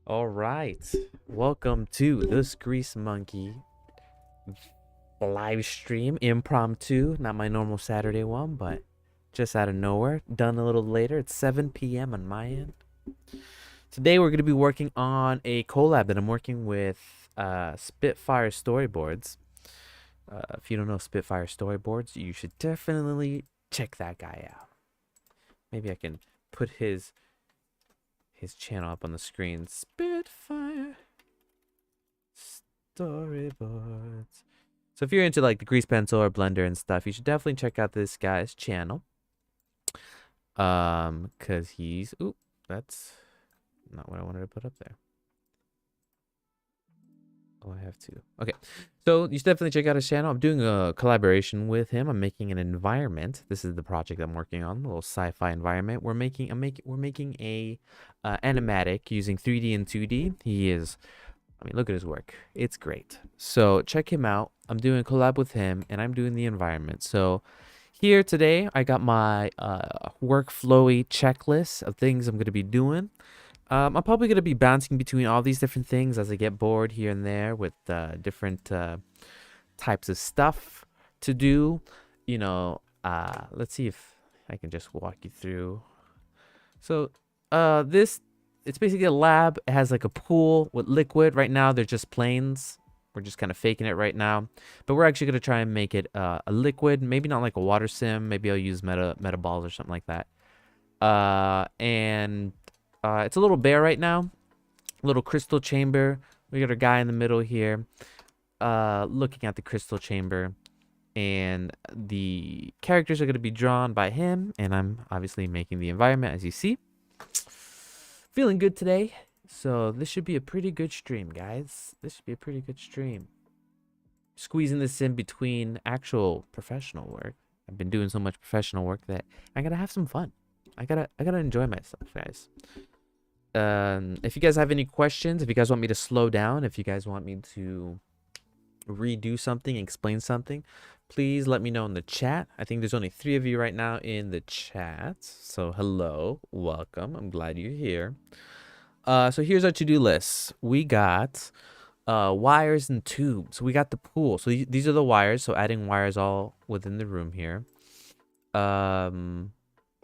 All right, welcome to this Grease Monkey live stream impromptu. Not my normal Saturday one, but just out of nowhere. Done a little later. It's 7 p.m. on my end. Today we're going to be working on a collab that I'm working with Spitfire Storyboards. If you don't know Spitfire Storyboards, you should definitely check that guy out. Maybe I can put his channel up on the screen. Spitfire Storyboards. So if you're into like the grease pencil or blender and stuff, you should definitely check out this guy's channel. Cause he's that's not what I wanted to put up there. Oh, I have to. Okay, so you should definitely check out his channel. I'm doing a collaboration with him. I'm making an environment. This is the project I'm working on, a little sci-fi environment. We're making a animatic using 3D and 2D. I mean, look at his work. It's great. So check him out. I'm doing a collab with him, and I'm doing the environment. So here today, I got my workflowy checklist of things I'm going to be doing. I'm probably going to be bouncing between all these different things as I get bored here and there with different types of stuff to do. You know, let's see if I can just walk you through. So it's basically a lab. It has like a pool with liquid. Right now, they're just planes. We're just kind of faking it right now. But we're actually going to try and make it a liquid. Maybe not like a water sim. Maybe I'll use meta balls or something like that. It's a little bare right now. Little crystal chamber. We got our guy in the middle here. Looking at the crystal chamber. And the characters are going to be drawn by him. And I'm obviously making the environment, as you see. Feeling good today. So this should be a pretty good stream, guys. This should be a pretty good stream. Squeezing this in between actual professional work. I've been doing so much professional work that I gotta have some fun. I gotta enjoy myself, guys. If you guys have any questions, if you guys want me to slow down, if you guys want me to redo something, explain something, please let me know in the chat. I think there's only 3 of you right now in the chat. So hello, welcome. I'm glad you're here. So here's our to-do list. We got wires and tubes. We got the pool. So these are the wires. So adding wires all within the room here.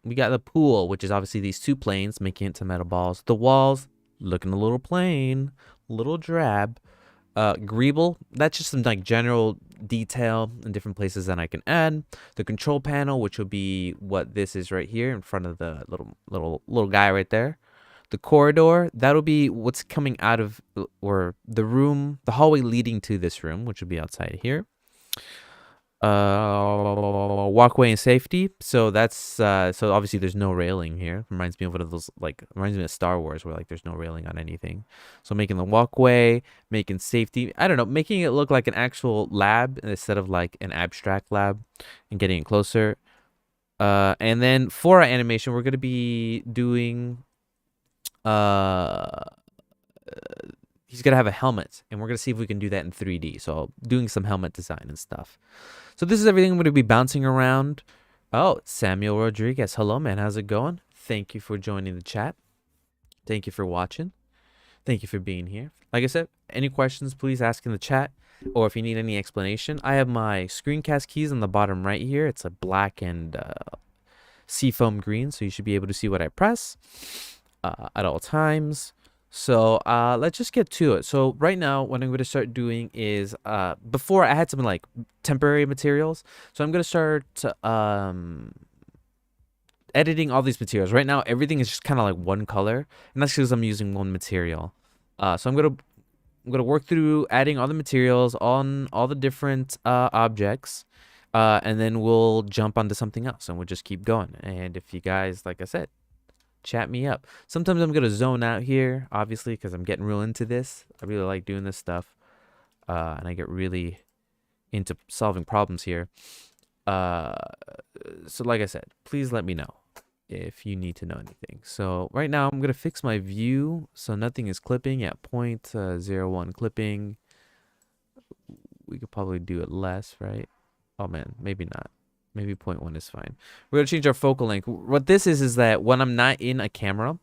We got the pool, which is obviously these 2 planes, making it to metal balls. The walls, looking a little plain, a little drab. Greeble, that's just some like general detail in different places that I can add. The control panel, which will be what this is right here in front of the little guy right there. The corridor, that'll be what's coming out of, or the room, the hallway leading to this room, which will be outside here. Walkway and safety. So that's so obviously there's no railing here. Reminds me of one of those, like, reminds me of Star Wars where like there's no railing on anything. So making the walkway, making safety, I don't know, making it look like an actual lab instead of like an abstract lab, and getting it closer. And then for our animation, we're gonna be doing he's gonna have a helmet, and we're gonna see if we can do that in 3D. So doing some helmet design and stuff. So this is everything I'm gonna be bouncing around. Oh, Samuel Rodriguez, hello man, how's it going? Thank you for joining the chat. Thank you for watching. Thank you for being here. Like I said, any questions, please ask in the chat, or if you need any explanation, I have my screencast keys on the bottom right here. It's a black and seafoam green, so you should be able to see what I press at all times. So let's just get to it. So right now, what I'm going to start doing is, before I had some like temporary materials. So I'm going to start editing all these materials. Right now, everything is just kind of like one color, and that's because I'm using one material. So I'm gonna work through adding all the materials on all the different objects, and then we'll jump onto something else, and we'll just keep going. And if you guys, like I said, chat me up. Sometimes I'm gonna zone out here, obviously, because I'm getting real into this. I really like doing this stuff, and I get really into solving problems here. So like I said, please let me know if you need to know anything. So right now I'm gonna fix my view so nothing is clipping at 0.01 clipping. We could probably do it less, right? Oh man, maybe not. Maybe 0.1 is fine. We're gonna change our focal length. What this is that when I'm not in a camera,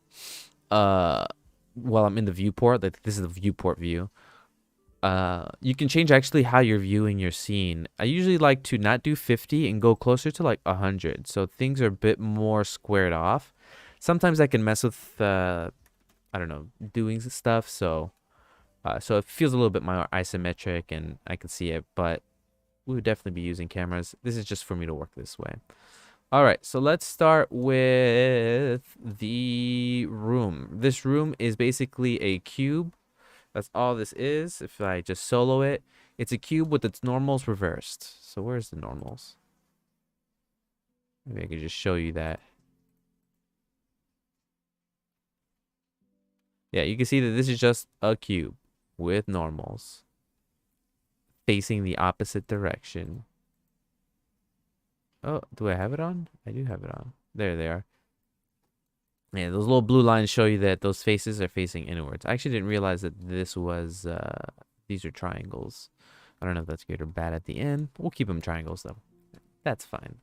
while I'm in the viewport. Like this is the viewport view. You can change actually how you're viewing your scene. I usually like to not do 50 and go closer to like 100, so things are a bit more squared off. Sometimes I can mess with I don't know, doing stuff, so so it feels a little bit more isometric and I can see it, but we would definitely be using cameras. This is just for me to work this way. All right, so let's start with the room. This room is basically a cube. That's all this is. If I just solo it, it's a cube with its normals reversed. So where's the normals? Maybe I could just show you that. Yeah, you can see that this is just a cube with normals facing the opposite direction. Oh, do I have it on? I do have it on. There they are. Yeah, those little blue lines show you that those faces are facing inwards. I actually didn't realize that this was, these are triangles. I don't know if that's good or bad at the end. We'll keep them triangles though. That's fine.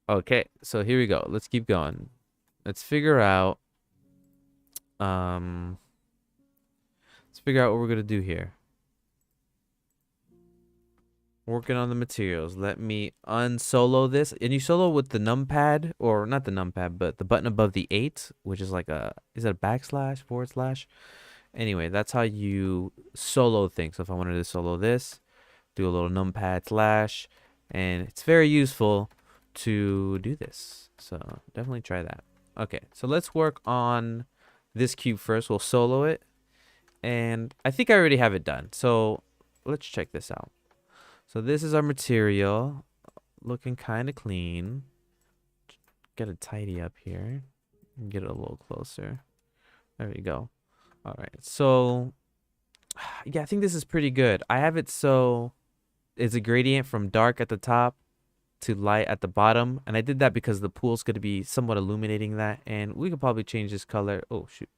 Okay, so here we go. Let's keep going. Let's figure out, what we're gonna do here. Working on the materials. Let me unsolo this. And you solo with the numpad, or not the numpad, but the button above the 8, which is like a, is it a backslash, forward slash? Anyway, that's how you solo things. So if I wanted to solo this, do a little numpad slash, and it's very useful to do this. So definitely try that. Okay, so let's work on this cube first. We'll solo it. And I think I already have it done. So let's check this out. So this is our material, looking kind of clean. Get it tidy up here. Get it a little closer. There we go. All right. So yeah, I think this is pretty good. I have it so it's a gradient from dark at the top to light at the bottom. And I did that because the pool's going to be somewhat illuminating that. And we could probably change this color. Oh, shoot.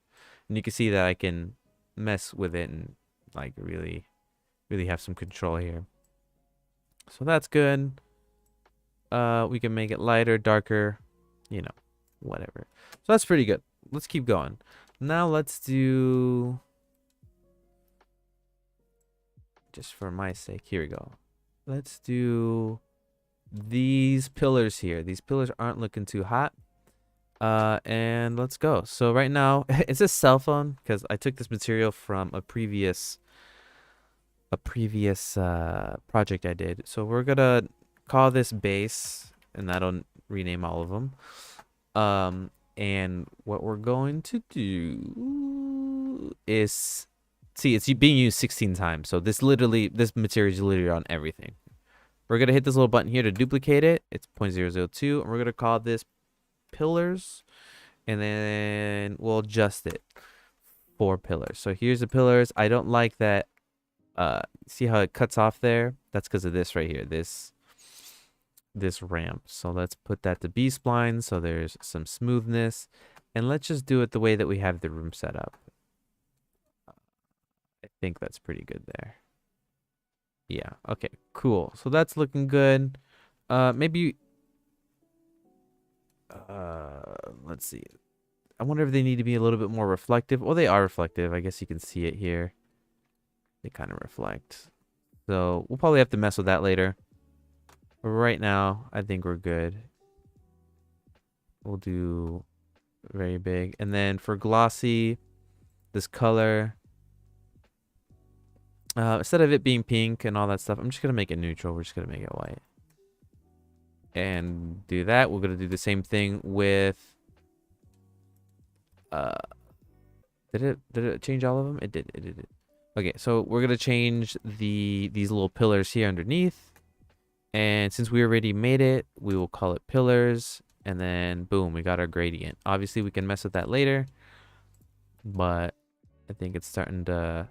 And you can see that I can mess with it and like really have some control here. So that's good. We can make it lighter, darker, you know, whatever. So that's pretty good. Let's keep going. Now let's do, just for my sake, here we go. Let's do these pillars here. These pillars aren't looking too hot. And let's go. So right now, it's a cell phone because I took this material from a previous project I did. So we're gonna call this base, and that'll rename all of them. And what we're going to do is, see, it's being used 16 times. So this material is literally on everything. We're gonna hit this little button here to duplicate it. It's 0.002, and we're gonna call this pillars, and then we'll adjust it for pillars. So here's the pillars. I don't like that. See how it cuts off there? That's because of this right here, this ramp. So let's put that to B-spline so there's some smoothness, and let's just do it the way that we have the room set up. I think that's pretty good there. Yeah, okay, cool. So that's looking good. Maybe let's see. I wonder if they need to be a little bit more reflective. Well, they are reflective. I guess you can see it here. They kind of reflect. So we'll probably have to mess with that later. But right now, I think we're good. We'll do very big. And then for glossy, this color, instead of it being pink and all that stuff, I'm just going to make it neutral. We're just going to make it white. And do that. We're going to do the same thing with... Did it change all of them? It did. It did. Okay, so we're gonna change these little pillars here underneath, and since we already made it, we will call it pillars, and then boom, we got our gradient. Obviously, we can mess with that later, but I think it's starting to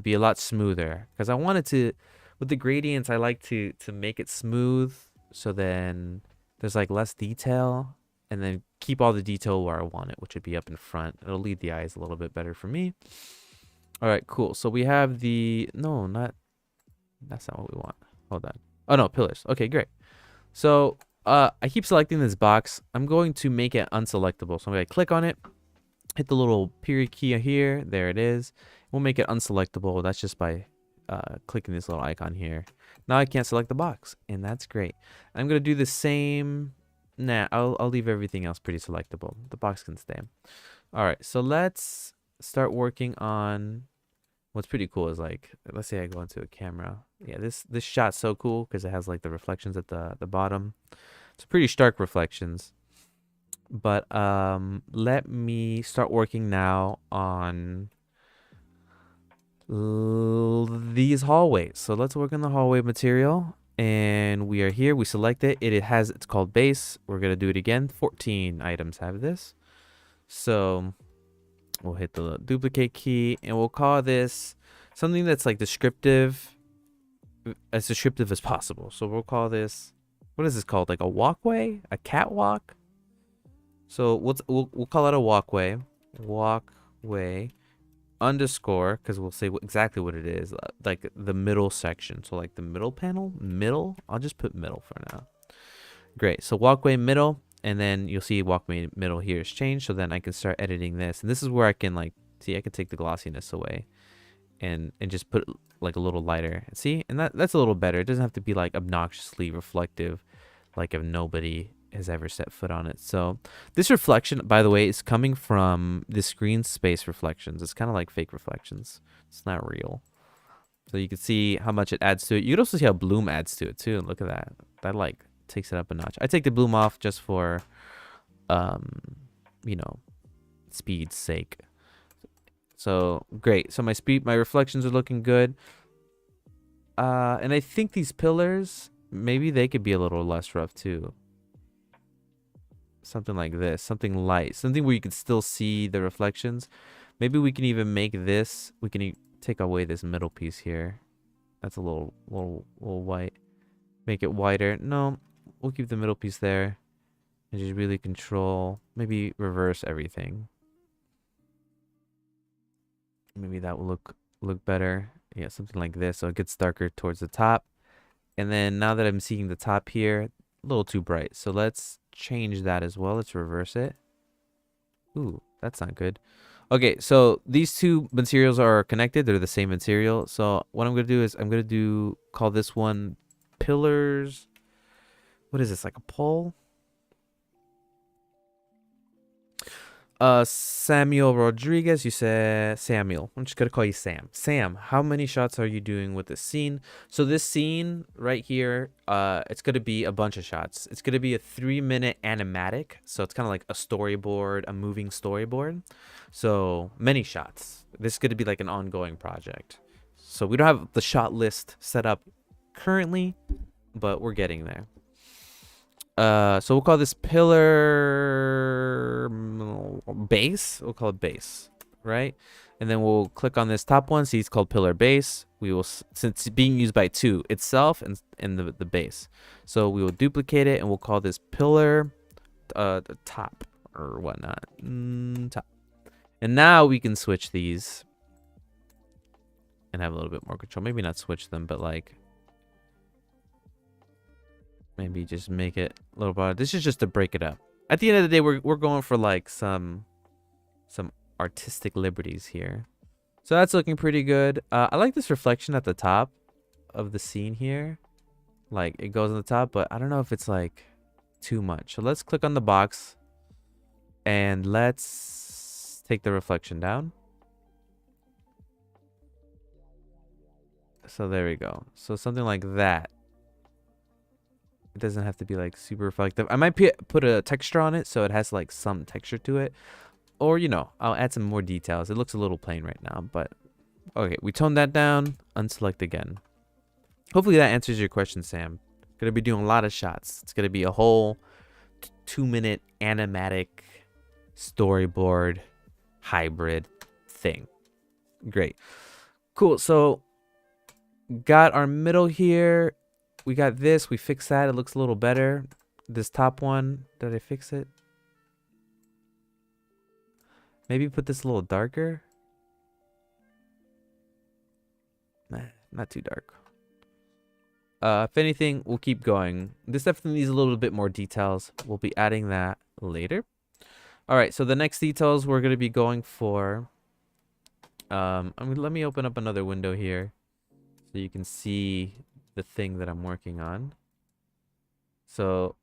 be a lot smoother because I wanted to, with the gradients, I like to make it smooth so then there's like less detail, and then keep all the detail where I want it, which would be up in front. It'll lead the eyes a little bit better for me. All right, cool. So we have that's not what we want. Hold on. Oh no, pillars. Okay, great. So I keep selecting this box. I'm going to make it unselectable. So I'm going to click on it, hit the little period key here. There it is. We'll make it unselectable. That's just by clicking this little icon here. Now I can't select the box, and that's great. I'm gonna do the same. Nah, I'll leave everything else pretty selectable. The box can stay. All right, so let's start working on. What's pretty cool is, like, let's say I go into a camera. Yeah, this shot's so cool because it has like the reflections at the bottom. It's pretty stark reflections. But let me start working now on these hallways. So let's work on the hallway material, and we are here. We select it. It's called base. We're gonna do it again. 14 items have this. So we'll hit the duplicate key, and we'll call this something that's like descriptive, as descriptive as possible. So we'll call this, what is this called? Like a walkway, a catwalk. So we'll call it a walkway underscore, because we'll say exactly what it is, like the middle section. So like the middle panel, I'll just put middle for now. Great. So walkway middle, and then you'll see walkway middle here is changed. So then I can start editing this, and this is where I can I can take the glossiness away and just put like a little lighter. See, and that's a little better. It doesn't have to be like obnoxiously reflective, like if nobody has ever set foot on it. So this reflection, by the way, is coming from the screen space reflections. It's kind of like fake reflections. It's not real. So you can see how much it adds to it. You can also see how bloom adds to it too. And look at that. That like takes it up a notch. I take the bloom off just for you know, speed's sake. So great. So my reflections are looking good. And I think these pillars, maybe they could be a little less rough too. Something like this, something light, something where you can still see the reflections. Maybe we can even make this, we can take away this middle piece here. That's a little white. Make it whiter. No, we'll keep the middle piece there and just really control, maybe reverse everything. Maybe that will look better. Yeah, something like this, so it gets darker towards the top. And then now that I'm seeing the top here, a little too bright, so let's change that as well. Let's reverse it. Ooh, that's not good. Okay, so these two materials are connected. They're the same material. So what I'm gonna do is call this one pillars. What is this, like a pole? Samuel Rodriguez, you said Samuel. I'm just gonna call you Sam. Sam, how many shots are you doing with this scene? So this scene right here, it's gonna be a bunch of shots. It's gonna be a 3-minute animatic. So it's kind of like a storyboard, a moving storyboard. So many shots. This is gonna be like an ongoing project. So we don't have the shot list set up currently, but we're getting there. So we'll call this pillar base. We'll call it base, right? And then we'll click on this top one. See, it's called pillar base. We will, since it's being used by two, itself and the base. So we will duplicate it and we'll call this pillar the top or whatnot. Top. And now we can switch these and have a little bit more control. Maybe not switch them, but like maybe just make it a little bit. This is just to break it up. At the end of the day, we're going for like some artistic liberties here. So that's looking pretty good. I like this reflection at the top of the scene here. Like it goes on the top, but I don't know if it's like too much. So let's click on the box and let's take the reflection down. So there we go. So something like that. It doesn't have to be like super reflective. I might put a texture on it so it has like some texture to it. Or, you know, I'll add some more details. It looks a little plain right now, but okay, we toned that down. Unselect again. Hopefully that answers your question, Sam. Gonna be doing a lot of shots. It's gonna be a whole 2-minute animatic storyboard hybrid thing. Great. Cool. So got our middle here. We got this. We fixed that. It looks a little better. This top one. Did I fix it? Maybe put this a little darker. Nah, not too dark. If anything, we'll keep going. This definitely needs a little bit more details. We'll be adding that later. All right, so the next details we're going to be going for, let me open up another window here so you can see the thing that I'm working on. So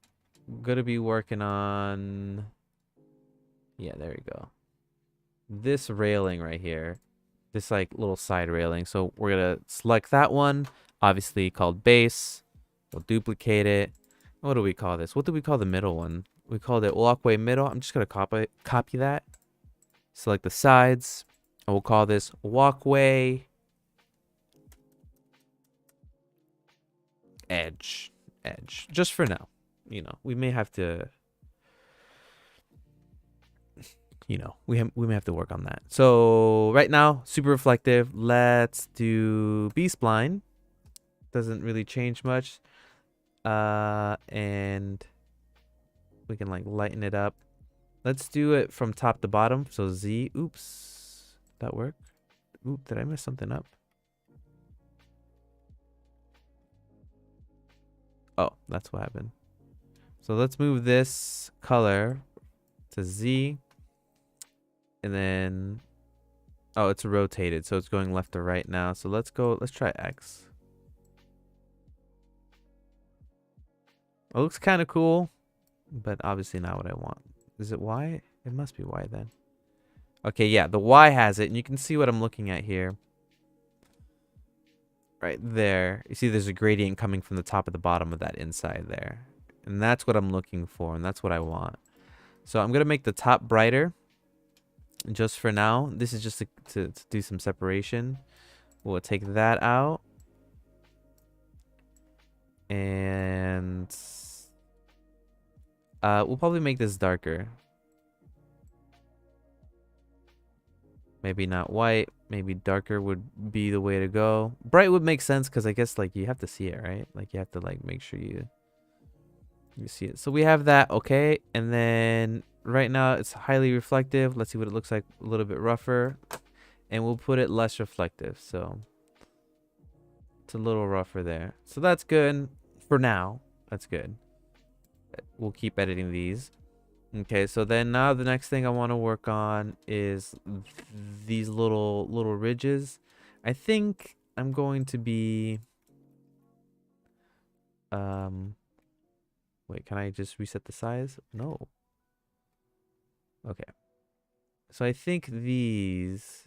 I'm going to be working on, yeah, there we go. This railing right here, this like little side railing. So we're going to select that one, obviously called base. We'll duplicate it. What do we call this? What do we call the middle one? We called it walkway middle. I'm just going to copy that. Select the sides. And we'll call this walkway edge. Edge. Just for now. You know, we may have to, you know, we may have to work on that. So right now, super reflective. Let's do B-spline. Doesn't really change much. And we can like lighten it up. Let's do it from top to bottom. So Z. Oops. That worked. Oop, did I mess something up? Oh, that's what happened. So let's move this color to Z. And then, oh, it's rotated. So it's going left to right now. So let's try X. It looks kind of cool, but obviously not what I want. Is it Y? It must be Y then. Okay, yeah, the Y has it, and you can see what I'm looking at here. Right there. You see there's a gradient coming from the top of the bottom of that inside there. And that's what I'm looking for, and that's what I want. So I'm going to make the top brighter just for now. This is just to do some separation. We'll take that out. And we'll probably make this darker. Maybe not white. Maybe darker would be the way to go. Bright would make sense because I guess like you have to see it, right? Like you have to like make sure you see it. So we have that, okay. And then right now it's highly reflective. Let's see what it looks like a little bit rougher. And we'll put it less reflective. So it's a little rougher there. So that's good for now. That's good. We'll keep editing these. Okay, so then now the next thing I want to work on is these little ridges. I think I'm going to be wait, can I just reset the size? No. Okay. So I think these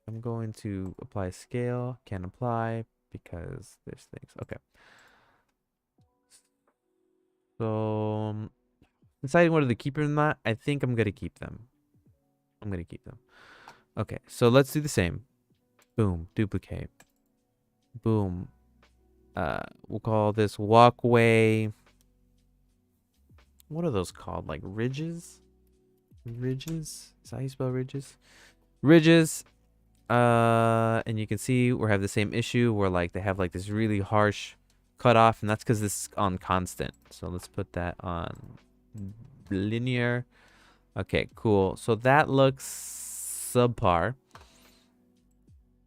I'm going to apply scale, can't apply because there's things. Okay. So deciding whether to keep them or not, I think I'm going to keep them. I'm going to keep them. Okay, so let's do the same. Boom, duplicate. Boom. We'll call this walkway. What are those called? Like ridges? Ridges? Is that how you spell ridges? Ridges. And you can see we have the same issue where like they have like this really harsh cutoff, and that's because this is on constant. So let's put that on linear. Okay, cool. So that looks subpar.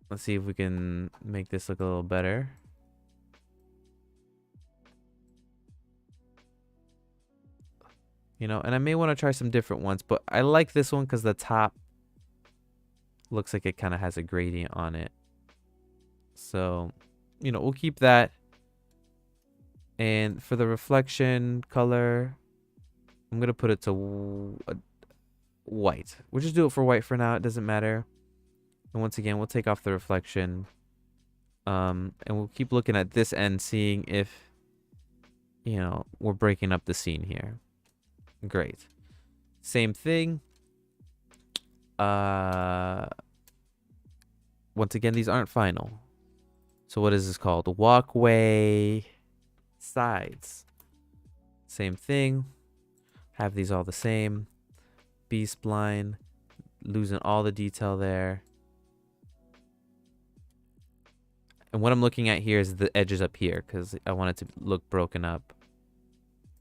Let's see if we can make this look a little better. You know, and I may want to try some different ones, but I like this one because the top looks like it kind of has a gradient on it. So, you know, we'll keep that. And for the reflection color, I'm going to put it to white. We'll just do it for white for now. It doesn't matter. And once again, we'll take off the reflection. And we'll keep looking at this end, seeing if, you know, we're breaking up the scene here. Great. Same thing. Once again, these aren't final. So what is this called? Walkway sides. Same thing. Have these all the same. B-spline. Losing all the detail there. And what I'm looking at here is the edges up here because I want it to look broken up.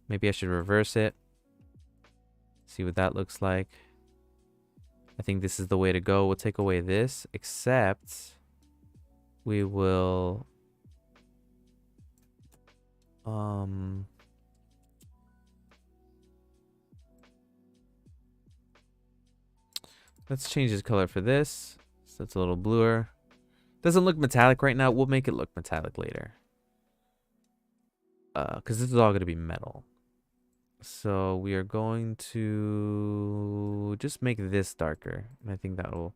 Maybe I should reverse it. See what that looks like. I think this is the way to go. We'll take away this, except we will Let's change this color for this. So it's a little bluer. Doesn't look metallic right now. We'll make it look metallic later. Because this is all going to be metal. So we are going to just make this darker. And I think that will...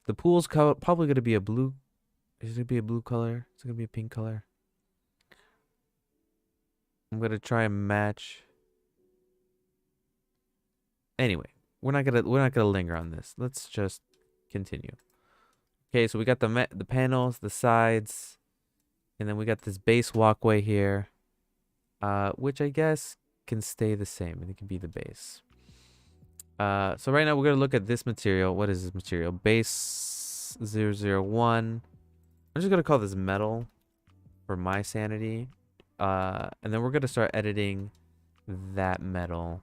The pool's probably going to be a blue. Is it going to be a blue color? Is it going to be a pink color? I'm going to try and match. Anyway, we're not gonna linger on this. Let's just continue. Okay, so we got the panels, the sides, and then we got this base walkway here, which I guess can stay the same, and it can be the base. So right now we're gonna look at this material. What is this material? Base 001. I'm just gonna call this metal for my sanity, and then we're gonna start editing that metal.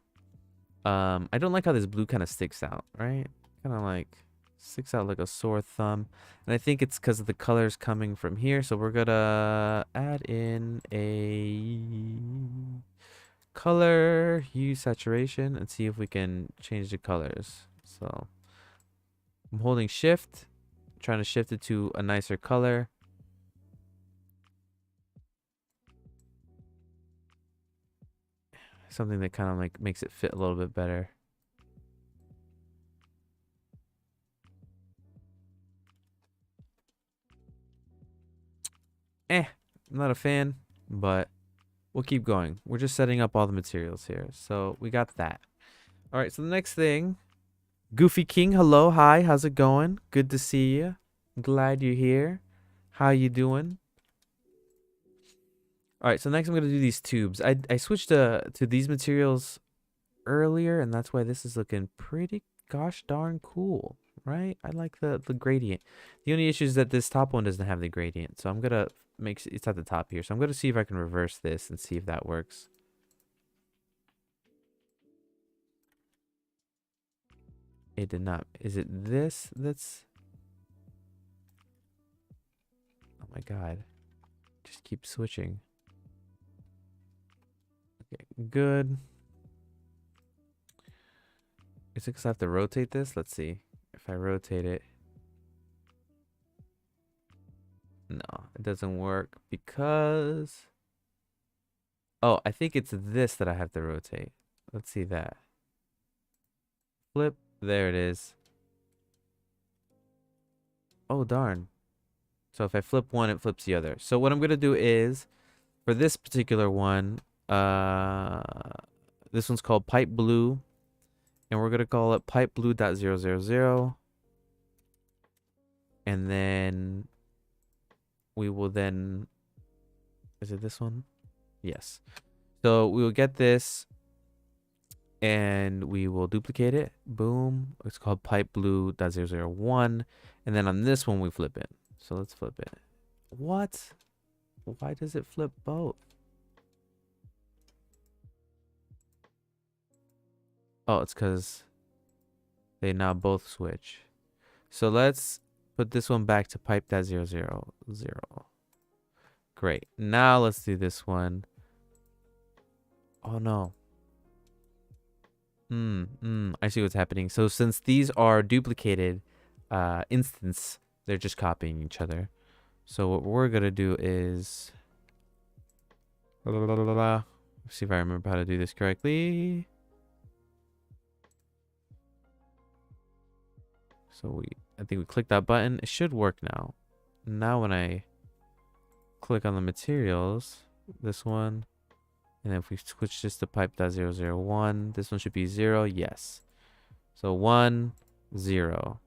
I don't like how this blue kind of sticks out, right? Kind of like sticks out like a sore thumb. And I think it's because of the colors coming from here. So we're gonna add in a color hue saturation and see if we can change the colors. So I'm holding shift, trying to shift it to a nicer color. Something that kind of like makes it fit a little bit better. I'm not a fan, but we'll keep going. We're just setting up all the materials here. So we got that. All right, so the next thing, Goofy King, hello, hi, how's it going? Good to see you. Glad you're here. How you doing? All right, so next I'm going to do these tubes. I switched to these materials earlier, and that's why this is looking pretty gosh darn cool, right? I like the gradient. The only issue is that this top one doesn't have the gradient, so I'm going to make it's at the top here. So I'm going to see if I can reverse this and see if that works. It did not. Is it this that's... Oh my god. Just keep switching. Okay, good. Is it because I have to rotate this? Let's see. If I rotate it. No, it doesn't work because... Oh, I think it's this that I have to rotate. Let's see that. Flip. There it is. Oh, darn. So if I flip one, it flips the other. So what I'm going to do is, for this particular one, this one's called Pipe Blue. And we're going to call it Pipe Blue.000. And then we will then... Is it this one? Yes. So we will get this. And we will duplicate it. Boom. It's called Pipe Blue.001. And then on this one, we flip it. So let's flip it. What? Why does it flip both? Oh, it's because they now both switch. So let's put this one back to pipe.000. Great. Now let's do this one. Oh no. I see what's happening. So since these are duplicated instance, they're just copying each other. So what we're gonna do is see if I remember how to do this correctly. So I think we click that button. It should work now. Now when I click on the materials, this one, and then if we switch this to pipe.001, this one should be 0. Yes. So 1, 0.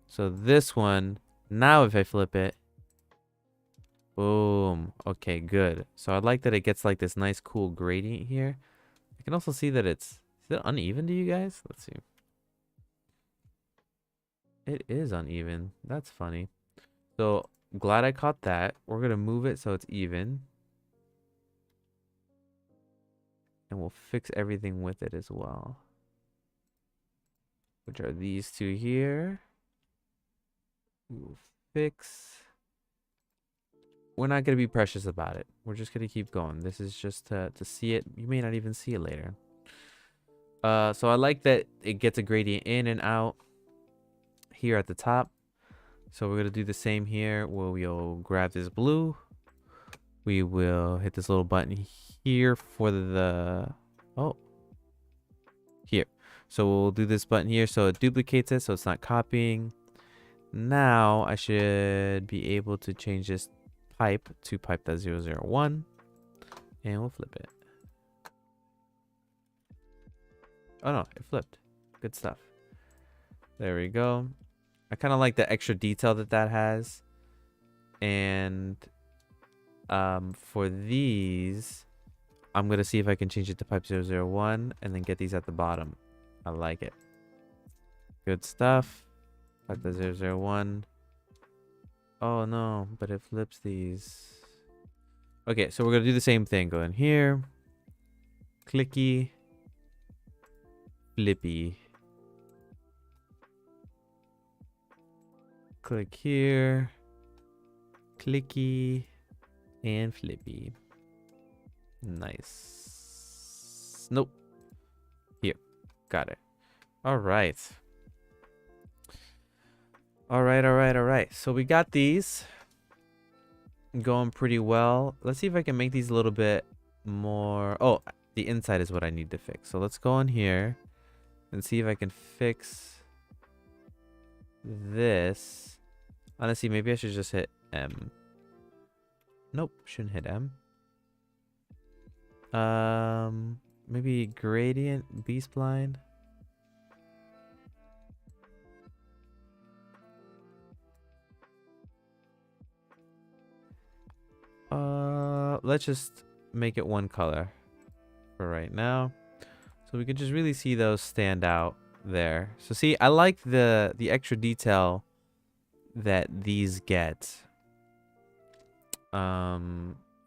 So this one, now if I flip it, boom. Okay, good. So I like that it gets like this nice cool gradient here. I can also see that is it uneven to you guys? Let's see. It is uneven. That's funny. So glad I caught that. We're going to move it so it's even. And we'll fix everything with it as well. Which are these two here. We will fix. we're not going to be precious about it. We're just going to keep going. This is just to see it. You may not even see it later. So I like that it gets a gradient in and out here at the top. So we're going to do the same here where we'll grab this blue. We will hit this little button here for the, oh, here. So we'll do this button here so it duplicates it so it's not copying. Now I should be able to change this pipe to pipe.001 and we'll flip it. Oh no, it flipped. Good stuff. There we go. I kind of like the extra detail that has. And for these, I'm going to see if I can change it to pipe001 and then get these at the bottom. I like it. Good stuff. Pipe.001. Oh no, but it flips these. Okay, so we're going to do the same thing. Go in here. Clicky. Flippy. Click here. Clicky. And flippy. Nice. Nope. Here. Got it. All right. All right. So we got these going pretty well. Let's see if I can make these a little bit more. Oh, the inside is what I need to fix. So let's go in here and see if I can fix this. Honestly, maybe I should just hit M. Nope, shouldn't hit M. Maybe gradient B-spline. Let's just make it one color for right now. So we can just really see those stand out there. So see, I like the extra detail that these get. I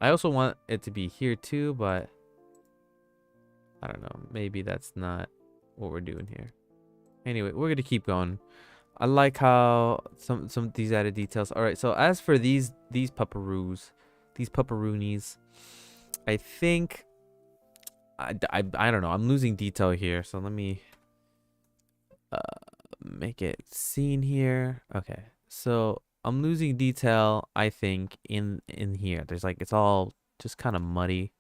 also want it to be here too, but I don't know. Maybe that's not what we're doing here. Anyway, we're gonna keep going. I like how some of these added details. All right. So as for these pupperoos, these pupperoonies, I think I don't know. I'm losing detail here. So let me make it seen here. Okay. So I'm losing detail, I think, in here. There's like, it's all just kind of muddy.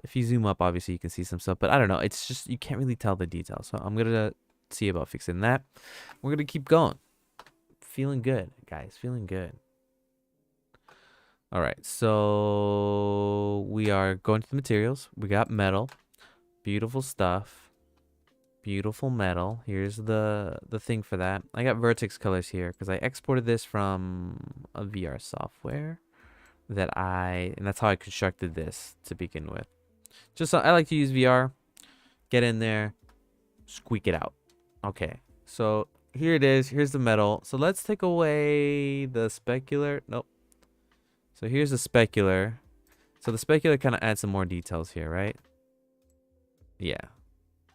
If you zoom up, obviously you can see some stuff, but I don't know. It's just, you can't really tell the detail. So I'm going to see about fixing that. We're going to keep going. Feeling good, guys. Feeling good. All right. So we are going to the materials. We got metal. Beautiful stuff. Beautiful metal. Here's the thing for that. I got vertex colors here because I exported this from a VR software and that's how I constructed this to begin with. Just so I like to use VR. Get in there, squeak it out. Okay, so here it is. Here's the metal. So let's take away the specular. Nope. So here's the specular. So the specular kind of adds some more details here, right? Yeah.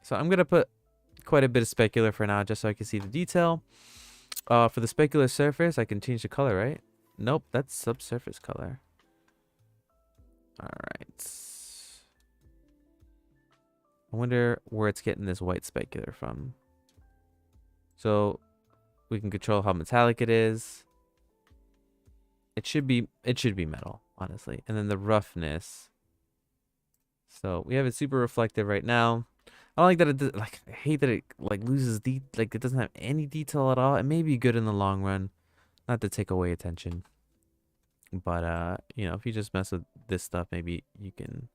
So I'm gonna put quite a bit of specular for now, just so I can see the detail. For the specular surface, I can change the color, right? Nope, that's subsurface color. All right. I wonder where it's getting this white specular from. So we can control how metallic it is. It should be metal, honestly. And then the roughness. So we have it super reflective right now. I don't like that it like, I hate that it like loses like it doesn't have any detail at all. It may be good in the long run, not to take away attention. But you know, if you just mess with this stuff, maybe you can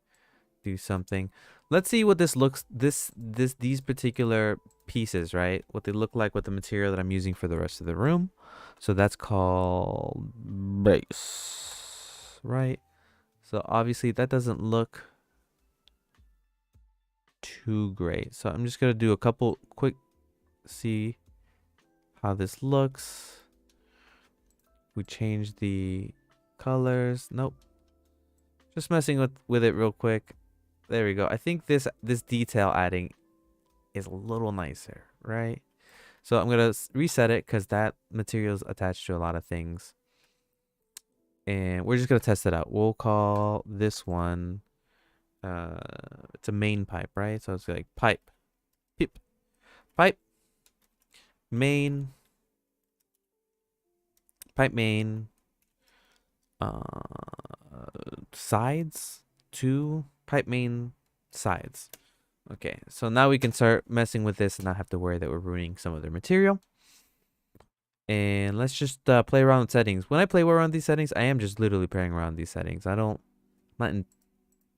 do something. Let's see what this looks these particular pieces, right? What they look like with the material that I'm using for the rest of the room. So that's called base, right? So obviously that doesn't look too great. So I'm just gonna do a couple quick, see how this looks. We change the colors. Nope. Just messing with it real quick. There we go. I think this detail adding is a little nicer, right? So I'm gonna reset it because that material is attached to a lot of things. And we're just gonna test it out. We'll call this one it's a main pipe, right? So it's like pipe, pipe, main, pipe main, sides, two, pipe main, sides. Okay, so now we can start messing with this and not have to worry that we're ruining some of their material. And let's just play around with settings. When I play around these settings, I am just literally playing around these settings. I don't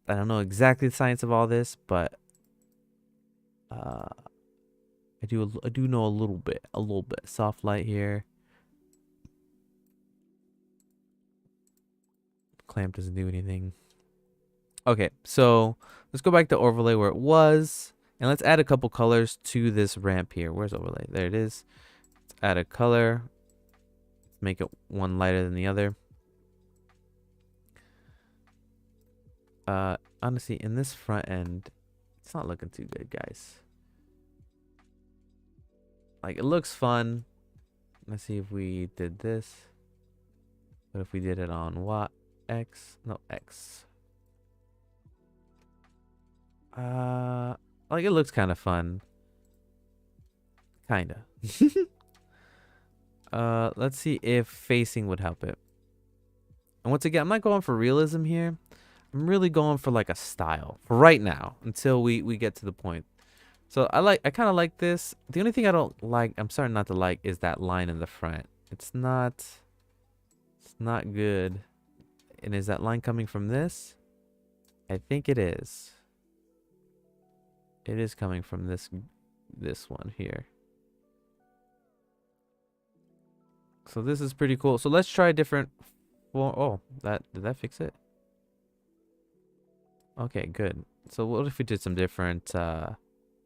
know exactly the science of all this, but I do know a little bit. Soft light here. Clamp doesn't do anything. Okay, so let's go back to overlay where it was, and let's add a couple colors to this ramp here. Where's overlay? There it is. Let's add a color. Make it one lighter than the other. Honestly, in this front end, it's not looking too good, guys. Like, it looks fun. Let's see if we did this. What if we did it on what? X? No, X. Like, it looks kind of fun. Kinda. Let's see if facing would help it. And once again, I'm not going for realism here. I'm really going for like a style for right now until we get to the point. So I kind of like this. The only thing I don't like, I'm starting not to like, is that line in the front. It's not good. And is that line coming from this? I think it is. It is coming from this one here. So this is pretty cool. So let's try different. Oh, did that fix it? Okay, good. So what if we did some different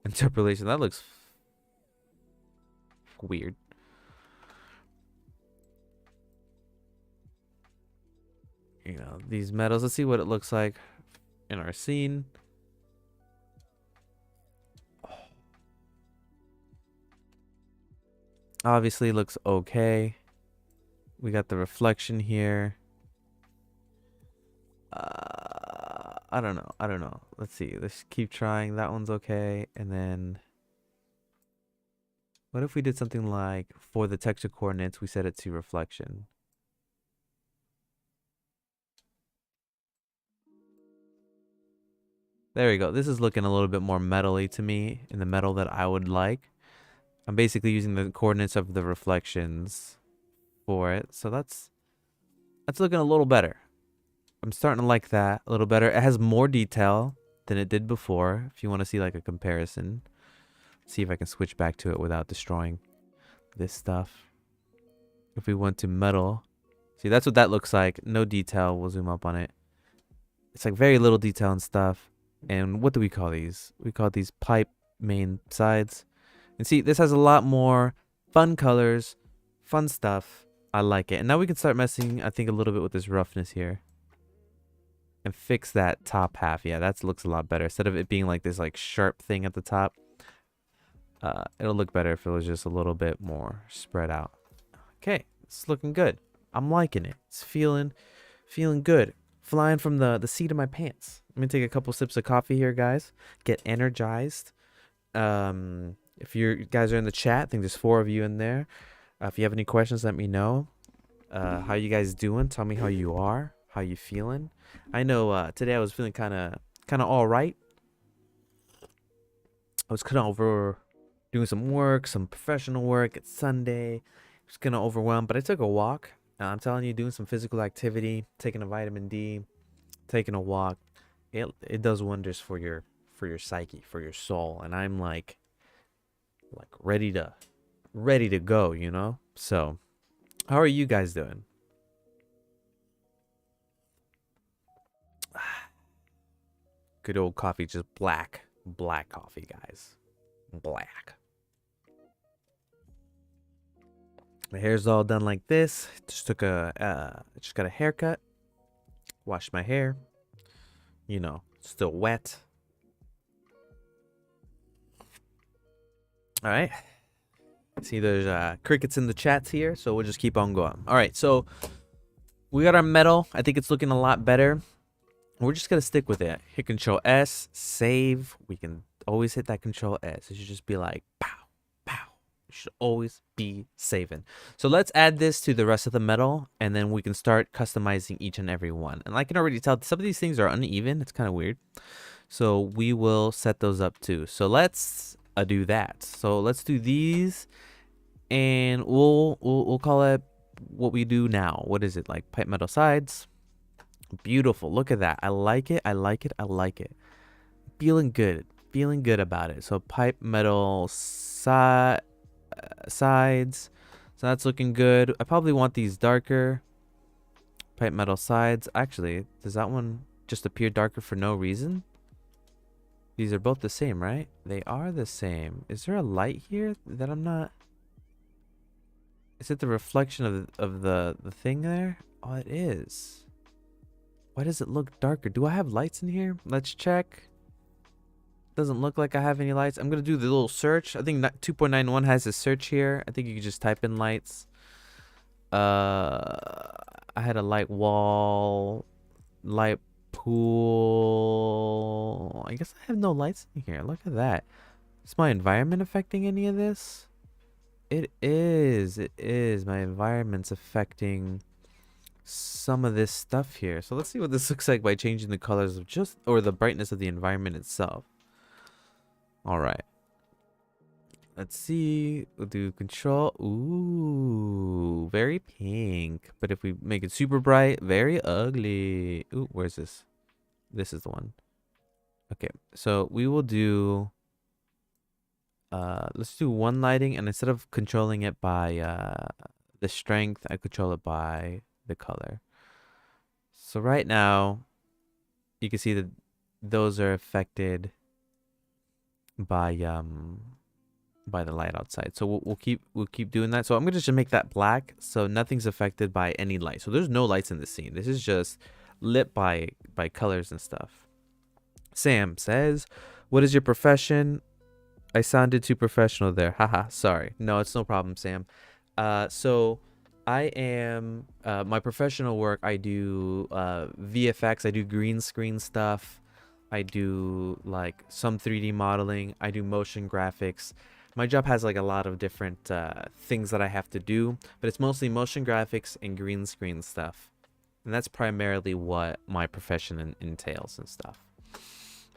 interpolation? That looks weird. You know, these metals. Let's see what it looks like in our scene. Obviously looks okay. We got the reflection here. I don't know. Let's see. Let's keep trying. That one's okay. And then what if we did something like, for the texture coordinates, we set it to reflection. There we go. This is looking a little bit more metal-y to me, in the metal that I would like. I'm basically using the coordinates of the reflections for it. So that's looking a little better. I'm starting to like that a little better. It has more detail than it did before. If you want to see like a comparison, see if I can switch back to it without destroying this stuff. If we went to metal, see, that's what that looks like. No detail. We'll zoom up on it. It's like very little detail and stuff. And what do we call these? We call these pipe main sides. And see, this has a lot more fun colors, fun stuff. I like it. And now we can start messing, I think, a little bit with this roughness here. And fix that top half. Yeah, that looks a lot better. Instead of it being like this like sharp thing at the top, it'll look better if it was just a little bit more spread out. Okay, it's looking good. I'm liking it. It's feeling good. Flying from the seat of my pants. Let me take a couple sips of coffee here, guys. Get energized. If you guys are in the chat, I think there's 4 of you in there. If you have any questions, let me know. How you guys doing? Tell me how you are. How you feeling? I know today I was feeling kind of all right. I was kind of over doing some work, some professional work. It's Sunday. I was kind of overwhelmed, but I took a walk. I'm telling you, doing some physical activity, taking a vitamin D, taking a walk, it does wonders for your psyche, for your soul. And I'm like ready to go, you know? So, how are you guys doing? Good old coffee, just black coffee, guys. Black. My hair's all done like this. Just got a haircut. Washed my hair. You know, still wet. All right. See, there's crickets in the chats here, so we'll just keep on going. All right, so We got our metal. I think it's looking a lot better. We're just gonna stick with it. Hit Control S, save. We can always hit that Control S. It should just be like pow, pow. You should always be saving. So let's add this to the rest of the metal, and then we can start customizing each and every one. And I can already tell some of these things are uneven. It's kind of weird. So we will set those up too. So let's do that. So let's do these, and we'll call it what we do now. What is it, like pipe metal sides? Beautiful. Look at that. I like it. I like it. I like it. Feeling good. Feeling good about it. So pipe metal sides. So that's looking good. I probably want these darker. Pipe metal sides. Actually, does that one just appear darker for no reason? These are both the same, right? They are the same. Is there a light here that I'm not? Is it the reflection of the thing there? Oh, it is. Why does it look darker? Do I have lights in here? Let's check. Doesn't look like I have any lights. I'm gonna do the little search. I think 2.91 has a search here. I think you can just type in lights. I had a light wall, light pool. I guess I have no lights in here. Look at that. Is my environment affecting any of this? It is. It is. My environment's affecting some of this stuff here. So let's see what this looks like by changing the colors of or the brightness of the environment itself. All right. Let's see. We'll do control. Ooh, very pink. But if we make it super bright, very ugly. Ooh, where's this? This is the one. Okay, so we will do let's do one lighting, and instead of controlling it by the strength, I control it by the color. So right now you can see that those are affected by the light outside. So we'll keep doing that. So I'm gonna just make that black so nothing's affected by any light. So there's no lights in the scene. This is just lit by colors and stuff. Sam says, "What is your profession?" I sounded too professional there. Haha, sorry. No, it's no problem, Sam. So I am my professional work. I do VFX. I do green screen stuff. I do like some 3D modeling. I do motion graphics. My job has like a lot of different things that I have to do, but it's mostly motion graphics and green screen stuff. And that's primarily what my profession entails and stuff.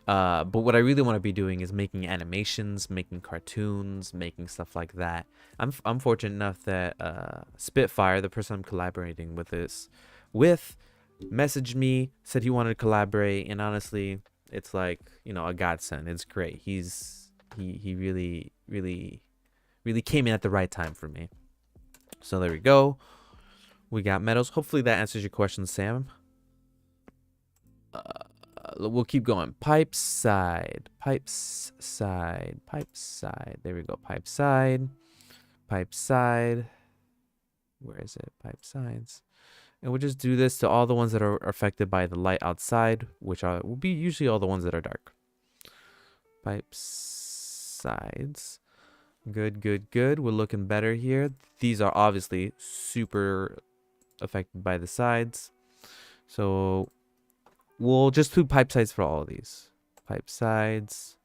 But what I really want to be doing is making animations, making cartoons, making stuff like that. I'm fortunate enough that Spitfire, the person I'm collaborating with messaged me, said he wanted to collaborate, and honestly, it's like, you know, a godsend. It's great. He really came in at the right time for me. So there we go. We got metals. Hopefully that answers your question, Sam. We'll keep going. Pipe side. Pipes side. Pipe side. There we go. Pipe side. Pipe side. Where is it? Pipe sides. And we'll just do this to all the ones that are affected by the light outside, which will be usually all the ones that are dark. Pipe sides. Good, good, good. We're looking better here. These are obviously super affected by the sides. So we'll just do pipe sides for all of these. Pipe sides.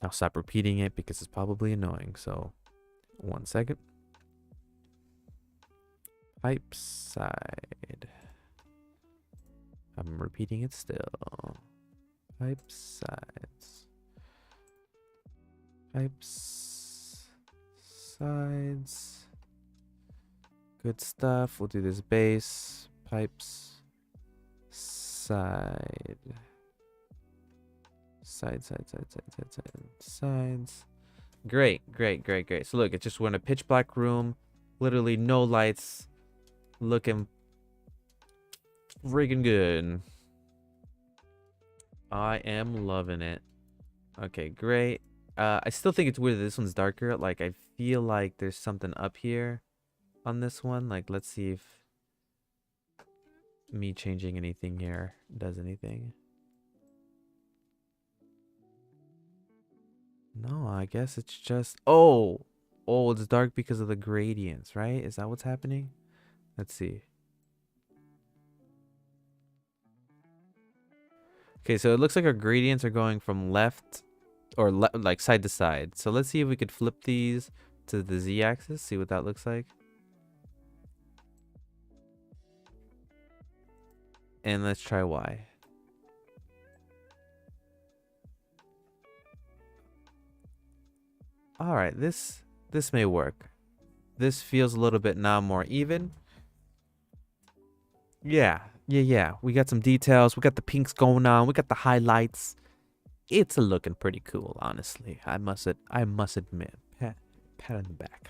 I'll stop repeating it because it's probably annoying. So 1 second. Pipe side. I'm repeating it still. Pipe sides. Pipes sides. Good stuff. We'll do this base. Pipes side. Sides. Great. So look, it's just we're in a pitch black room. Literally no lights. Looking friggin' good. I am loving it. Okay, great. I still think it's weird that this one's darker. Like, I feel like there's something up here on this one. Like, let's see if me changing anything here does anything. No, I guess it's just... Oh, it's dark because of the gradients, right? Is that what's happening? Let's see. Okay, so it looks like our gradients are going from left or like side to side. So let's see if we could flip these to the z-axis, see what that looks like. And let's try y. All right, this may work. This feels a little bit now more even. Yeah. We got some details. We got the pinks going on. We got the highlights. It's looking pretty cool, honestly. I must admit. Pat on the back.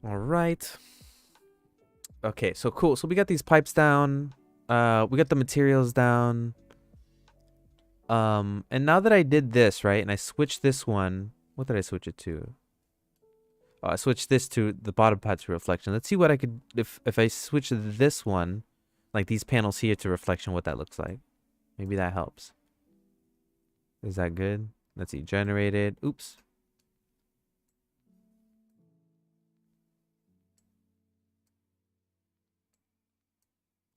All right. Okay, so cool. So we got these pipes down. We got the materials down. And now that I did this, right, and I switched this one, what did I switch it to? Oh, I switched this to the bottom part to reflection. Let's see what I could, if I switch this one, like these panels here to reflection, what that looks like. Maybe that helps. Is that good? Let's see, generated. Oops.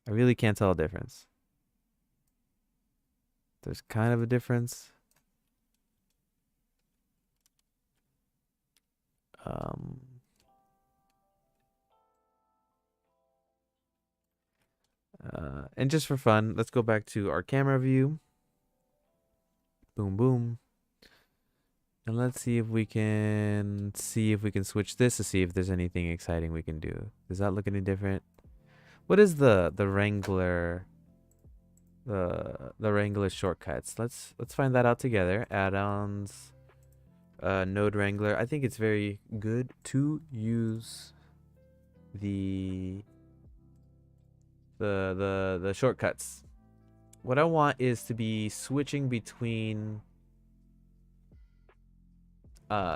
I really can't tell a difference. There's kind of a difference. And just for fun, let's go back to our camera view. Boom, boom. And let's see if we can switch this to see if there's anything exciting we can do. Does that look any different? What is the Wrangler the Wrangler shortcuts? Let's find that out together. Add-ons, node Wrangler. I think it's very good to use the shortcuts. What I want is to be switching between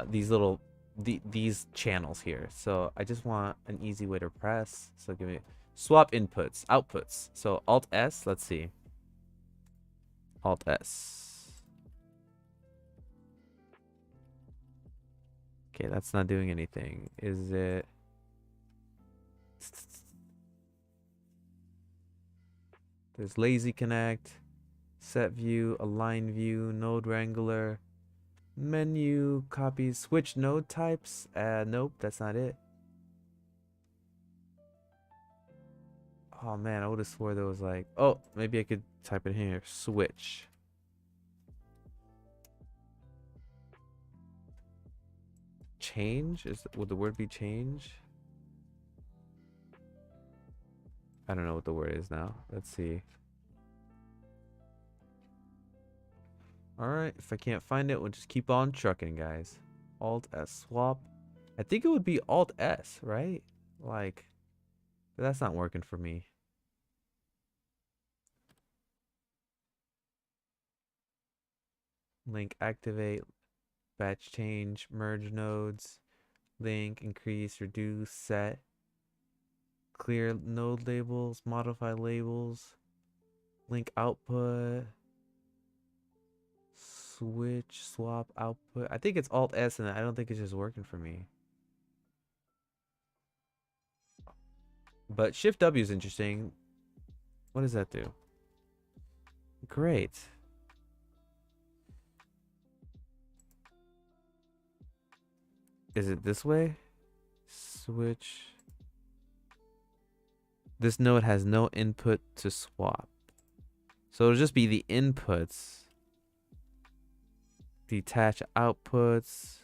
these channels here. So I just want an easy way to press. So give me swap outputs. So Alt S, let's see. Alt S. Okay, that's not doing anything. Is it? There's lazy connect, set view, align view, node wrangler, menu, copy, switch node types. Nope, that's not it. Oh man, I would have swore there was like, oh, maybe I could type it here. Switch. Change? Would the word be change? I don't know what the word is now. Let's see. Alright, if I can't find it, we'll just keep on trucking, guys. Alt S swap. I think it would be Alt S, right? Like, but that's not working for me. Link activate, batch change, merge nodes, link, increase, reduce, set, clear node labels, modify labels, link output, switch, swap output. I think it's Alt S and I don't think it's just working for me. But Shift W is interesting. What does that do? Great. Is it this way? Switch. This node has no input to swap. So it'll just be the inputs. Detach outputs.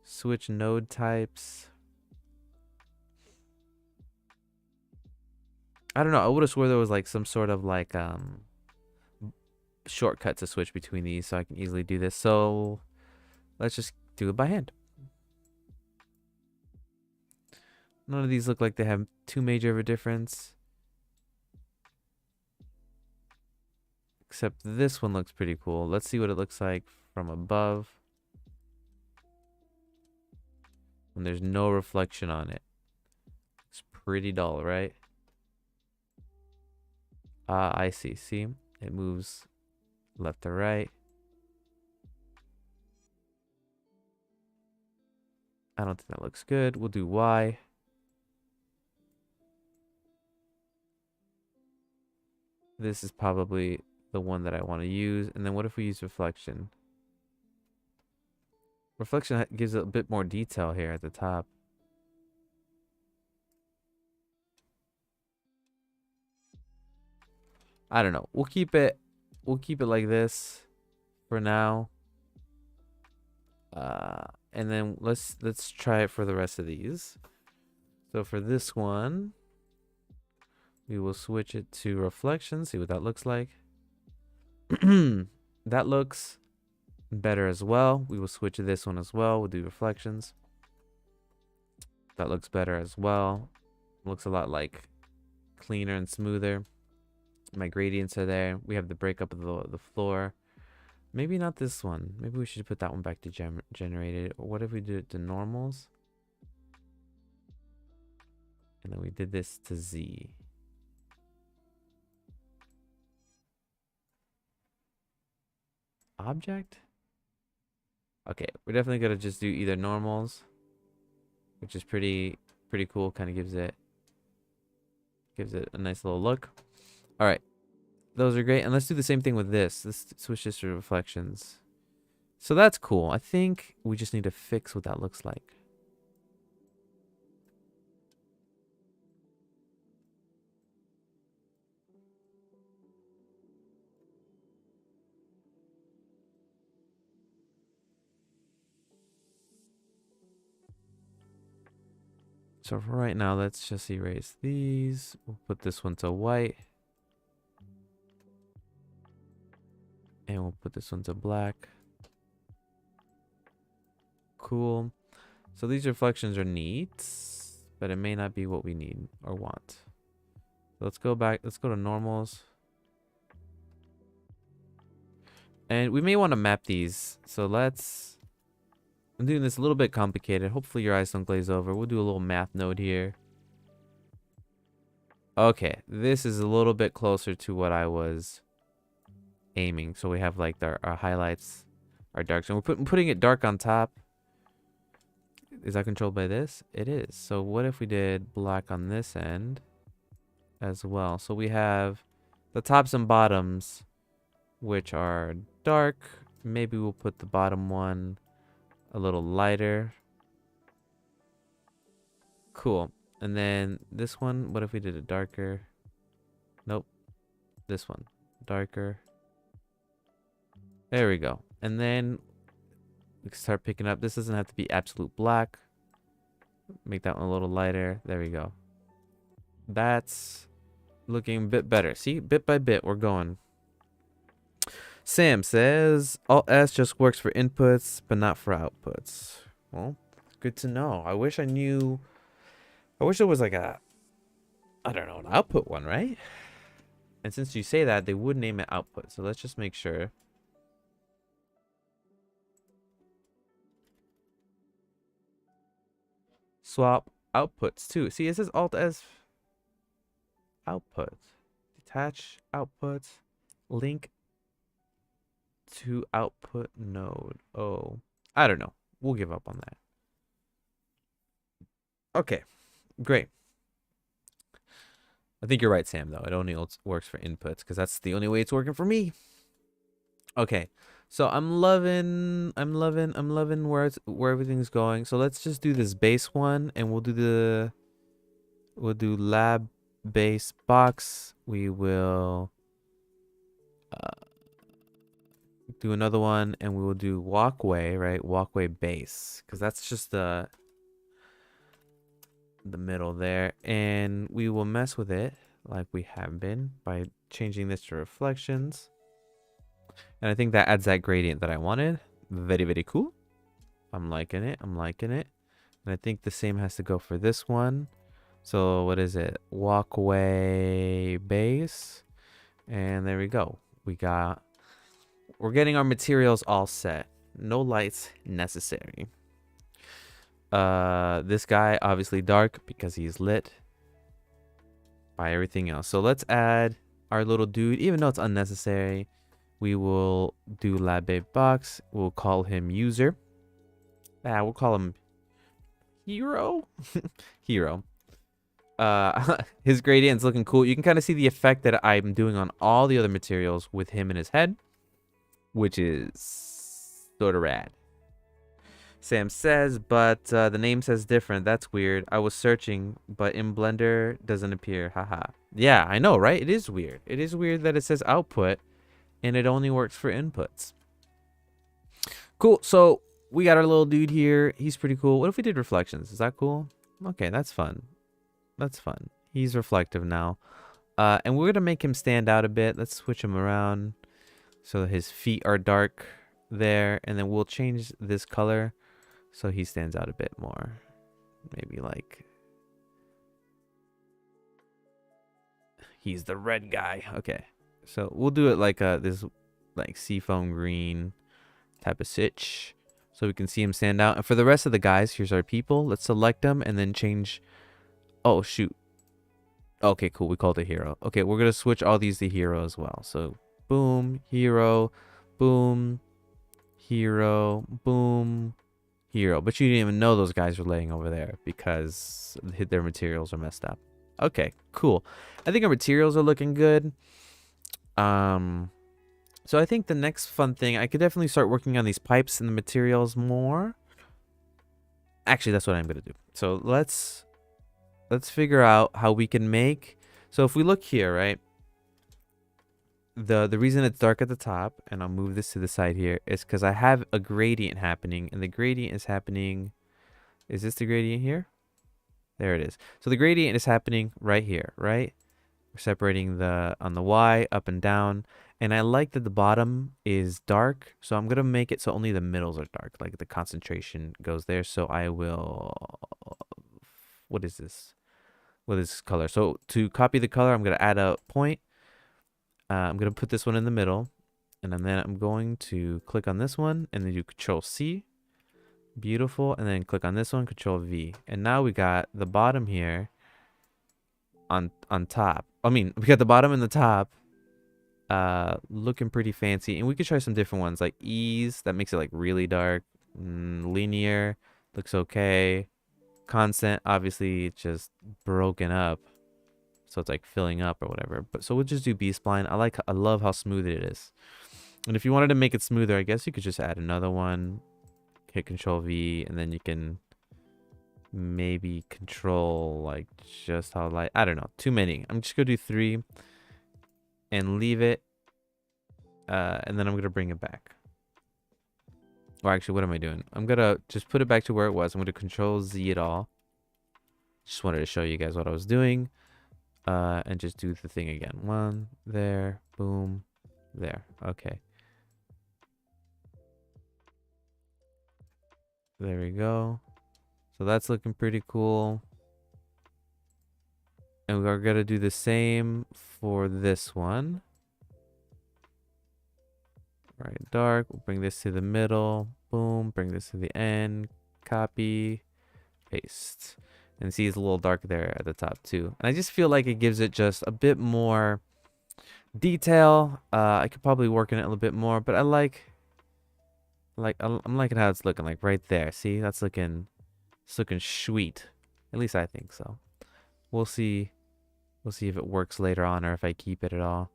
Switch node types. I don't know. I would have swore there was like some sort of like shortcut to switch between these so I can easily do this. So let's just do it by hand. None of these look like they have too major of a difference. Except this one looks pretty cool. Let's see what it looks like from above. When there's no reflection on it. It's pretty dull, right? I see. See? It moves left to right. I don't think that looks good. We'll do Y. This is probably the one that I want to use. And then what if we use reflection? Reflection gives a bit more detail here at the top. I don't know. We'll keep it like this for now. And then let's try it for the rest of these. So for this one, we will switch it to reflection, see what that looks like. That looks better as well. We will switch to this one as well. We'll do reflections. That looks better as well. Looks a lot like cleaner and smoother. My gradients are there. We have the breakup of the floor. Maybe not this one. Maybe we should put that one back to generated. Or what if we do it to normals? And then we did this to Z. Object? Okay, we're definitely gonna just do either normals, which is pretty cool. Kind of gives it a nice little look. All right, those are great. And let's do the same thing with this. Let's switch this to reflections. So that's cool. I think we just need to fix what that looks like. So for right now, let's just erase these. We'll put this one to white. And we'll put this one to black. Cool. So these reflections are neat, but it may not be what we need or want. So let's go back. Let's go to normals. And we may want to map these. So let's... I'm doing this a little bit complicated. Hopefully your eyes don't glaze over. We'll do a little math node here. Okay, this is a little bit closer to what I was aiming. So we have like our highlights, our darks, and we're putting it dark on top. Is that controlled by this? It is. So what if we did black on this end as well? So we have the tops and bottoms, which are dark. Maybe we'll put the bottom one a little lighter. Cool. And then this one, what if we did it darker? Nope. This one, darker. There we go. And then we can start picking up. This doesn't have to be absolute black. Make that one a little lighter. There we go. That's looking a bit better. See, bit by bit, we're going. Sam says, Alt-S just works for inputs, but not for outputs. Well, good to know. I wish I knew. I wish there was like a, I don't know, an output one, right? And since you say that, they would name it output. So let's just make sure. Swap outputs too. See, it says Alt-S output. Detach output. Link to output node. Oh, I don't know. We'll give up on that. Okay, great. I think you're right, Sam, though. It only works for inputs because that's the only way it's working for me. Okay, so I'm loving where everything's going. So let's just do this base one, and we'll do lab base box. We will do another one, and we will do walkway, right? Walkway base, because that's just the middle there, and we will mess with it like we have been by changing this to reflections. And I think that adds that gradient that I wanted. Very, very cool. I'm liking it. I'm liking it. And I think the same has to go for this one. So what is it? Walkway base. And there we go. We're getting our materials all set. No lights necessary. This guy obviously dark because he's lit by everything else. So let's add our little dude, even though it's unnecessary. We will do lab box. We'll call him user. We'll call him hero. Hero. His gradient's looking cool. You can kind of see the effect that I'm doing on all the other materials with him in his head, which is sort of rad. Sam says, but the name says different. That's weird. I was searching, but in Blender doesn't appear. Haha. Yeah, I know, right? It is weird. It is weird that it says output and it only works for inputs. Cool. So we got our little dude here. He's pretty cool. What if we did reflections? Is that cool? Okay, that's fun. That's fun. He's reflective now. And we're going to make him stand out a bit. Let's switch him around so that his feet are dark there. And then we'll change this color so he stands out a bit more. Maybe like... He's the red guy. Okay. So we'll do it like this like seafoam green type of sitch. So we can see him stand out. And for the rest of the guys, here's our people. Let's select them and then change... Oh, shoot. Okay, cool. We called it hero. Okay, we're going to switch all these to hero as well. So, boom, hero, boom, hero, boom, hero. But you didn't even know those guys were laying over there because their materials are messed up. Okay, cool. I think our materials are looking good. So I think the next fun thing, I could definitely start working on these pipes and the materials more. Actually, that's what I'm going to do. So let's figure out how we can make... So if we look here, right? The reason it's dark at the top, and I'll move this to the side here, is because I have a gradient happening, and the gradient is happening... Is this the gradient here? There it is. So the gradient is happening right here, right? We're separating on the Y, up and down. And I like that the bottom is dark, so I'm going to make it so only the middles are dark. Like the concentration goes there, so I will... What is this? What is this color? So to copy the color, I'm going to add a point. I'm going to put this one in the middle. And then I'm going to click on this one and then do Control C. Beautiful. And then click on this one, Control V. And now we got the bottom here on top. I mean, we got the bottom and the top looking pretty fancy. And we could try some different ones like ease. That makes it like really dark. Linear. Looks okay. Constant, obviously it's just broken up, so it's like filling up or whatever. But so we'll just do B-spline. I love how smooth it is. And if you wanted to make it smoother, I guess you could just add another one, hit Control V, and then you can maybe control like just how light. I don't know, too many. I'm just gonna do 3 and leave it, and then I'm gonna bring it back. Or actually, what am I doing? I'm going to just put it back to where it was. I'm going to Control Z it all. Just wanted to show you guys what I was doing. And just do the thing again. 1, there, boom, there. Okay. There we go. So that's looking pretty cool. And we're going to do the same for this one. Right, dark. We'll bring this to the middle. Boom. Bring this to the end. Copy. Paste. And see it's a little dark there at the top too. And I just feel like it gives it just a bit more detail. I could probably work on it a little bit more, but I'm liking how it's looking, like right there. See, it's looking sweet. At least I think so. We'll see if it works later on or if I keep it at all.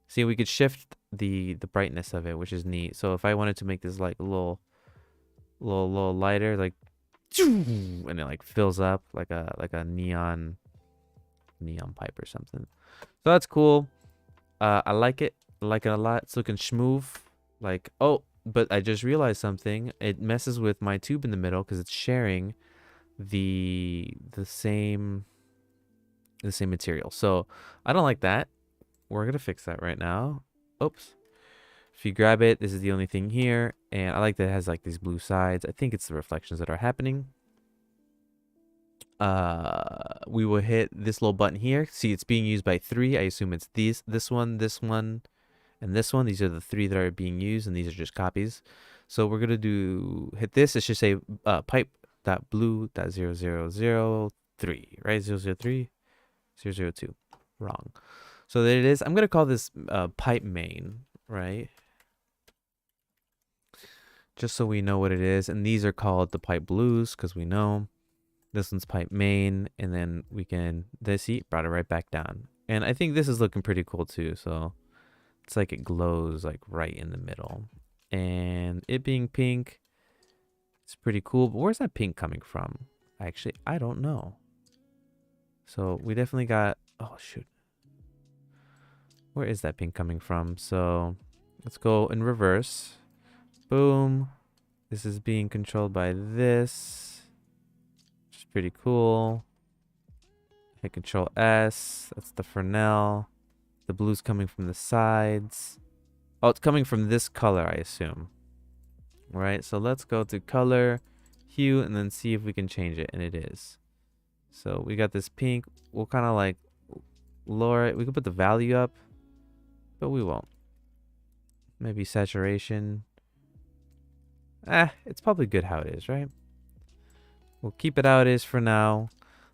See, we could shift the brightness of it, which is neat. So if I wanted to make this like a little lighter, like, and it like fills up like a neon pipe or something. So that's cool. I like it. I like it a lot. It's looking smooth. Like, oh, but I just realized something. It messes with my tube in the middle because it's sharing the same material. So I don't like that. We're gonna fix that right now. Oops. If you grab it, this is the only thing here, and I like that it has like these blue sides. I think it's the reflections that are happening. We will hit this little button here. See, it's being used by 3. I assume it's this one, and this one. These are the 3 that are being used, and these are just copies. So we're gonna hit this. It should say pipe.blue.0003, right? 003, 002. Wrong. So there it is. I'm gonna call this pipe main, right? Just so we know what it is. And these are called the pipe blues because we know. This one's pipe main, and then we can, this heat brought it right back down. And I think this is looking pretty cool too. So it's like it glows like right in the middle. And it being pink, it's pretty cool. But where's that pink coming from? Actually, I don't know. So we definitely got, oh shoot. Where is that pink coming from? So let's go in reverse. Boom. This is being controlled by this, which is pretty cool. Hit Control S. That's the Fresnel. The blue's coming from the sides. Oh, it's coming from this color, I assume. All right, so let's go to color, hue, and then see if we can change it, and it is. So we got this pink. We'll kind of like lower it. We could put the value up, but we won't. Maybe saturation. It's probably good how it is, right? We'll keep it how it is for now.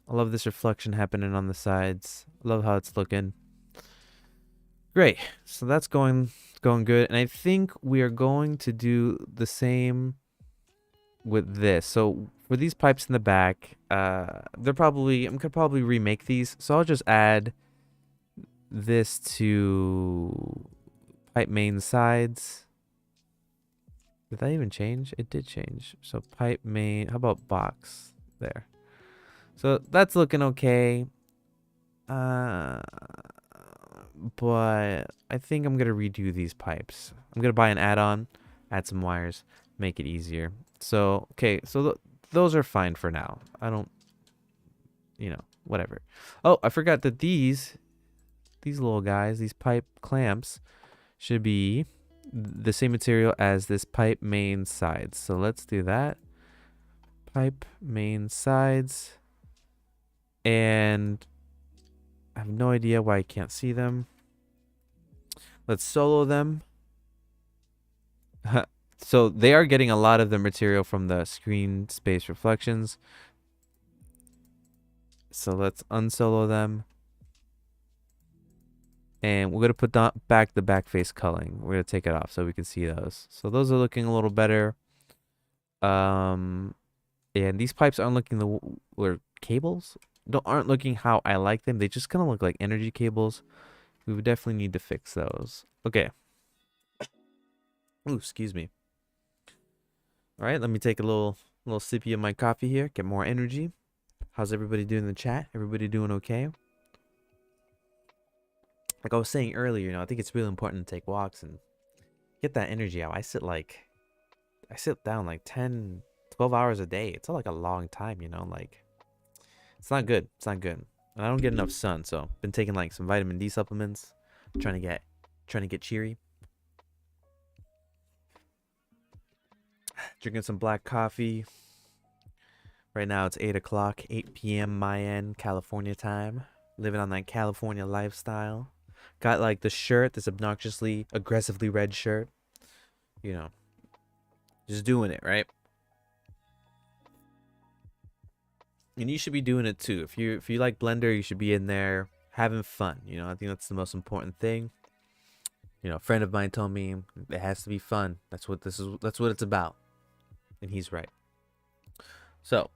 I love this reflection happening on the sides. I love how it's looking. Great. So that's going good. And I think we are going to do the same with this. So for these pipes in the back, I'm gonna probably remake these. So I'll just add this to pipe main sides. Did that even change? It did change. So pipe main, how about box there? So that's looking okay. But I think I'm gonna redo these pipes. I'm gonna buy an add-on, add some wires, make it easier. So, okay, so those are fine for now. I don't, whatever. Oh, I forgot that these little guys, these pipe clamps, should be the same material as this pipe main sides. So let's do that. Pipe main sides. And I have no idea why I can't see them. Let's solo them. So they are getting a lot of the material from the screen space reflections. So let's unsolo them. And we're going to put back the back face culling. We're going to take it off so we can see those. So those are looking a little better. And these pipes aren't looking or cables aren't looking how I like them. They just kind of look like energy cables. We would definitely need to fix those. Okay. Ooh, excuse me. All right, let me take a little sippy of my coffee here. Get more energy. How's everybody doing in the chat? Everybody doing okay? Like I was saying earlier, I think it's really important to take walks and get that energy out. I sit down like 10, 12 hours a day. It's like a long time, like it's not good. It's not good. And I don't get enough sun, so been taking like some vitamin D supplements, trying to get cheery. Drinking some black coffee. Right now it's 8 o'clock, 8 p.m. my end, California time. Living on that California lifestyle. Got like the shirt, this obnoxiously, aggressively red shirt. Just doing it, right? And you should be doing it too. If you like Blender, you should be in there having fun. I think that's the most important thing. A friend of mine told me it has to be fun. That's what it's about. And he's right. So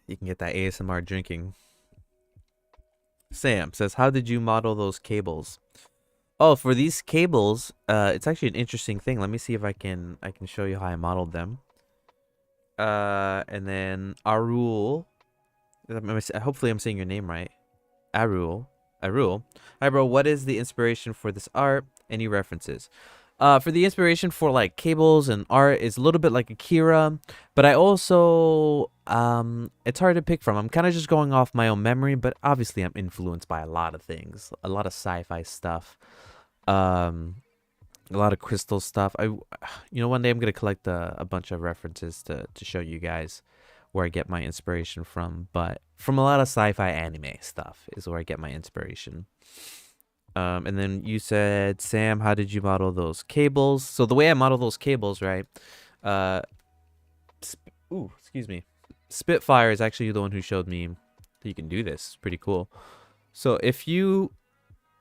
you can get that ASMR drinking. Sam says, how did you model those cables? Oh, for these cables, it's actually an interesting thing. Let me see if I can show you how I modeled them. And then Arul, hopefully I'm saying your name right. Arul. Hi, bro. What is the inspiration for this art? Any references? For the inspiration for like cables and art is a little bit like Akira, but I also it's hard to pick from. I'm kind of just going off my own memory, but obviously I'm influenced by a lot of things, a lot of sci-fi stuff, a lot of crystal stuff. One day I'm gonna collect a bunch of references to show you guys where I get my inspiration from, but from a lot of sci-fi anime stuff is where I get my inspiration. And then you said, Sam, how did you model those cables? So the way I model those cables, right? Excuse me. Spitfire is actually the one who showed me that you can do this. It's pretty cool. So if you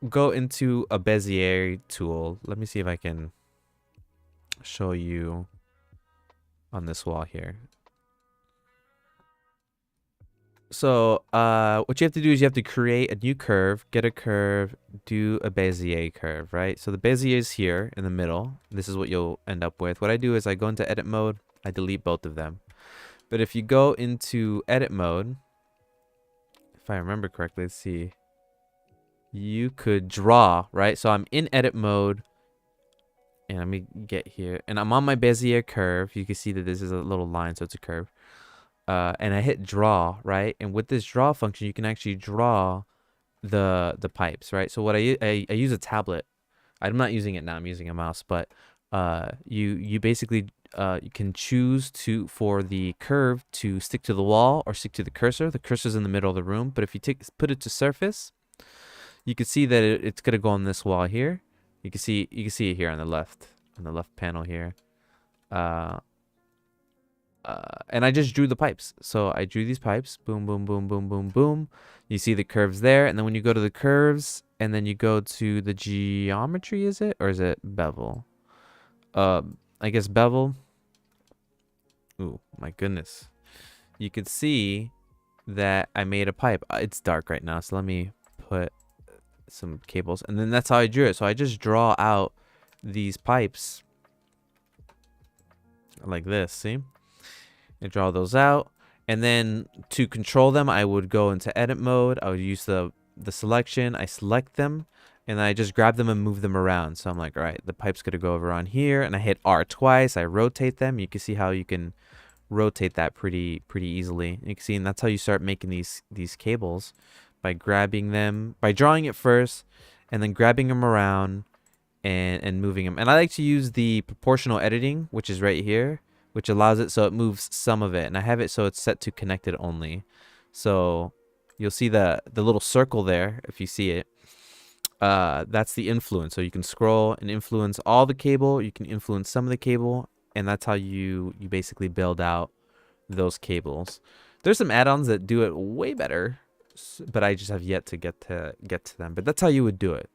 go into a Bezier tool, let me see if I can show you on this wall here. So what you have to do is you have to create a new curve, get a curve, do a Bezier curve, right? So the Bezier is here in the middle. This is what you'll end up with. What I do is I go into edit mode, I delete both of them. But if you go into edit mode, if I remember correctly, let's see. You could draw, right? So I'm in edit mode. And let me get here. And I'm on my Bezier curve. You can see that this is a little line, so it's a curve. And I hit draw, right? And with this draw function, you can actually draw the pipes, right? So what I use a tablet. I'm not using it now. I'm using a mouse, but you basically you can choose for the curve to stick to the wall or stick to the cursor. The cursor's in the middle of the room, but if you put it to surface, you can see that it's gonna go on this wall here. You can see it here on the left panel here. And I just drew the pipes. So I drew these pipes. Boom, boom, boom, boom, boom, boom. You see the curves there. And then when you go to the curves and then you go to the geometry, is it? Or is it bevel? I guess bevel. Ooh, my goodness. You could see that I made a pipe. It's dark right now, so let me put some cables. And then that's how I drew it. So I just draw out these pipes like this, see? And draw those out. And then to control them, I would go into edit mode. I would use the selection. I select them and I just grab them and move them around. So I'm like, all right, the pipe's gonna go over on here, and I hit R twice. I rotate them. You can see how you can rotate that pretty easily. You can see, and that's how you start making these cables, by grabbing them, by drawing it first, and then grabbing them around and moving them. And I like to use the proportional editing, which is right here, which allows it so it moves some of it, and I have it so it's set to connected only. So you'll see the little circle there if you see it. That's the influence. So you can scroll and influence all the cable, you can influence some of the cable, and that's how you basically build out those cables. There's some add-ons that do it way better, but I just have yet to get to them. But that's how you would do it.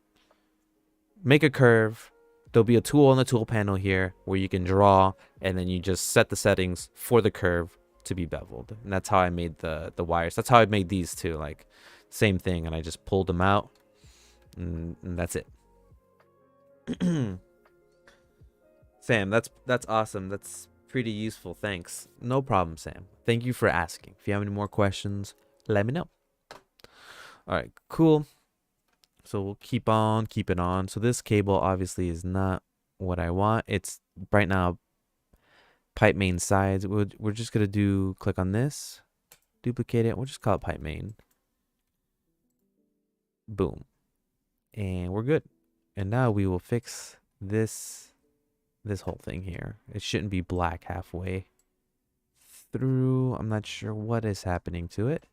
Make a curve. There'll be a tool on the tool panel here where you can draw, and then you just set the settings for the curve to be beveled. And that's how I made the wires. That's how I made these too. Like, same thing, and I just pulled them out, and that's it. Sam, that's awesome. That's pretty useful. Thanks. No problem, Sam. Thank you for asking. If you have any more questions, let me know. All right, cool. So we'll keep on keeping on. So this cable obviously is not what I want. It's right now pipe main sides. We're just gonna click on this, duplicate it. We'll just call it pipe main. Boom, and we're good. And now we will fix this whole thing here. It shouldn't be black halfway through. I'm not sure what is happening to it.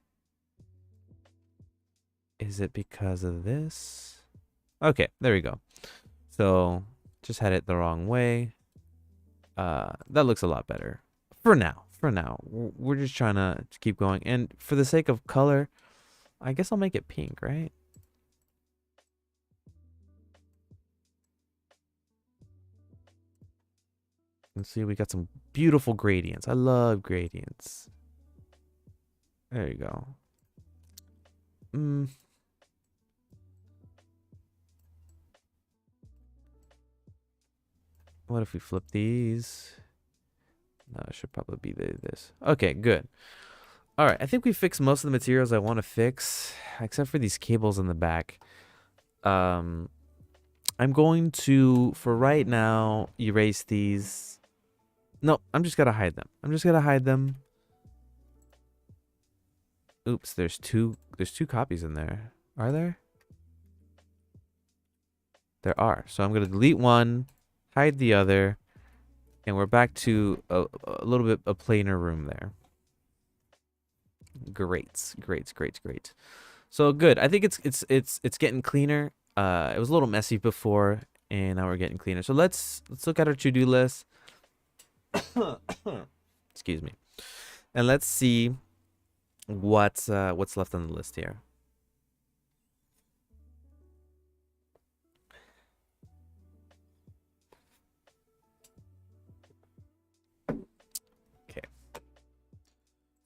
Is it because of this? Okay, there we go. So just had it the wrong way. That looks a lot better for now. We're just trying to keep going, and for the sake of color, I guess I'll make it pink, right? Let's see, we got some beautiful gradients. I love gradients. There you go. What if we flip these? No, it should probably be this. Okay, good. All right, I think we fixed most of the materials I want to fix, except for these cables in the back. I'm going to, for right now, erase these. No, I'm just gonna hide them. Oops, there's two copies in there. Are there? There are. So I'm gonna delete one, hide the other, and we're back to a little bit a plainer room there. Great. So good. I think it's getting cleaner. It was a little messy before, and now we're getting cleaner. So let's look at our to-do list. Excuse me. And let's see what's left on the list here.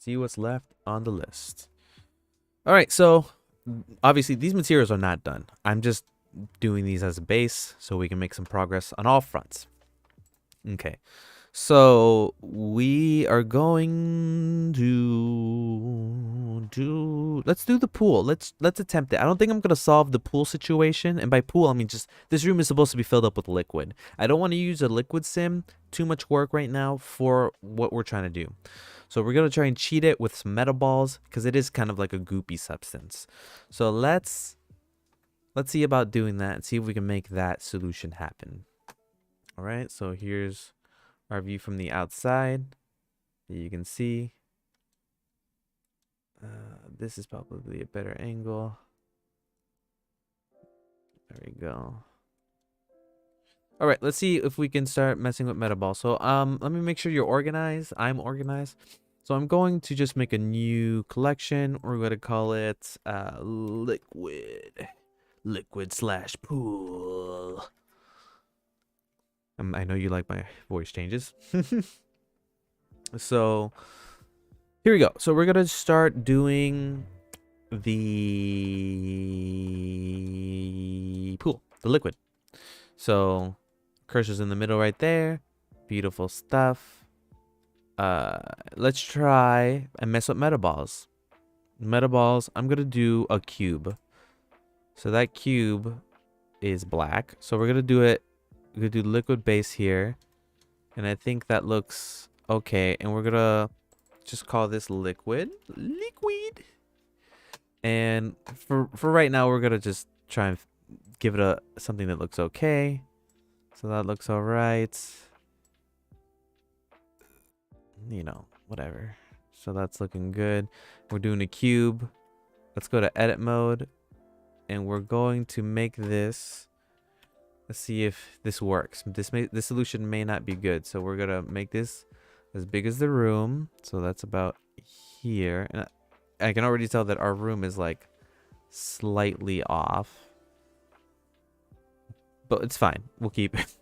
See what's left on the list. All right, so obviously these materials are not done. I'm just doing these as a base so we can make some progress on all fronts. Okay, so we are going to let's do the pool. Let's attempt it. I don't think I'm gonna solve the pool situation, and by pool I mean just this room is supposed to be filled up with liquid. I don't want to use a liquid sim. Too much work right now for what we're trying to do. So we're gonna try and cheat it with some metal balls because it is kind of like a goopy substance. So let's see about doing that and see if we can make that solution happen. All right, so here's our view from the outside. You can see this is probably a better angle. There we go. All right, let's see if we can start messing with metaball. So let me make sure you're organized. I'm organized. So I'm going to just make a new collection. We're going to call it liquid/pool. I know you like my voice changes. So here we go. So we're going to start doing the pool, the liquid. So cursor's in the middle right there. Beautiful stuff. Let's try and mess up metaballs. Metaballs, I'm going to do a cube. So that cube is black. So we're going to do it. We're going to do liquid base here. And I think that looks okay. And we're going to just call this liquid. Liquid. And for right now, we're going to just try and give it something that looks okay. So that looks all right. You know, whatever. So that's looking good. We're doing a cube. Let's go to edit mode. And we're going to make this. Let's see if this works. This solution may not be good. So we're going to make this as big as the room. So that's about here. And I can already tell that our room is like slightly off. But it's fine. We'll keep it.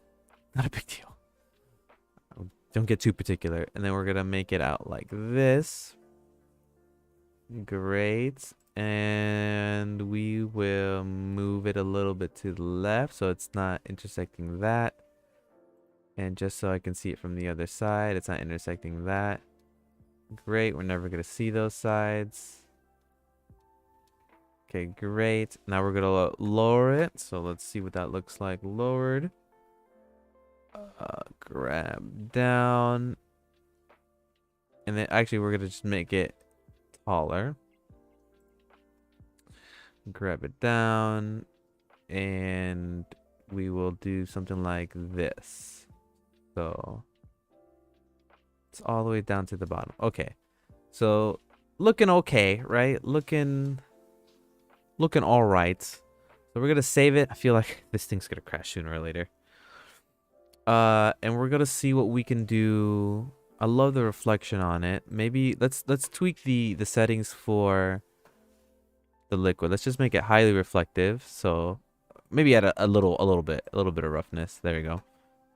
Not a big deal. Don't get too particular. And then we're going to make it out like this. Great. And we will move it a little bit to the left so it's not intersecting that. And just so I can see it from the other side, it's not intersecting that. Great. We're never going to see those sides. Okay, great. Now we're going to lower it. So let's see what that looks like lowered. Grab down. And then actually we're going to just make it taller. Grab it down. And we will do something like this. So it's all the way down to the bottom. Okay. So looking okay, right? Looking all right. So we're going to save it. I feel like this thing's going to crash sooner or later. And we're going to see what we can do. I love the reflection on it. Maybe let's tweak the settings for the liquid. Let's just make it highly reflective. So maybe add a little bit of roughness. There we go.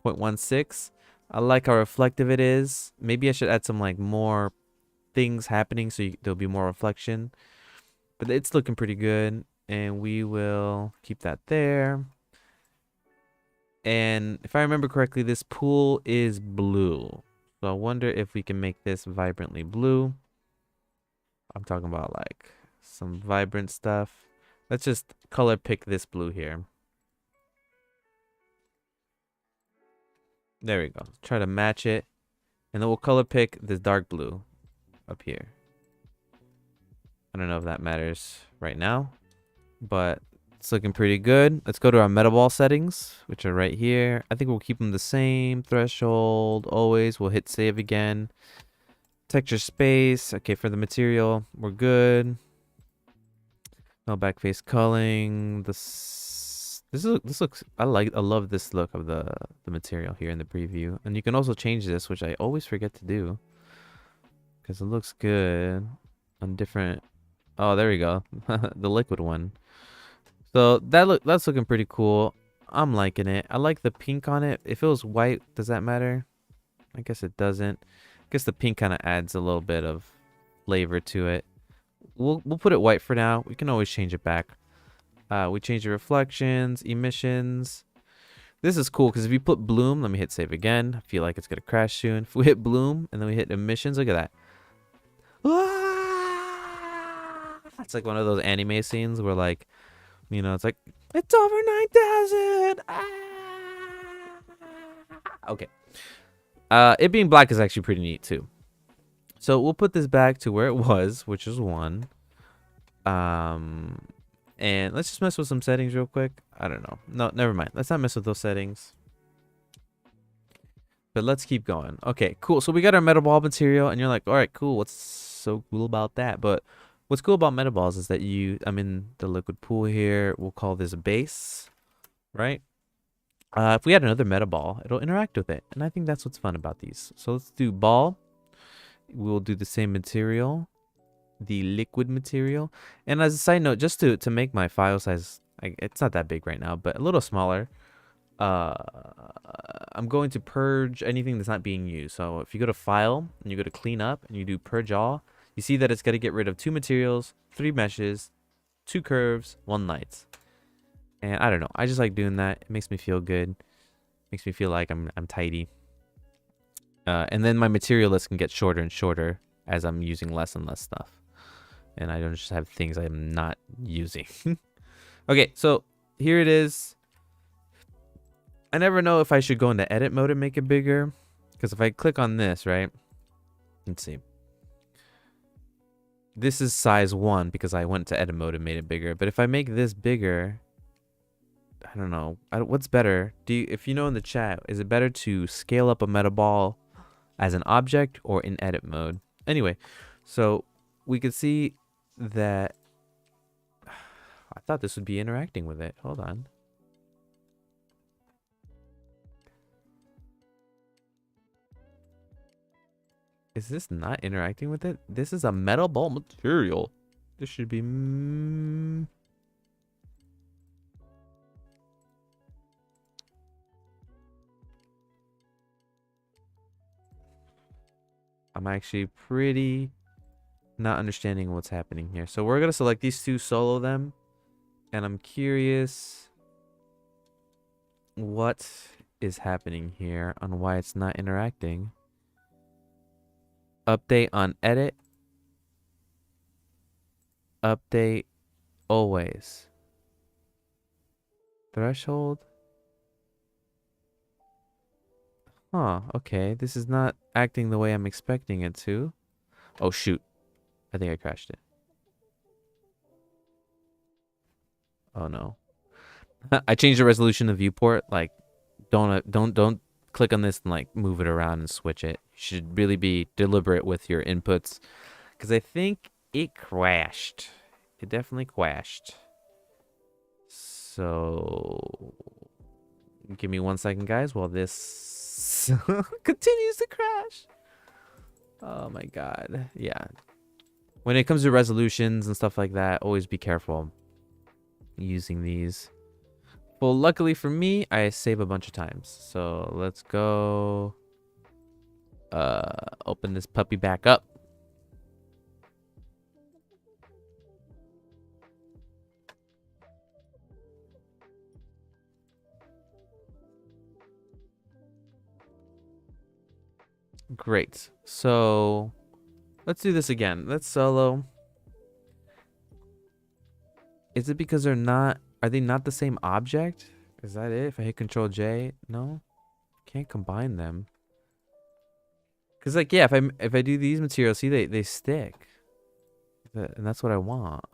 0.16. I like how reflective it is. Maybe I should add some like more things happening so there'll be more reflection. But it's looking pretty good. And we will keep that there. And if I remember correctly, this pool is blue. So I wonder if we can make this vibrantly blue. I'm talking about like some vibrant stuff. Let's just color pick this blue here. There we go. Try to match it. And then we'll color pick this dark blue up here. I don't know if that matters right now, but it's looking pretty good. Let's go to our metaball settings, which are right here. I think we'll keep them the same. Threshold, always. We'll hit save again. Texture space. Okay, for the material, we're good. No backface culling. This looks. I love this look of the material here in the preview. And you can also change this, which I always forget to do, because it looks good on different. Oh, there we go. The liquid one. So that's looking pretty cool. I'm liking it. I like the pink on it. If it was white, does that matter? I guess it doesn't. I guess the pink kind of adds a little bit of flavor to it. We'll put it white for now. We can always change it back. We change the reflections, emissions. This is cool because if you put bloom, let me hit save again. I feel like it's gonna crash soon. If we hit bloom and then we hit emissions, look at that. It's like one of those anime scenes where, like, you know, it's like, it's over 9,000. Okay. It being black is actually pretty neat too. So we'll put this back to where it was, which is 1. And let's just mess with some settings real quick. I don't know. No, never mind. Let's not mess with those settings. But let's keep going. Okay, cool. So we got our metal ball material, and you're like, all right, cool. What's so cool about that? But what's cool about metal balls is that I'm in the liquid pool here. We'll call this a base, right? If we add another metal ball, it'll interact with it. And I think that's what's fun about these. So let's do ball. We'll do the same material, the liquid material. And as a side note, just to make my file size, it's not that big right now, but a little smaller, I'm going to purge anything that's not being used. So if you go to file and you go to clean up and you do purge all, you see that it's going to get rid of 2 materials, 3 meshes, 2 curves, 1 lights. And I don't know, I just like doing that. It makes me feel good. Makes me feel like I'm tidy. And then my material list can get shorter and shorter as I'm using less and less stuff. And I don't just have things I'm not using. Okay, so here it is. I never know if I should go into edit mode and make it bigger. Because if I click on this, right? Let's see. This is size 1 because I went to edit mode and made it bigger. But if I make this bigger, I don't know. What's better? If you know in the chat, is it better to scale up a meta ball as an object or in edit mode? Anyway, so we could see that I thought this would be interacting with it. Hold on. Is this not interacting with it? This is a metal ball material. This should be... I'm actually pretty not understanding what's happening here. So we're going to select these 2, solo them. And I'm curious what is happening here on why it's not interacting. Update on edit. Update always. Threshold. Huh, okay. This is not acting the way I'm expecting it to. Oh, shoot. I think I crashed it. Oh, no. I changed the resolution of viewport. Like, don't click on this and, like, move it around and switch it. You should really be deliberate with your inputs. Because I think it crashed. It definitely crashed. So... give me 1 second, guys, while this continues to crash. Oh my god. Yeah. When it comes to resolutions and stuff like that, always be careful using these. Well, luckily for me, I save a bunch of times. So let's go open this puppy back up. Great. So let's do this again. Let's solo. Is it because are they not the same object? Is that it? If I hit Control J, no? Can't combine them. Cause like, yeah, if I do these materials, see they stick. And that's what I want.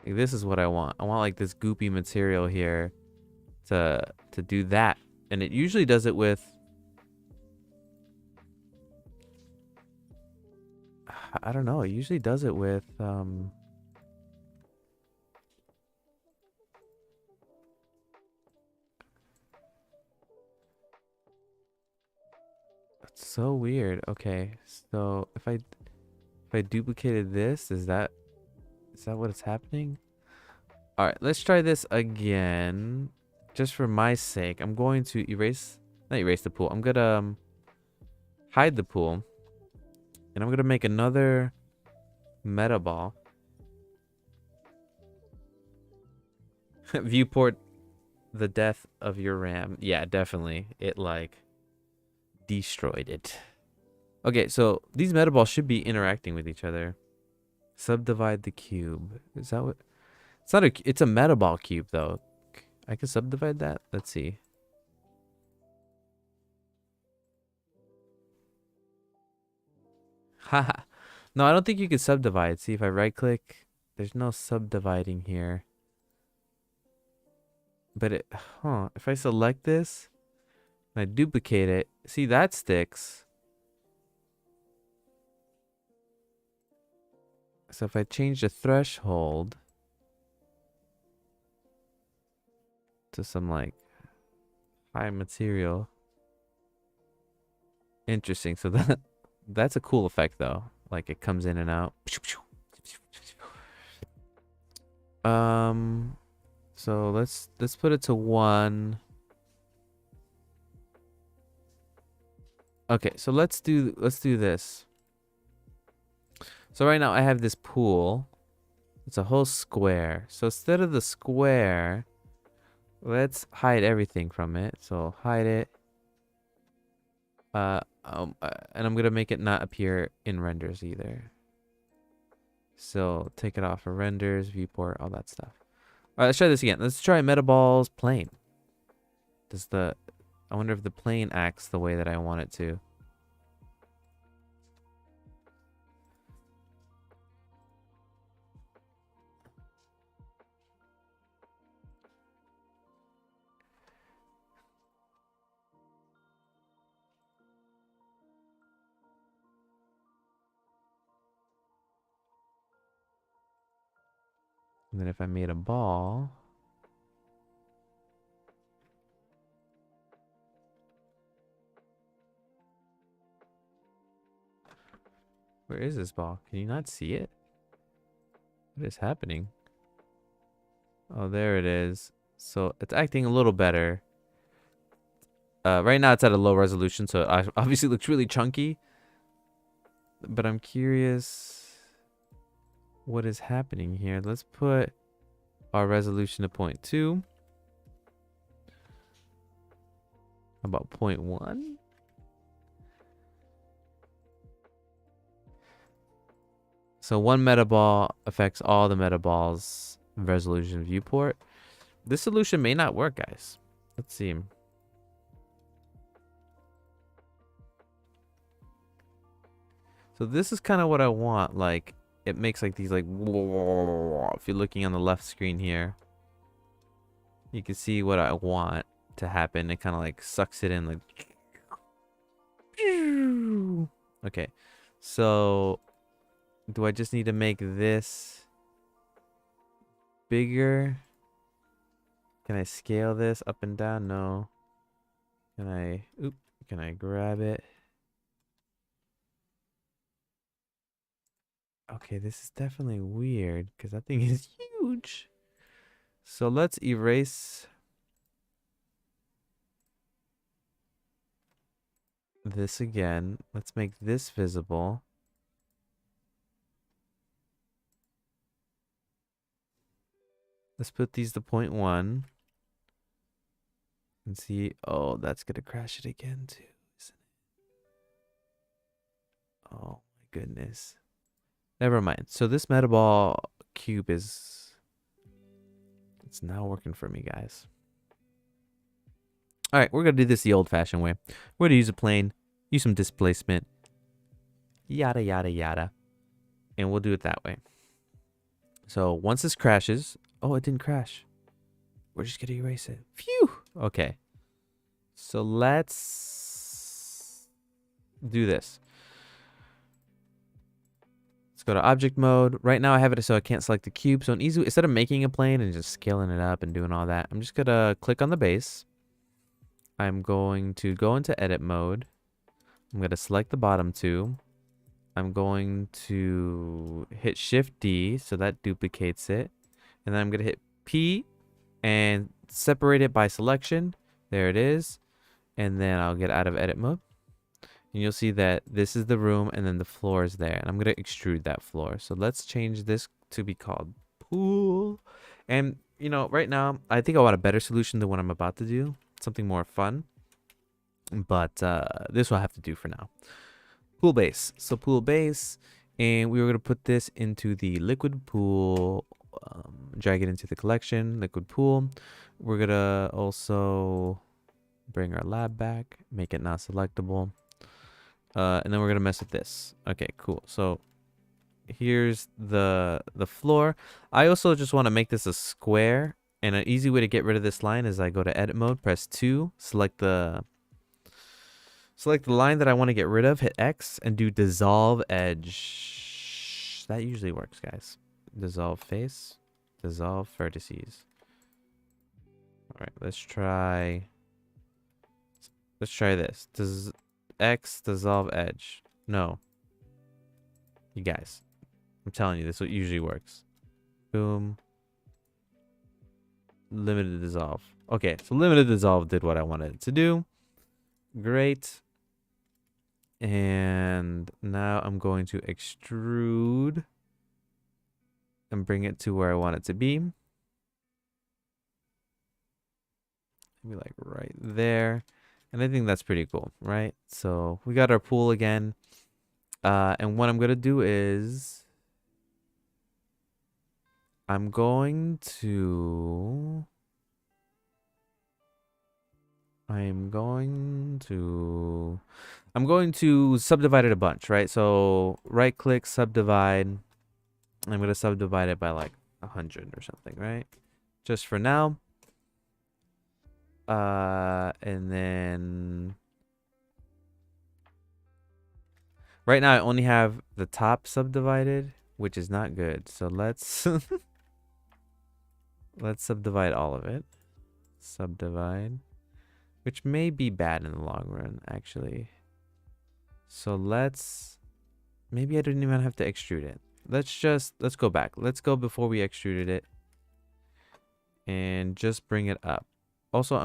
Like, this is what I want. I want like this goopy material here to do that. And it usually does it with, I don't know, it usually does it with It's so weird. Okay, so if I duplicated this, is that what is happening? All right, let's try this again. Just for my sake, I'm going to not erase the pool. I'm gonna hide the pool, and I'm gonna make another meta ball. Viewport the death of your RAM. Yeah, definitely. It like destroyed it. Okay, so these meta balls should be interacting with each other. Subdivide the cube. Is that what? It's not a. It's a meta ball cube though. I can subdivide that. Let's see. Haha. No, I don't think you can subdivide. See if I right click. There's no subdividing here. But it, if I select this and I duplicate it, see that sticks. So if I change the threshold to some like high material. Interesting. So that's a cool effect though. Like it comes in and out. So let's put it to 1. Okay, so let's do this. So right now I have this pool. It's a whole square. So instead of the square, let's hide everything from it. So hide it. And I'm gonna make it not appear in renders either. So take it off of renders, viewport, all that stuff. All right, let's try this again. Let's try Metaballs plane. I wonder if the plane acts the way that I want it to. And then if I made a ball, where is this ball? Can you not see it? What is happening? Oh, there it is. So it's acting a little better. Right now it's at a low resolution, so it obviously looks really chunky. But I'm curious what is happening here. Let's put our resolution to 0.2. How about 0.1? So one meta ball affects all the meta balls resolution viewport. This solution may not work, guys. Let's see. So this is kind of what I want. Like it makes like these like, if you're looking on the left screen here, you can see what I want to happen. It kind of like sucks it in like. Okay, so do I just need to make this bigger? Can I scale this up and down? No. Can I grab it? Okay, this is definitely weird because that thing is huge. So let's erase this again. Let's make this visible. Let's put these to 0.1 and see. Oh, that's gonna crash it again too, isn't it? Oh my goodness. Never mind. So this metaball cube it's now working for me, guys. All right, we're gonna do this the old-fashioned way. We're gonna use a plane, use some displacement, yada yada yada, and we'll do it that way. So once this crashes, oh, it didn't crash. We're just gonna erase it. Phew. Okay. So let's do this. Let's go to object mode. Right now I have it so I can't select the cube. So instead of making a plane and just scaling it up and doing all that, I'm just gonna click on the base. I'm going to go into edit mode. I'm going to select the bottom two. I'm going to hit Shift D, so that duplicates it. And then I'm going to hit P and separate it by selection. There it is. And then I'll get out of edit mode. And you'll see that this is the room and then the floor is there. And I'm going to extrude that floor. So let's change this to be called pool. And, you know, right now, I think I want a better solution than what I'm about to do. Something more fun. But this will have to do for now. Pool base. So pool base. And we were going to put this into the liquid pool. Drag it into the collection. Liquid pool. We're going to also bring our lab back. Make it not selectable. And then we're gonna mess with this. Okay, cool. So here's the floor. I also just want to make this a square, and an easy way to get rid of this line is I go to edit mode, press 2, select the line that I want to get rid of, hit X, and do dissolve edge. That usually works, guys. Dissolve face, dissolve vertices. All right, let's try this. Does X dissolve edge? No. You guys, I'm telling you, this is what usually works. Boom. Limited dissolve. Okay, so limited dissolve did what I wanted it to do. Great. And now I'm going to extrude and bring it to where I want it to be. Maybe like right there. And I think that's pretty cool, right? So we got our pool again. And what I'm going to do is I'm going to subdivide it a bunch, right? So right click, subdivide. I'm going to subdivide it by like 100 or something, right? Just for now. And then right now I only have the top subdivided, which is not good. So let's let's subdivide all of it. Subdivide, which may be bad in the long run, actually. So maybe I didn't even have to extrude it. Let's go back. Let's go before we extruded it and just bring it up. Also,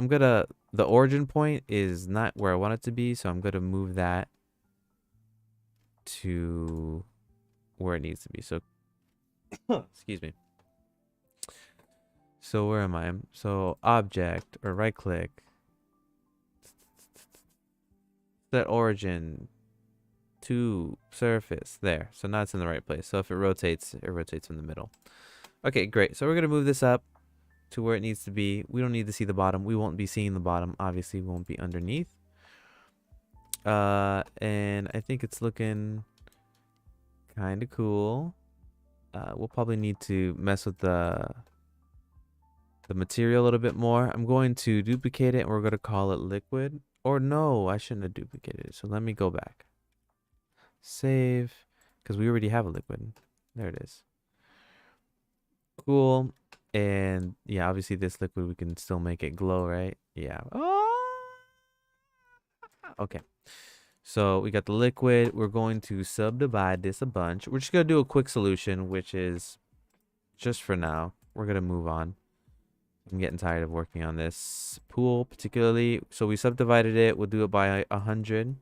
the origin point is not where I want it to be, so I'm gonna move that to where it needs to be. So, excuse me. So where am I? So object, or right click, set origin to surface. There. So now it's in the right place. So if it rotates from the middle. Okay, great. So we're gonna move this up to where it needs to be. We don't need to see the bottom. We won't be seeing the bottom. Obviously, we won't be underneath. And I think it's looking kind of cool. We'll probably need to mess with the material a little bit more. I'm going to duplicate it and we're going to call it liquid. Or no, I shouldn't have duplicated it. So let me go back. Save, because we already have a liquid. There it is. Cool. And yeah, obviously this liquid, we can still make it glow, right? Yeah. Oh! Okay. So we got the liquid. We're going to subdivide this a bunch. We're just going to do a quick solution, which is just for now. We're going to move on. I'm getting tired of working on this pool particularly. So we subdivided it. We'll do it by 100.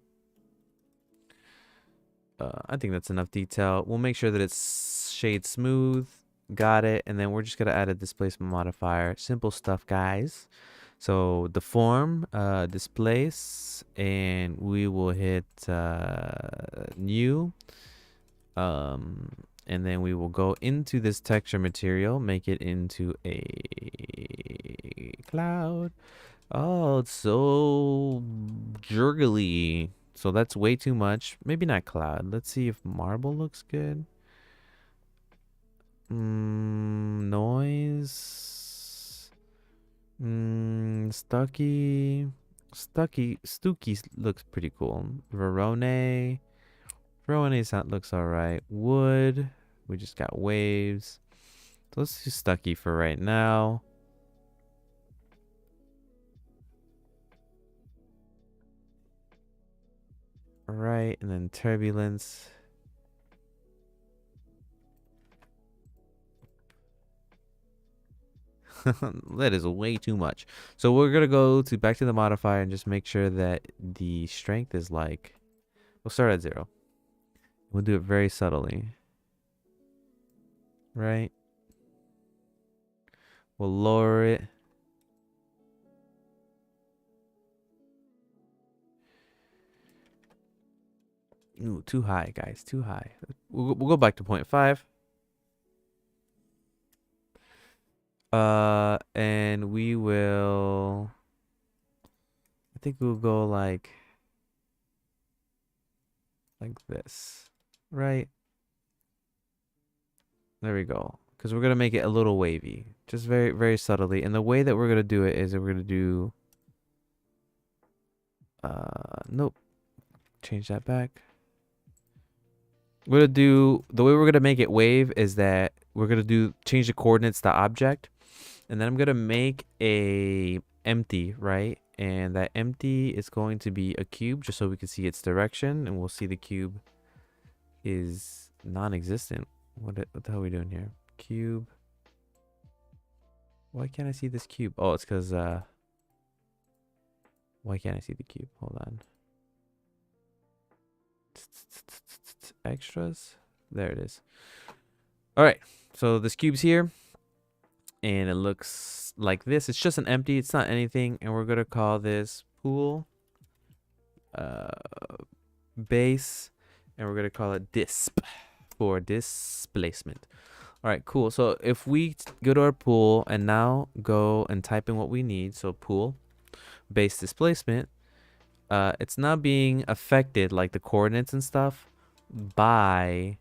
I think that's enough detail. We'll make sure that it's shade smooth. Got it. And then we're just going to add a displacement modifier. Simple stuff, guys. So the form, displace, and we will hit new. And then we will go into this texture material, make it into a cloud. Oh, it's so jurgly. So that's way too much. Maybe not cloud. Let's see if marble looks good. Noise. Stucky looks pretty cool. Verone looks alright. Wood. We just got waves. So let's do Stucky for right now. right, and then turbulence. That is way too much. So we're gonna go to back to the modifier and just make sure that the strength is like, we'll start at 0. We'll do it very subtly. Right? We'll lower it. Ooh, too high, guys. Too high. We'll go back to 0.5. And we will... I think we'll go like this. Right? There we go. Because we're going to make it a little wavy. Just very, very subtly. And the way that we're going to do it is that we're going to do... Nope. Change that back. We're going to do... The way we're going to make it wave is that we're going to change the coordinates to object. And then I'm going to make a empty, right? And that empty is going to be a cube just so we can see its direction. And we'll see the cube is non-existent. What the hell are we doing here? Cube. Why can't I see this cube? Oh, it's because why can't I see the cube? Hold on. Extras. There it is. All right. So this cube's here. And it looks like this. It's just an empty. It's not anything. And we're going to call this pool base. And we're going to call it disp for displacement. All right, cool. So if we go to our pool and now go and type in what we need. So pool base displacement. It's now being affected, like the coordinates and stuff, by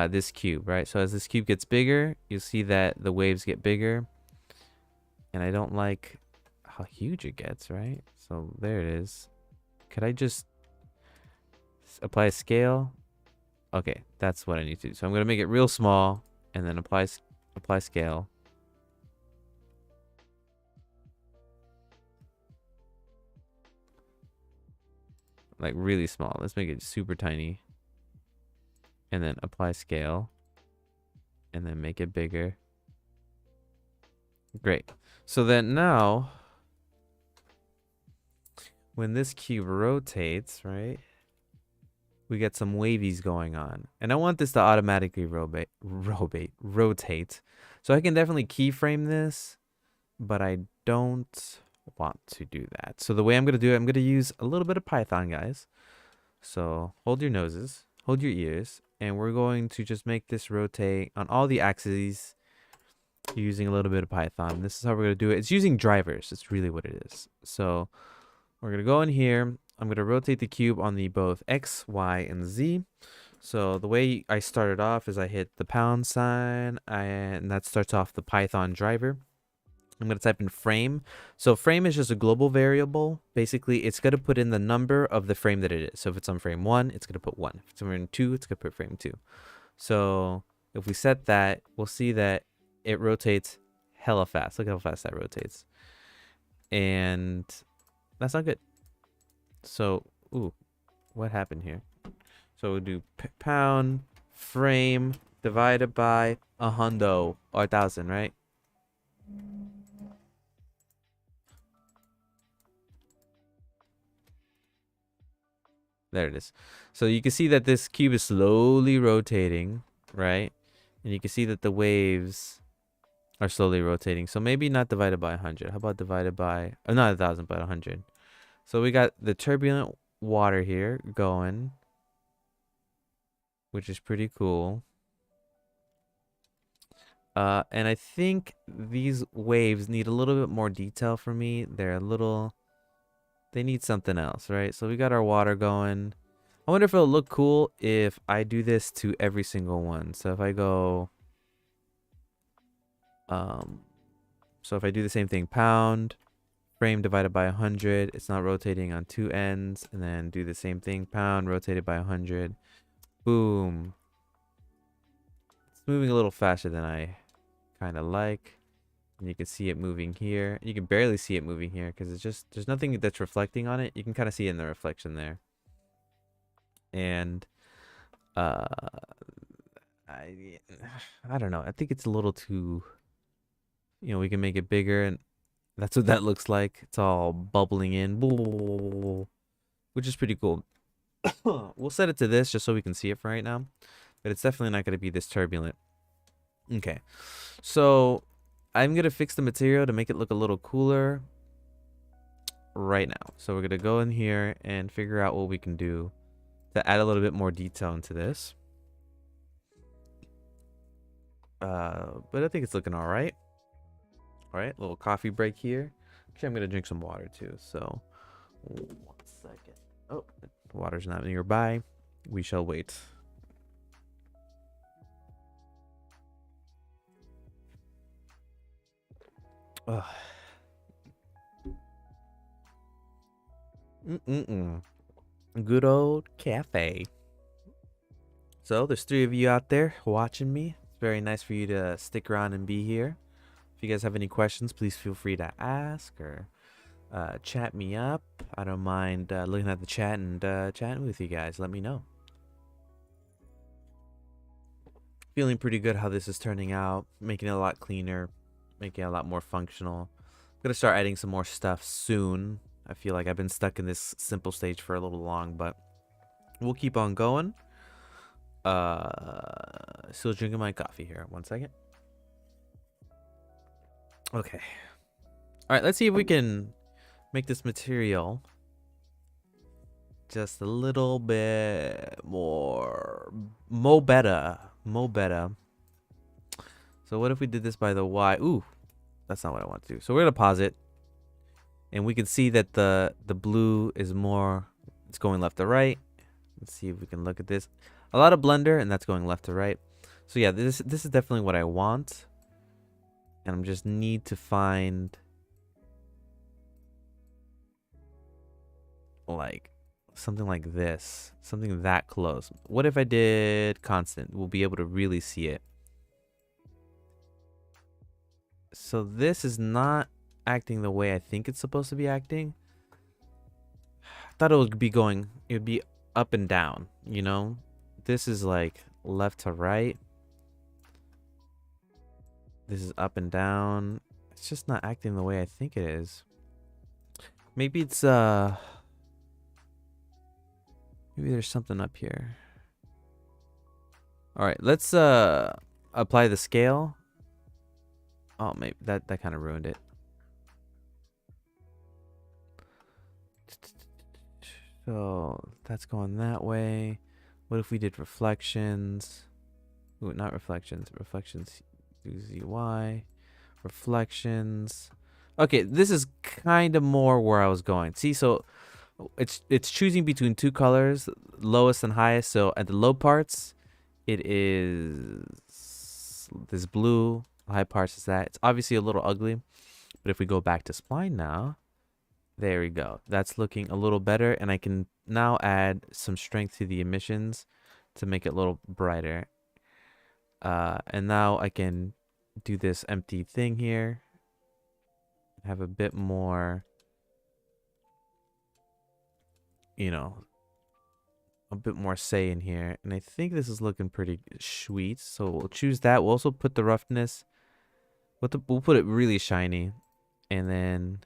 this cube, right? So as this cube gets bigger, you'll see that the waves get bigger. And I don't like how huge it gets, right? So there it is. Could I just apply a scale? Okay, that's what I need to do. So I'm going to make it real small and then apply scale. Like really small. Let's make it super tiny. And then apply scale. And then make it bigger. Great. So then now, when this cube rotates, right, we get some wavies going on. And I want this to automatically rotate. So I can definitely keyframe this, but I don't want to do that. So the way I'm going to do it, I'm going to use a little bit of Python, guys. So hold your noses, hold your ears, and we're going to just make this rotate on all the axes using a little bit of Python. This is how we're going to do it. It's using drivers. It's really what it is. So we're going to go in here. I'm going to rotate the cube on the both X, Y, and Z. So the way I started off is I hit the pound sign, and that starts off the Python driver. I'm going to type in frame. So frame is just a global variable. Basically, it's going to put in the number of the frame that it is. So if it's on frame 1, it's going to put 1. If it's on frame 2, it's going to put frame 2. So if we set that, we'll see that it rotates hella fast. Look how fast that rotates. And that's not good. So, ooh, what happened here? So we'll do pound frame divided by 100 or 1,000, right? There it is. So you can see that this cube is slowly rotating, right? And you can see that the waves are slowly rotating. So maybe not divided by 100. How about divided by, not 1,000, but 100. So we got the turbulent water here going, which is pretty cool. And I think these waves need a little bit more detail for me. They need something else, right? So we got our water going. I wonder if it'll look cool if I do this to every single one. So if I go, so if I do the same thing, pound, frame divided by 100, it's not rotating on two ends, and then do the same thing, pound rotated by 100, boom. It's moving a little faster than I kind of like, and you can see it moving here. You can barely see it moving here because it's just, there's nothing that's reflecting on it. You can kind of see it in the reflection there. and uh, I I don't know. I think it's a little too, we can make it bigger, and that's what that looks like. It's all bubbling in, which is pretty cool. We'll set it to this just so we can see it for right now, but it's definitely not going to be this turbulent. Okay, so I'm going to fix the material to make it look a little cooler right now. So we're going to go in here and figure out what we can do to add a little bit more detail into this. But I think it's looking all right. All right, little coffee break here. Actually, I'm going to drink some water too. So 1 second. Oh, the water's not nearby. We shall wait. Ugh. Good old cafe. So there's 3 of you out there watching me. It's very nice for you to stick around and be here. If you guys have any questions, please feel free to ask or chat me up. I don't mind looking at the chat and chatting with you guys. Let me know. Feeling pretty good how this is turning out. Making it a lot cleaner. Making it a lot more functional. I'm going to start adding some more stuff soon. I feel like I've been stuck in this simple stage for a little long, but we'll keep on going. Still drinking my coffee here. 1 second. Okay. All right, let's see if we can make this material just a little bit more better. So what if we did this by the Y? Ooh, that's not what I want to do. So we're gonna pause it, and we can see that the blue is more. It's going left to right. Let's see if we can look at this. A lot of blender, and that's going left to right. So yeah, this is definitely what I want, and I just need to find like something like this, something that close. What if I did constant? We'll be able to really see it. So this is not acting the way I think it's supposed to be acting. I thought it would be up and down, you know? This is like left to right. This is up and down. It's just not acting the way I think it is. Maybe it's maybe there's something up here. All right, let's apply the scale. Oh, maybe that kind of ruined it. So that's going that way. What if we did reflections? Ooh, not reflections. Reflections. Do ZY. Reflections. Okay, this is kind of more where I was going. See, so it's choosing between 2 colors, lowest and highest. So at the low parts, it is this blue. High parts is that. It's obviously a little ugly, but if we go back to spline now, there we go. That's looking a little better, and I can now add some strength to the emissions to make it a little brighter. And now I can do this empty thing here. Have a bit more, a bit more say in here. And I think this is looking pretty sweet. So we'll choose that. We'll also put the roughness. We'll put it really shiny. And then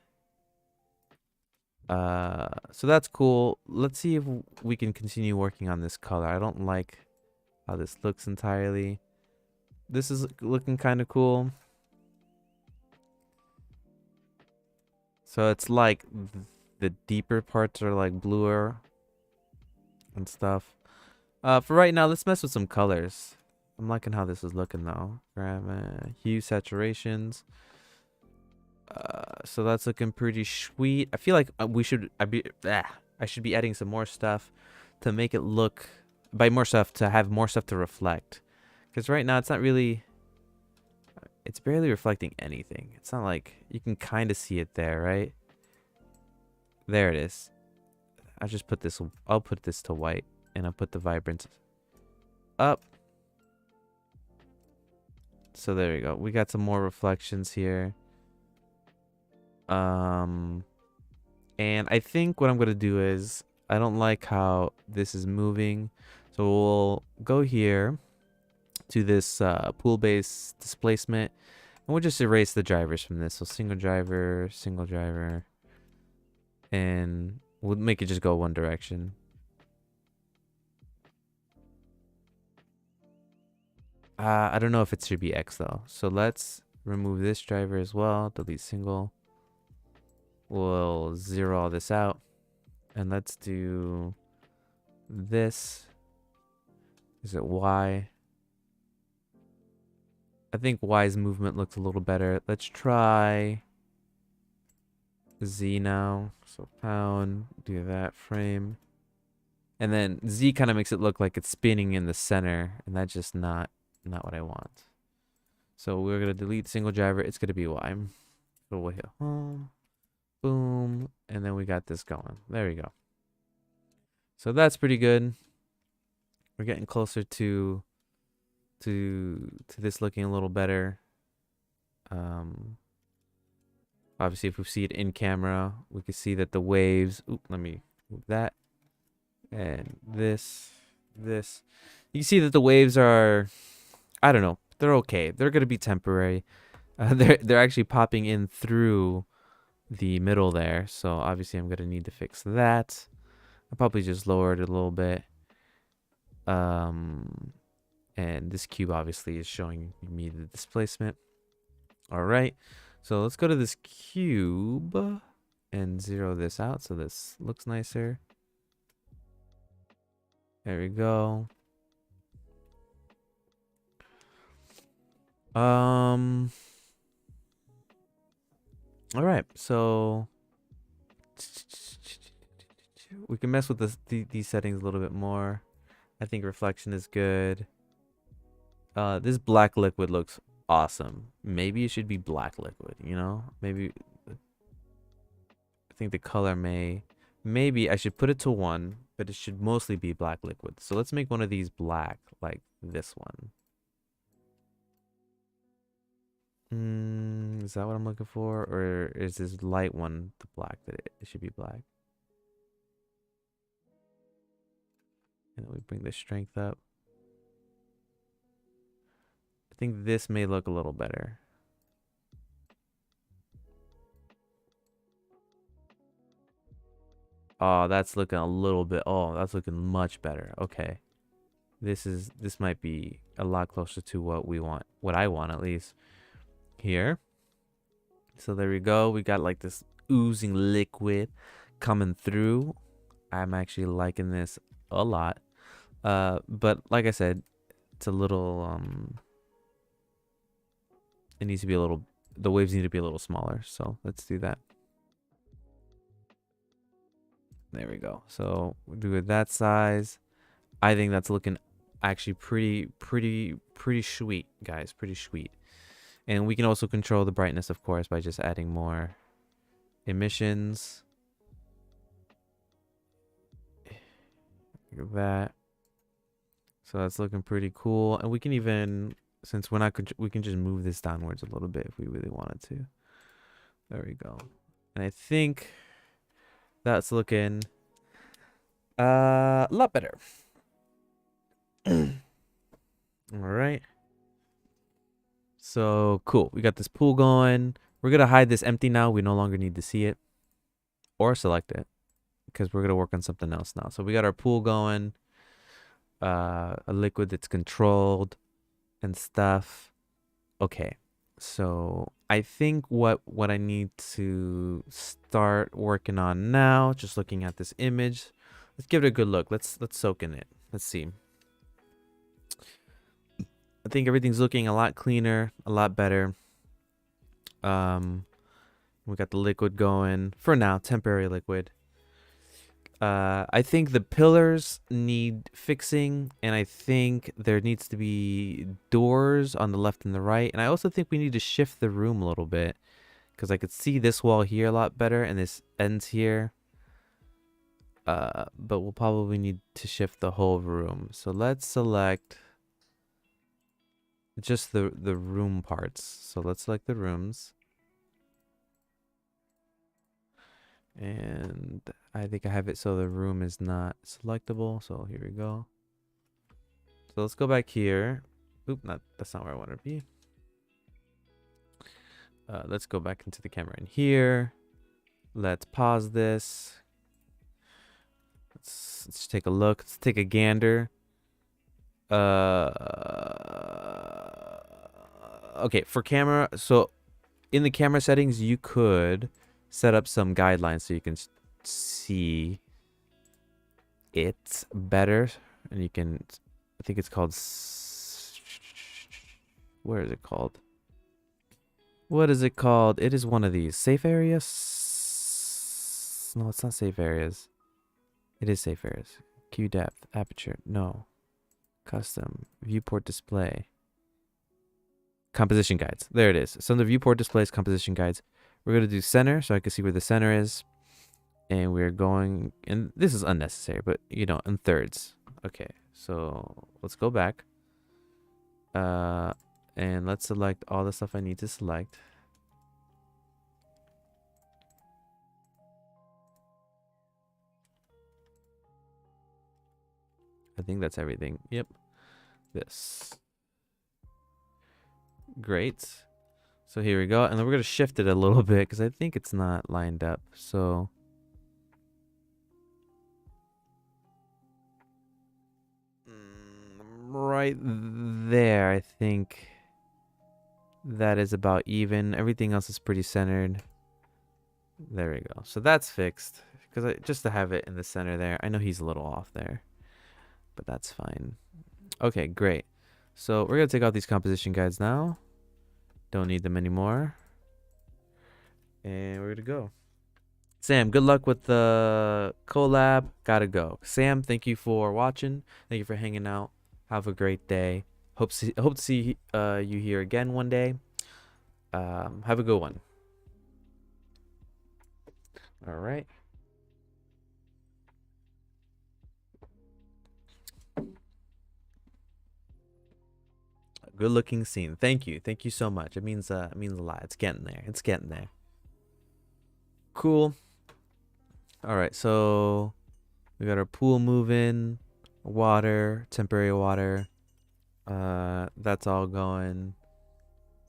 so that's cool. Let's see if we can continue working on this color. I don't like how this looks entirely. This is looking kind of cool. So it's like the deeper parts are like bluer and stuff. For right now, let's mess with some colors. I'm liking how this is looking though. Grab hue saturations. So that's looking pretty sweet. I feel like I should be adding some more stuff to make it look, by more stuff, to have more stuff to reflect. Because right now it's not really, it's barely reflecting anything. It's not like, you can kind of see it there, right? There it is. I'll put this to white, and I'll put the vibrance up. So there we go. We got some more reflections here. And I think what I'm going to do is I don't like how this is moving. So we'll go here to this pool-based displacement, and we'll just erase the drivers from this. So single driver, and we'll make it just go one direction. I don't know if it should be X though. So let's remove this driver as well. Delete single. We'll zero all this out. And let's do this. Is it Y? I think Y's movement looks a little better. Let's try Z now. So pound, do that frame. And then Z kind of makes it look like it's spinning in the center, and that's just not what I want. So we're gonna delete single driver. It's gonna be Y. So we'll hit home, boom, and then we got this going. There we go. So that's pretty good. We're getting closer to this looking a little better. Obviously, if we see it in camera, we can see that the waves. Oop, let me move that. And this. You can see that the waves are, I don't know, they're okay. They're gonna be temporary. They're actually popping in through the middle there. So obviously, I'm gonna need to fix that. I'll probably just lower it a little bit. And this cube obviously is showing me the displacement. All right, so let's go to this cube and zero this out so this looks nicer. There we go. All right, so we can mess with these settings a little bit more. I think reflection is good. This black liquid looks awesome. Maybe it should be black liquid, you know? Maybe I think the color maybe I should put it to 1, but it should mostly be black liquid. So let's make one of these black, like this one. Is that what I'm looking for? Or is this light one the black that it should be black? And then we bring the strength up. I think this may look a little better. Oh, that's looking a little bit. Oh, that's looking much better. Okay. This might be a lot closer to what we want. What I want, at least. Here. So there we go. We got like this oozing liquid coming through. I'm actually liking this a lot. But like I said, it's a little it needs to be a little, the waves need to be a little smaller. So let's do that. There we go. So we'll do it that size. I think that's looking actually pretty sweet, guys. Pretty sweet. And we can also control the brightness, of course, by just adding more emissions. Look at that. So that's looking pretty cool. And we can even, since we're not, we can just move this downwards a little bit if we really wanted to. There we go. And I think that's looking a lot better. All right. So cool. We got this pool going. We're going to hide this empty now. We no longer need to see it or select it because we're going to work on something else now. So we got our pool going, a liquid that's controlled and stuff. Okay. So I think what I need to start working on now, just looking at this image, let's give it a good look. Let's soak in it. Let's see. I think everything's looking a lot cleaner, a lot better. We got the liquid going for now, temporary liquid. I think the pillars need fixing, and I think there needs to be doors on the left and the right. And I also think we need to shift the room a little bit because I could see this wall here a lot better and this ends here. But we'll probably need to shift the whole room. So let's select just the room parts. So let's select the rooms. And I think I have it so the room is not selectable. So here we go. So let's go back here. Oop, that's not where I want to be. Let's go back into the camera in here. Let's pause this. Let's take a look. Let's take a gander. Okay, for camera. So in the camera settings, you could set up some guidelines so you can see it better. And you can, I think it's called, where is it called? What is it called? It is one of these. Safe areas? No, it's not safe areas. It is safe areas. Q depth, aperture. No. Custom. Viewport display. Composition guides. There it is. So under viewport displays, composition guides. We're going to do center so I can see where the center is. And we're going, and this is unnecessary, but you know, in thirds. Okay, so let's go back. And let's select all the stuff I need to select. I think that's everything. Yep. This. Great. So here we go. And then we're going to shift it a little bit because I think it's not lined up. So right there, I think that is about even. Everything else is pretty centered. There we go. So that's fixed because just to have it in the center there. I know he's a little off there, but that's fine. Okay, great. So we're going to take out these composition guides now. Don't need them anymore. And we're going to go. Sam, good luck with the collab. Gotta go. Sam, thank you for watching. Thank you for hanging out. Have a great day. Hope to see you here again one day. Have a good one. All right. Good looking scene. Thank you. Thank you so much. It means a lot. It's getting there. It's getting there. Cool. All right. So we got our pool moving, water, temporary water. That's all going.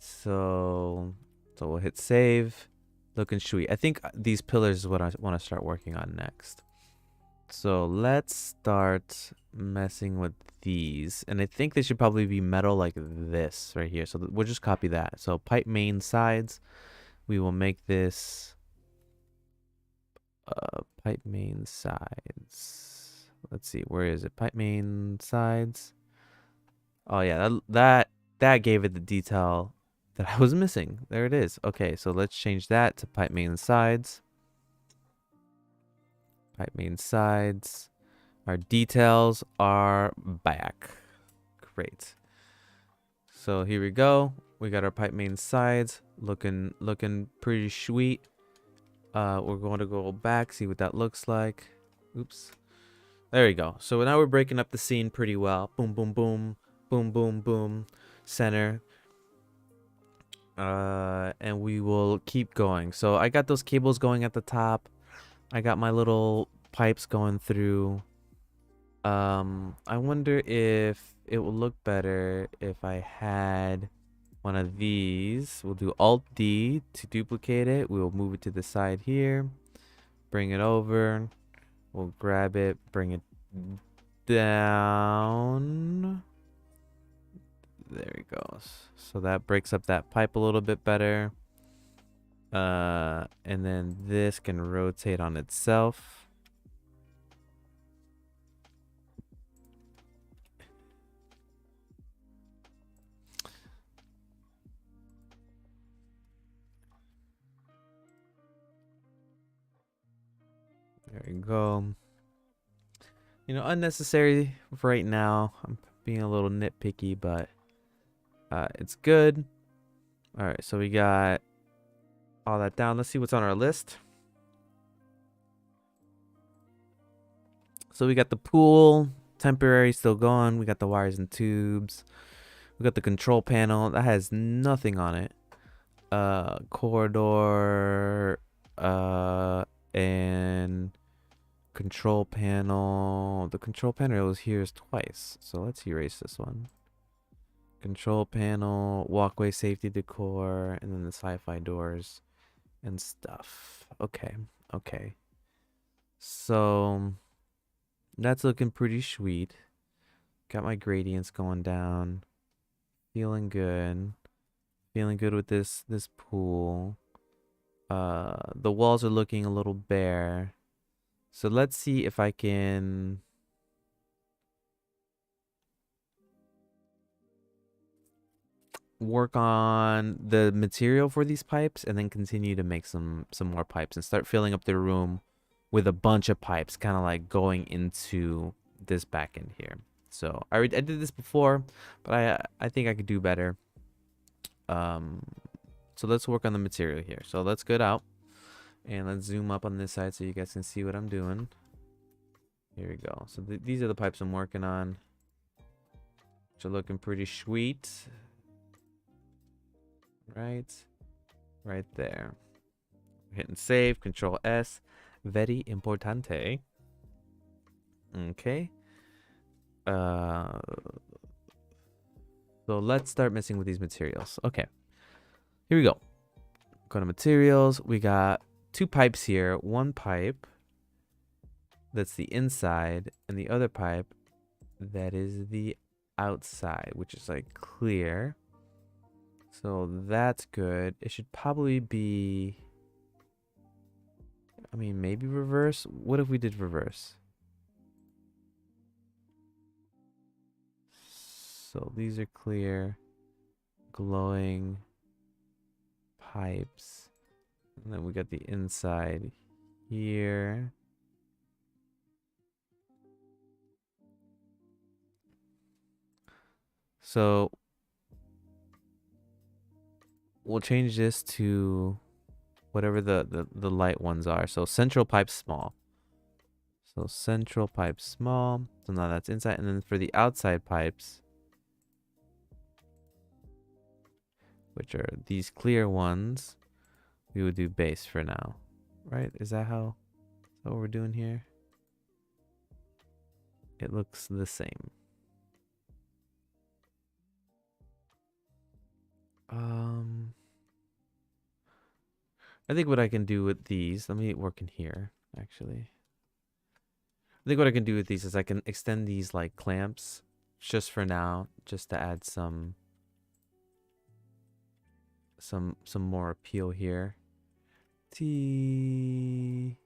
So we'll hit save. Looking sweet. I think these pillars is what I want to start working on next. So let's start messing with these. And I think they should probably be metal like this right here. So we'll just copy that. So pipe main sides. We will make this pipe main sides. Let's see. Where is it? Pipe main sides. Oh yeah, that gave it the detail that I was missing. There it is. Okay, so let's change that to pipe main sides. Pipe main sides. Our details are back. Great. So here we go. We got our pipe main sides looking pretty sweet. We're going to go back, see what that looks like. Oops. There we go. So now we're breaking up the scene pretty well. Boom, boom, boom. Boom, boom, boom. Center. And we will keep going. So I got those cables going at the top. I got my little pipes going through. I wonder if it will look better if I had one of these. We'll do Alt D to duplicate it. We'll move it to the side here. Bring it over. We'll grab it, bring it down. There it goes. So that breaks up that pipe a little bit better. And then this can rotate on itself. There we go. You know, unnecessary for right now. I'm being a little nitpicky, but it's good. All right, so we got all that down. Let's see what's on our list. So we got the pool, temporary, still going. We got the wires and tubes. We got the control panel. That has nothing on it. Corridor. And control panel. The control panel here is twice. So let's erase this one. Control panel, walkway safety decor, and then the sci-fi doors and stuff. Okay, okay. So that's looking pretty sweet. Got my gradients going down. Feeling good. Feeling good with this pool. The walls are looking a little bare. So let's see if I can work on the material for these pipes and then continue to make some more pipes and start filling up the room with a bunch of pipes, kind of like going into this back end here. So I did this before, but I think I could do better. So let's work on the material here. So let's go out and let's zoom up on this side so you guys can see what I'm doing. Here we go. So these are the pipes I'm working on, which are looking pretty sweet. Right there. Hitting save, control S. Very importante. Okay. So let's start messing with these materials. Okay. Here we go. Go to materials. We got 2 pipes here. One pipe that's the inside, and the other pipe that is the outside, which is like clear. So that's good. It should probably be, I mean, maybe reverse. What if we did reverse? So these are clear, glowing pipes. And then we got the inside here. So we'll change this to whatever the light ones are. So central pipe small. So central pipe small. So now that's inside. And then for the outside pipes, which are these clear ones, we would do base for now. Right? Is that what we're doing here? It looks the same. I think what I can do with these, let me work in here, actually. I think what I can do with these is I can extend these like clamps just for now, just to add some more appeal here. Tweak.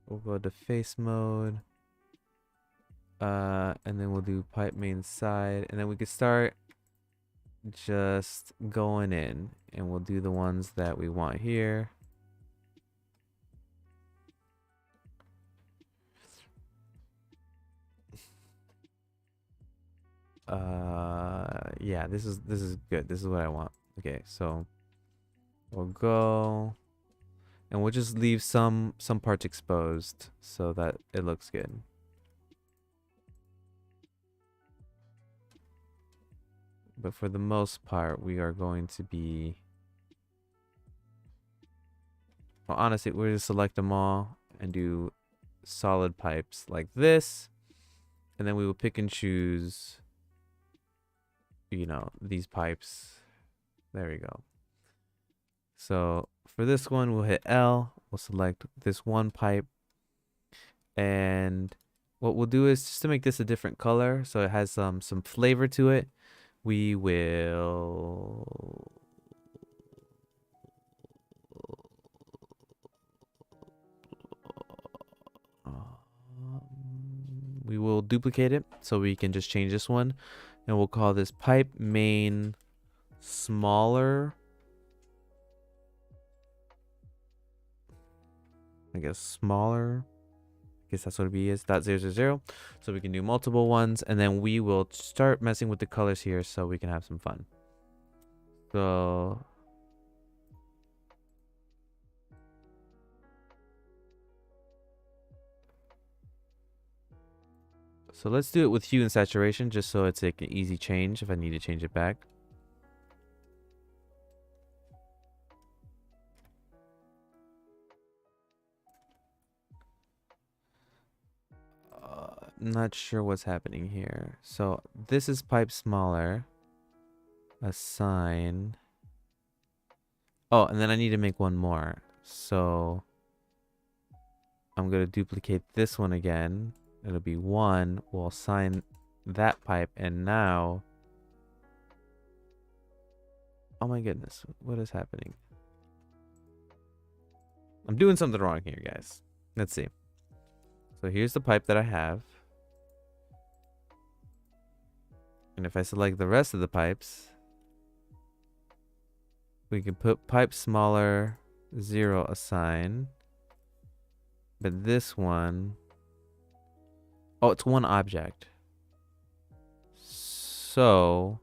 We'll go to face mode. And then we'll do pipe main side, and then we could start just going in, and we'll do the ones that we want here. Yeah, this is good. This is what I want. Okay, so we'll go, and we'll just leave some parts exposed so that it looks good. But for the most part, we are going to be, well, honestly, we're going to select them all and do solid pipes like this. And then we will pick and choose, you know, these pipes. There we go. So for this one, we'll hit L. We'll select this one pipe. And what we'll do is, just to make this a different color, so it has some flavor to it, we will duplicate it, so we can just change this one, and we'll call this pipe main smaller. I guess smaller. I guess that's what it is, .000. So we can do multiple ones, and then we will start messing with the colors here so we can have some fun. So let's do it with hue and saturation, just so it's like an easy change if I need to change it back. not sure what's happening here. So this is pipe smaller. Assign. Oh, and then I need to make one more. So I'm going to duplicate this one again. It'll be 1. We'll assign that pipe. And now... Oh my goodness. What is happening? I'm doing something wrong here, guys. Let's see. So here's the pipe that I have. And if I select the rest of the pipes, we can put pipe smaller 0 assign. But this one... Oh, it's one object. So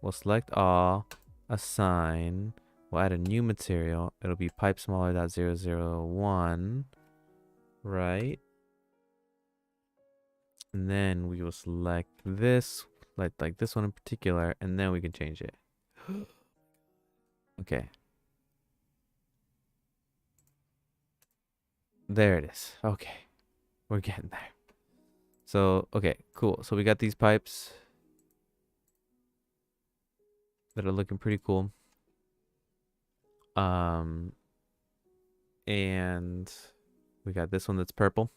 we'll select all, assign. We'll add a new material. It'll be pipe smaller .001, right? And then we will select this, like this one in particular, and then we can change it. Okay. There it is. Okay. We're getting there. So, okay, cool. So we got these pipes that are looking pretty cool. And we got this one that's purple.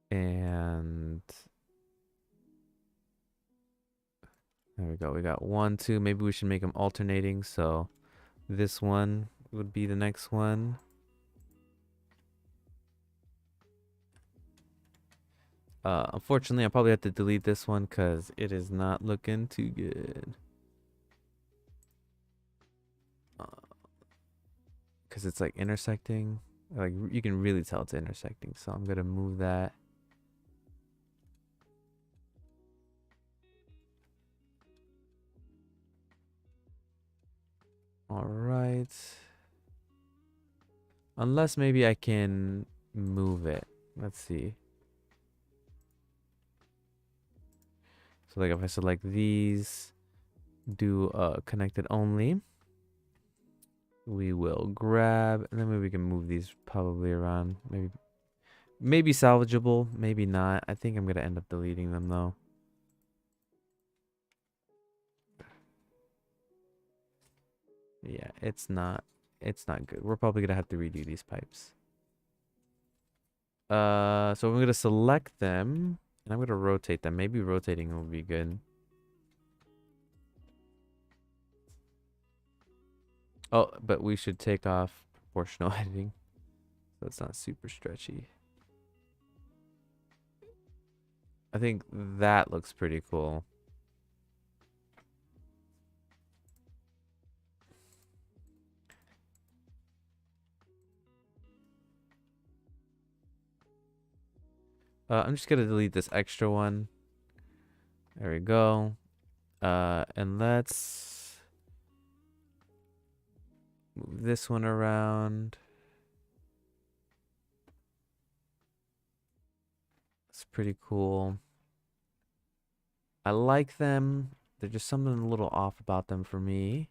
And there we go. We got 1, 2. Maybe we should make them alternating. So this one would be the next one. Unfortunately, I'll probably have to delete this one because it is not looking too good. Because it's like intersecting. Like you can really tell it's intersecting. So I'm going to move that. All right. Unless maybe I can move it. Let's see. So like if I select these, do connected only, we will grab, and then maybe we can move these probably around. Maybe salvageable, maybe not. I think I'm gonna end up deleting them though. Yeah, it's not good. We're probably gonna have to redo these pipes. So I'm gonna select them. And I'm going to rotate them. Maybe rotating will be good. Oh, but we should take off proportional editing. So it's not super stretchy. I think that looks pretty cool. I'm just going to delete this extra one. There we go. And let's move this one around. It's pretty cool. I like them. There's just something a little off about them for me.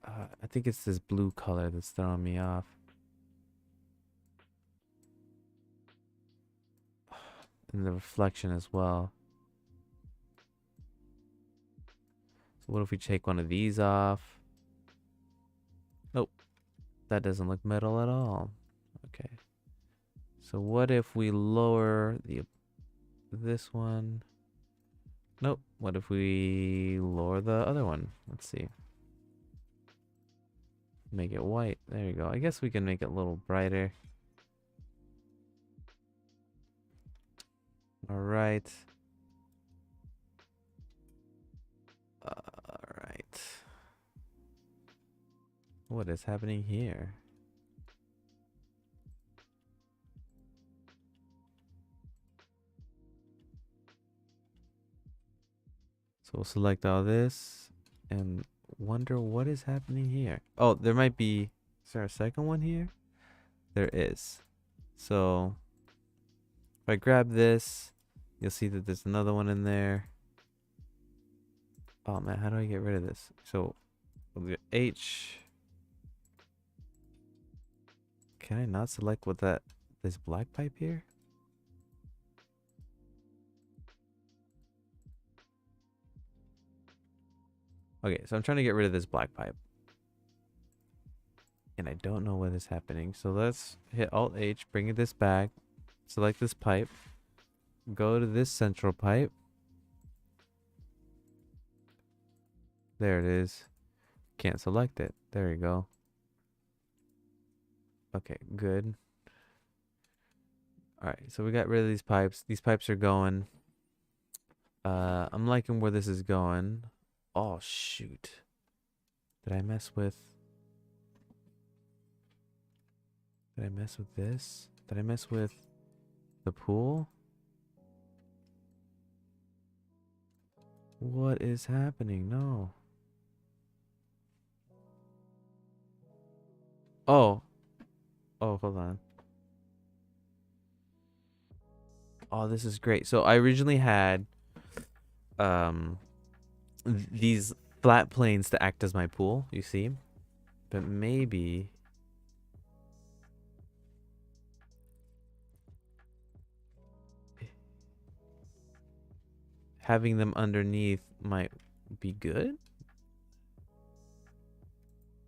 I think it's this blue color that's throwing me off. And the reflection as well. So what if we take one of these off? Nope. That doesn't look metal at all. Okay. So what if we lower this one? Nope. What if we lower the other one? Let's see. Make it white. There you go. I guess we can make it a little brighter. All right. All right. What is happening here? So we'll select all this and wonder what is happening here. Oh, there might be... Is there a second one here? There is. So if I grab this, you'll see that there's another one in there. Oh man, how do I get rid of this? So we'll do H. Can I not select what that this black pipe here. Okay, so I'm trying to get rid of this black pipe. And I don't know what is happening. So let's hit Alt H, bring this back, select this pipe, go to this central pipe. There it is. Can't select it. There you go. Okay, good. Alright, so we got rid of these pipes. These pipes are going. I'm liking where this is going. Oh, shoot. Did I mess with... Did I mess with this? Did I mess with the pool? What is happening? No. Oh. Oh, hold on. Oh, this is great. So I originally had these flat planes to act as my pool, you see? But maybe having them underneath might be good.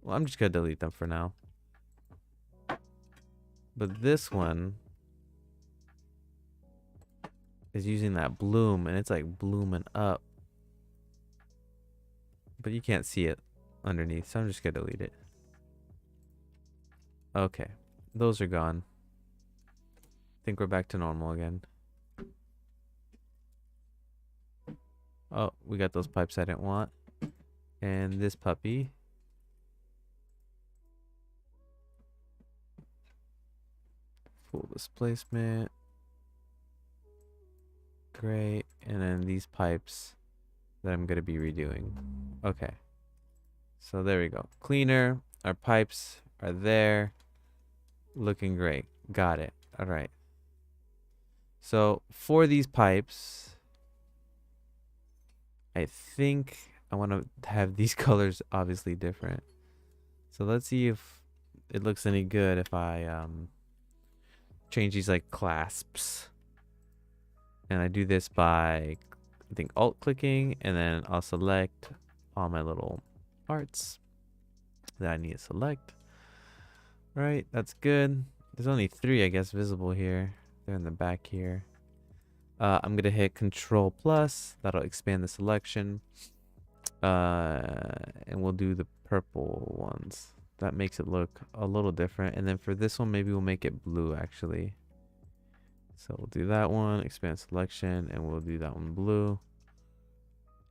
Well, I'm just gonna delete them for now. But this one is using that bloom, and it's like blooming up. But you can't see it underneath, so I'm just gonna delete it. Okay, those are gone. I think we're back to normal again. Oh, we got those pipes I didn't want. And this puppy. Full displacement. Great. And then these pipes that I'm going to be redoing. Okay. So there we go. Cleaner. Our pipes are there. Looking great. Got it. All right. So for these pipes, I think I want to have these colors obviously different. So let's see if it looks any good if I change these like clasps. And I do this by, I think, alt clicking, and then I'll select all my little parts that I need to select. All right, that's good. There's only 3, I guess, visible here. They're in the back here. I'm gonna hit Control Plus. That'll expand the selection. And we'll do the purple ones. That makes it look a little different. And then for this one, maybe we'll make it blue actually. So we'll do that one, expand selection, and we'll do that one blue.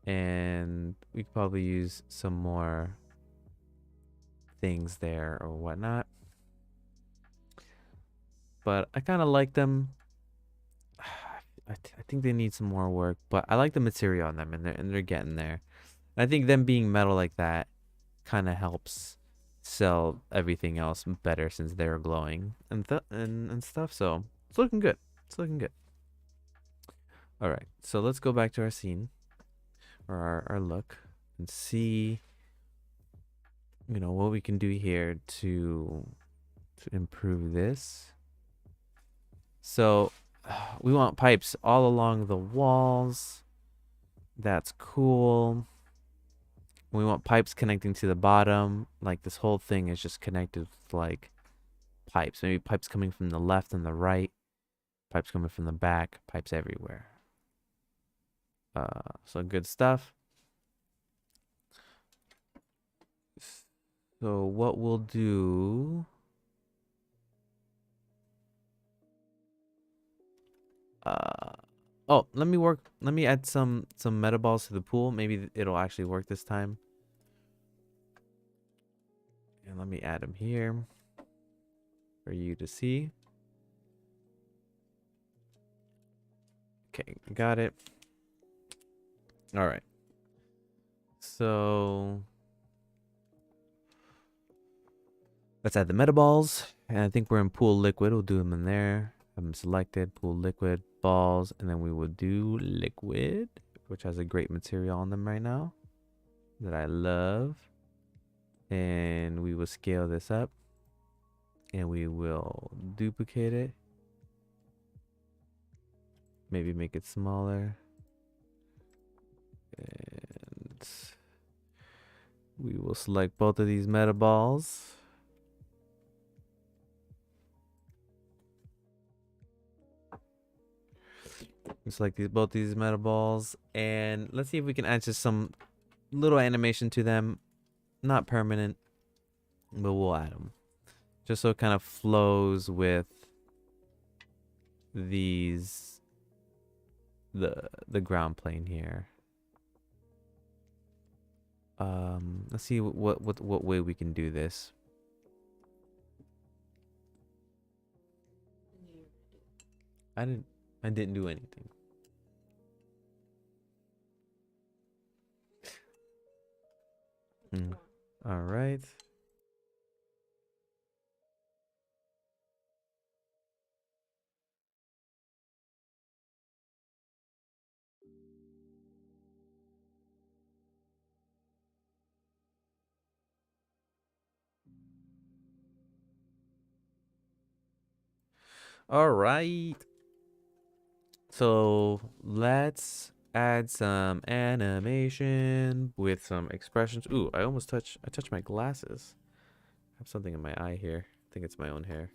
And we could probably use some more things there or whatnot. But I kind of like them. I think they need some more work, but I like the material on them, and they're getting there. I think them being metal like that kind of helps sell everything else better since they're glowing and stuff. So it's looking good. It's looking good. All right, so let's go back to our scene or our look and see, you know, what we can do here to improve this. So we want pipes all along the walls. That's cool. We want pipes connecting to the bottom. Like this whole thing is just connected with like pipes. Maybe pipes coming from the left and the right. Pipes coming from the back. Pipes everywhere. So good stuff. So what we'll do... oh, let me add some meta balls to the pool. Maybe it'll actually work this time. And let me add them here for you to see. Okay, got it. All right. So let's add the meta balls. And I think we're in pool liquid. We'll do them in there. Have them selected, pool liquid, balls, and then we will do liquid, which has a great material on them right now that I love. And we will scale this up and we will duplicate it maybe make it smaller. And we will select both of these meta balls. Select both these meta balls, and let's see if we can add just some little animation to them. Not permanent, but we'll add them just so it kind of flows with these the ground plane here. Let's see what way we can do this. I didn't do anything. All right. All right. So let's add some animation with some expressions. Ooh, I touched my glasses. I have something in my eye here. I think it's my own hair.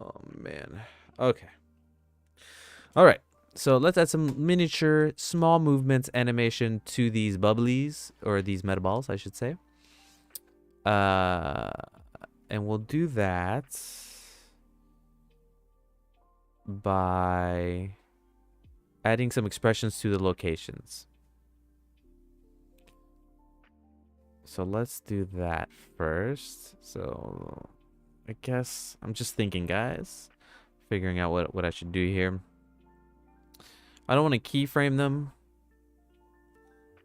Oh man. Okay. All right. So let's add some miniature small movements animation to these bubblies, or these meta balls, I should say. And we'll do that by adding some expressions to the locations. So let's do that first. So I guess I'm just thinking, guys, figuring out what I should do here. I don't want to keyframe them.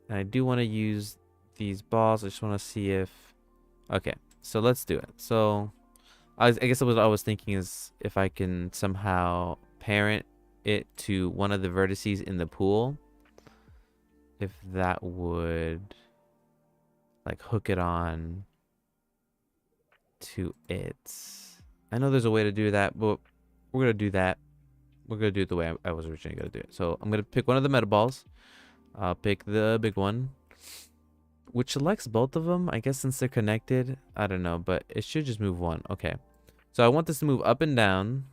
And I do want to use these balls. I just want to see if... Okay, so let's do it. So I guess what I was thinking is if I can somehow parent it to one of the vertices in the pool, if that would like hook it on to it. I know there's a way to do that, but we're gonna do that. We're gonna do it the way I was originally gonna do it. So I'm gonna pick one of the meta balls. I'll pick the big one, which selects both of them. I guess since they're connected, I don't know, but it should just move one. Okay. So I want this to move up and down.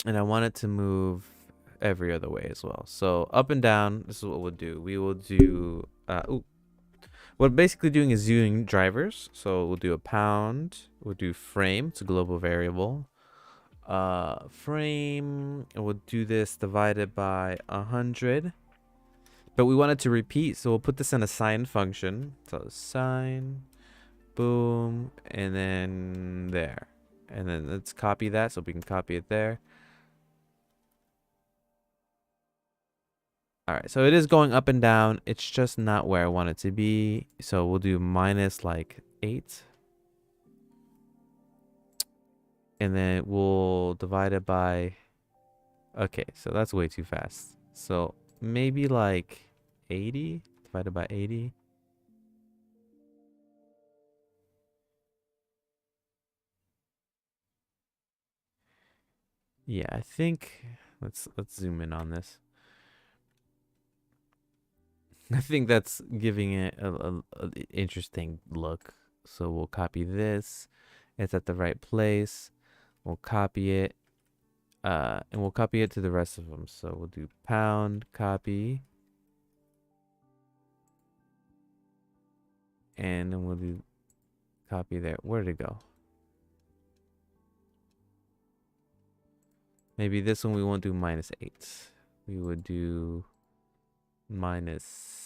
And I want it to move every other way as well. So up and down, this is what we'll do. We will do, what basically doing is using drivers. So we'll do a pound, we'll do frame, it's a global variable. Frame, and we'll do this divided by 100. But we want it to repeat, so we'll put this in a sine function. So sine, boom, and then there. And then let's copy that so we can copy it there. All right, so it is going up and down. It's just not where I want it to be. So we'll do minus like 8. And then we'll divide it by... Okay, so that's way too fast. So maybe like 80 divided by 80. Yeah, I think let's zoom in on this. I think that's giving it a interesting look. So we'll copy this. It's at the right place. We'll copy it. And we'll copy it to the rest of them. So we'll do pound, copy. And then we'll do copy there. Where did it go? Maybe this one we won't do minus 8. We would do minus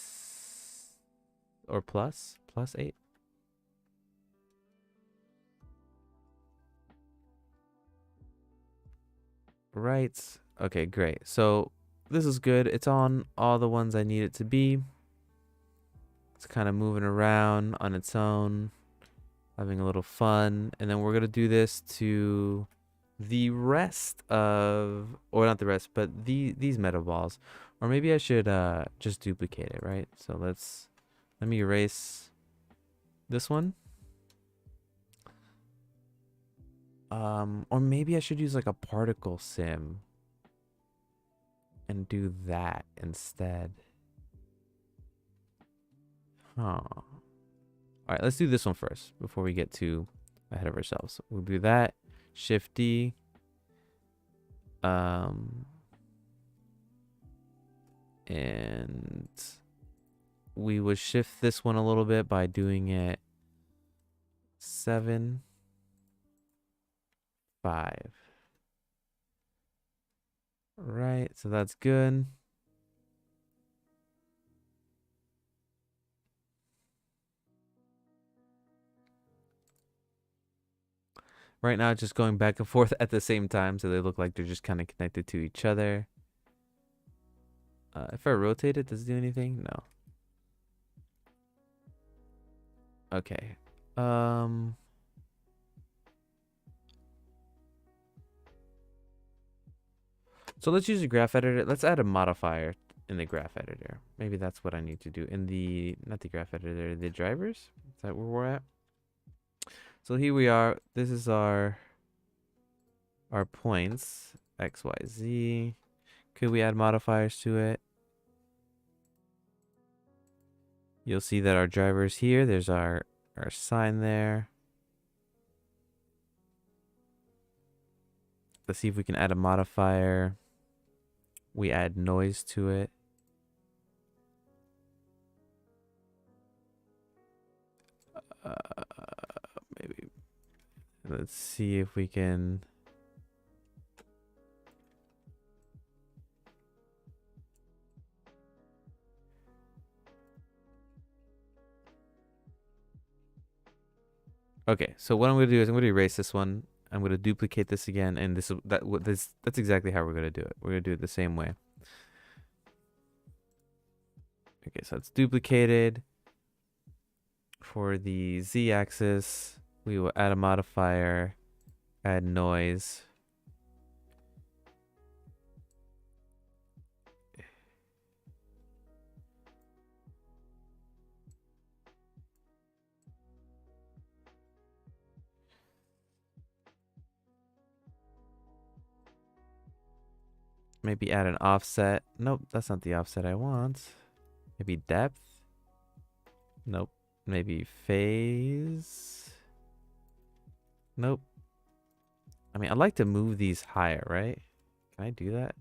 or plus 8. Right. Okay, great. So this is good. It's on all the ones I need it to be. It's kind of moving around on its own, having a little fun. And then we're going to do this to the rest of, or not the rest, but these meta balls. Or maybe I should just duplicate it, right? So let me erase this one. Or maybe I should use like a particle sim and do that instead. Huh. All right, let's do this one first before we get too ahead of ourselves. We'll do that. Shift D. And we would shift this one a little bit by doing it 7, 5. Right, so that's good. Right now, just going back and forth at the same time, so they look like they're just kind of connected to each other. If I rotate it, does it do anything? No. Okay. So let's use a graph editor. Let's add a modifier in the graph editor. Maybe that's what I need to do in the, not the graph editor, the drivers. Is that where we're at? So here we are. This is our points, X, Y, Z. Could we add modifiers to it? You'll see that our driver is here. There's our sign there. Let's see if we can add a modifier. We add noise to it. Maybe. Let's see if we can. Okay, so what I'm gonna do is I'm gonna erase this one. I'm gonna duplicate this again, and that's exactly how we're gonna do it. We're gonna do it the same way. Okay, so it's duplicated. For the Z-axis, we will add a modifier, add noise. Maybe add an offset. Nope, that's not the offset I want. Maybe depth. Nope. Maybe phase. Nope. I mean, I'd like to move these higher, right? Can I do that?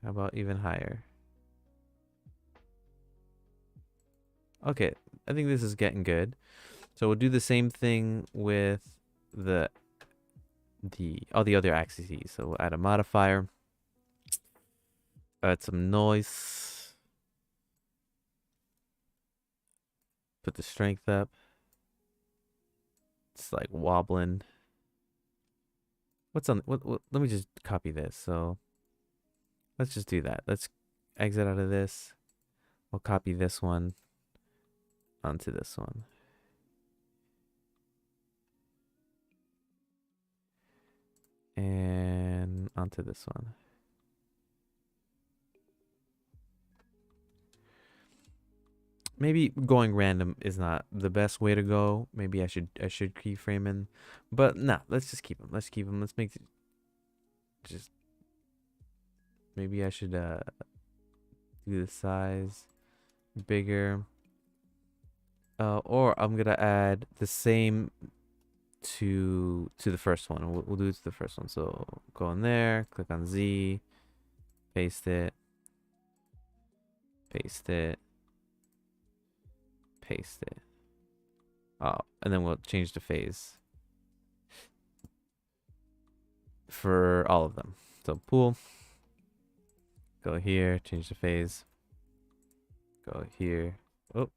How about even higher? Okay, I think this is getting good. So we'll do the same thing with all the other axes. So we'll add a modifier. Add some noise. Put the strength up. It's like wobbling. What's on what let me just copy this. So let's just do that. Let's exit out of this. We'll copy this one onto this one. And onto this one. Maybe going random is not the best way to go. Maybe I should keyframe in, but nah, let's just keep them. Let's keep them. Let's make it just. Maybe I should do the size bigger. Or I'm gonna add the same to the first one. We'll do it to the first one. So go in there, click on Z, paste it, paste it. Paste it. Oh, and then we'll change the phase for all of them. So pool. Go here, change the phase. Go here. Oh,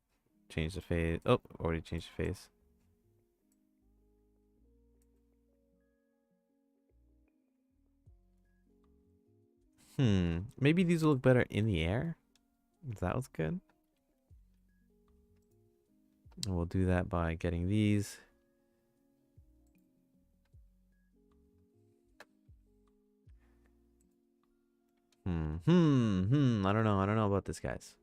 change the phase. Oh, already changed the phase. Maybe these will look better in the air. That was good. And we'll do that by getting these. I don't know. I don't know about this, guys.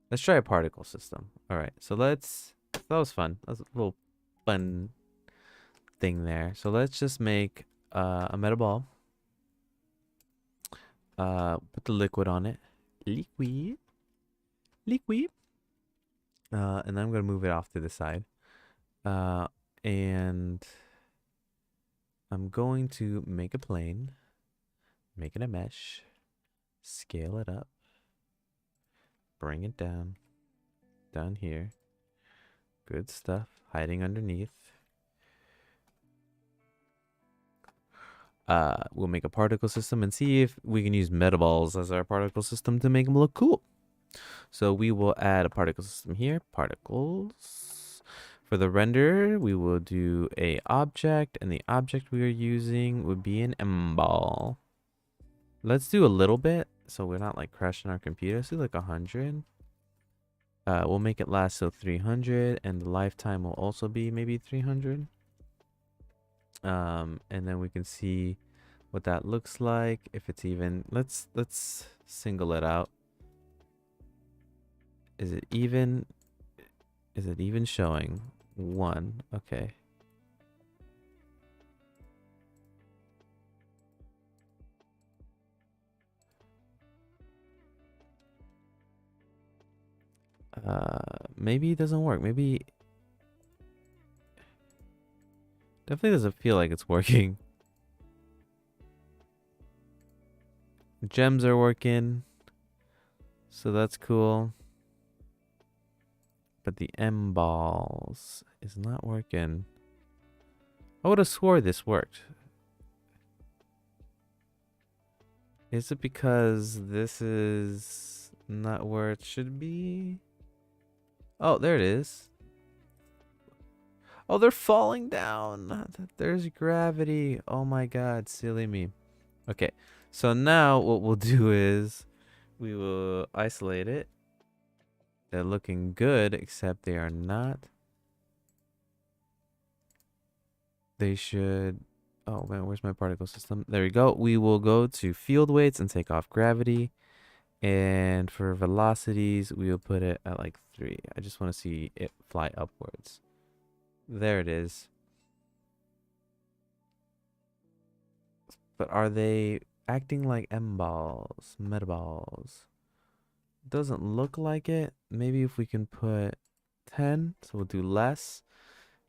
Let's try a particle system. All right. So let's So that was fun. That was a little fun thing there. So let's just make a metal ball. Put the liquid on it. Liquid. Liquid. And then I'm gonna move it off to the side. And I'm going to make a plane. Make it a mesh. Scale it up. Bring it down. Down here. Good stuff. Hiding underneath. We'll make a particle system and see if we can use metaballs as our particle system to make them look cool. So we will add a particle system here. Particles. For the render, we will do a object, and the object we are using would be an M ball. Let's do a little bit so we're not like crashing our computer. Let's do like 100. We'll make it last till 300, and the lifetime will also be maybe 300. And then we can see what that looks like. If it's even, let's single it out. Is it even? Is it even showing? 1. Okay. Maybe it doesn't work. Maybe definitely doesn't feel like it's working. Gems are working, so that's cool. But the M balls is not working. I would have swore this worked. Is it because this is not where it should be? Oh, there it is. Oh, they're falling down. There's gravity. Oh my god, silly me. Okay, so now what we'll do is we will isolate it. They're looking good, except they are not. They should... Oh man, where's my particle system? There we go. We will go to field weights and take off gravity. And for velocities, we will put it at like 3. I just want to see it fly upwards. There it is. But are they acting like M balls, meta balls? Doesn't look like it. Maybe if we can put 10, so we'll do less,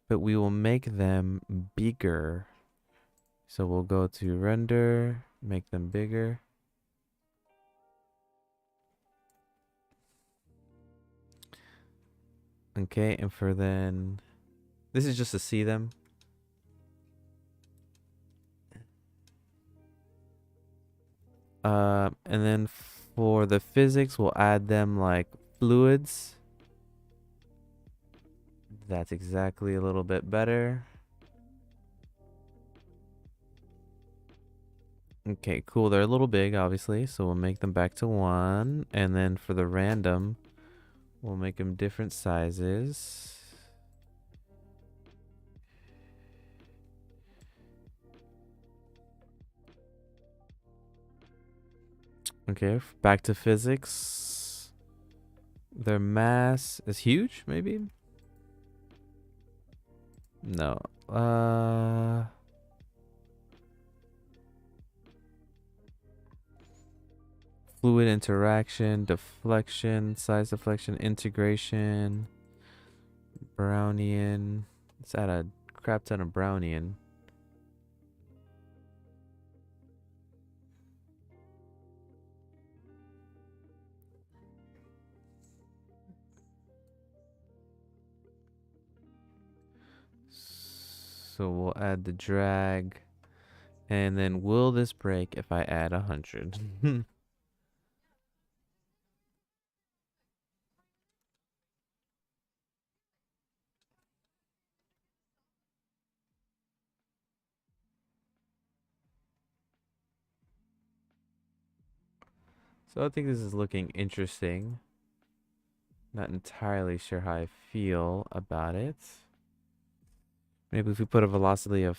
but we will make them bigger. So we'll go to render, make them bigger. Okay, and for then, this is just to see them. And then for the physics, we'll add them like fluids. That's exactly a little bit better. Okay, cool. They're a little big, obviously, so we'll make them back to 1. And then for the random, we'll make them different sizes. Okay, back to physics. Their mass is huge, maybe? No. Fluid interaction, deflection, size deflection, integration, Brownian. Let's add a crap ton of Brownian. So we'll add the drag. And then will this break if I add 100? So I think this is looking interesting. Not entirely sure how I feel about it. Maybe if we put a velocity of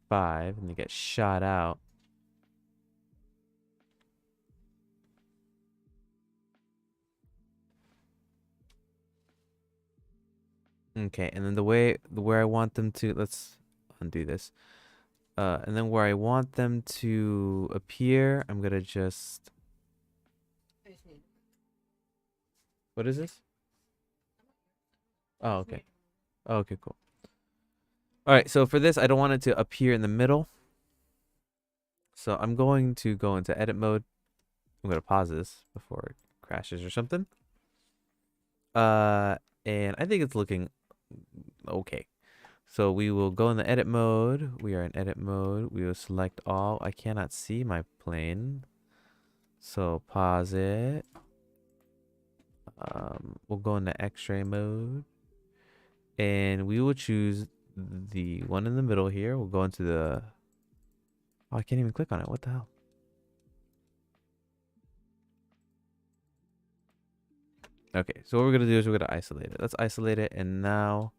5 and they get shot out. Okay, and then where I want them to, let's undo this. And then where I want them to appear, I'm gonna just, what is this? Oh, okay. Oh, okay, cool. All right, so for this, I don't want it to appear in the middle. So I'm going to go into edit mode. I'm gonna pause this before it crashes or something. And I think it's looking okay. So we will go in the edit mode. We are in edit mode. We will select all. I cannot see my plane. So pause it. We'll go into X-ray mode. And we will choose the one in the middle here. We'll go into the... Oh, I can't even click on it. What the hell? Okay, so what we're going to do is we're going to isolate it. Let's isolate it. And now...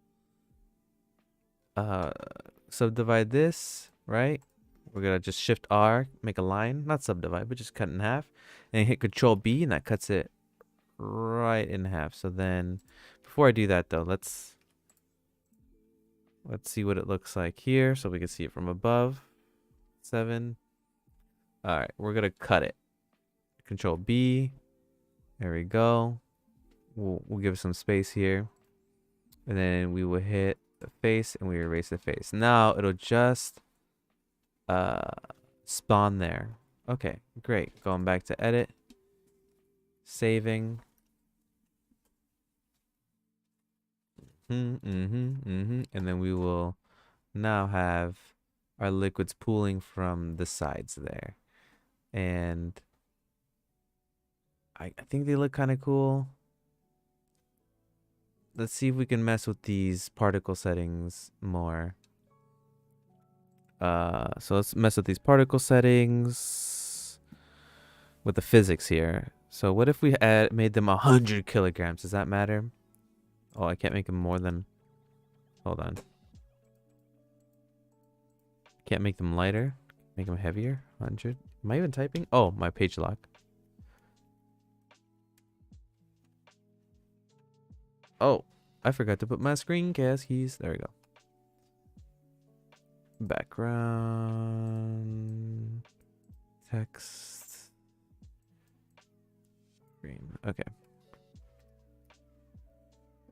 subdivide this, right? We're gonna just shift R, make a line, not subdivide, but just cut in half, and hit Control B, and that cuts it right in half. So then, before I do that though, let's see what it looks like here, so we can see it from above. 7. All right, we're gonna cut it. Control B. There we go. We'll give it some space here, and then we will hit the face, and we erase the face. Now it'll just spawn there. Okay, great. Going back to edit, saving. And then we will now have our liquids pooling from the sides there, and I think they look kind of cool. Let's see if we can mess with these particle settings more. So let's mess with these particle settings with the physics here. So what if we made them 100 kilograms? Does that matter? Oh, I can't make them more than... Hold on. Can't make them lighter. Make them heavier. 100. Am I even typing? Oh, my page lock. Oh, I forgot to put my screencast keys. There we go. Background. Text. Green. Okay.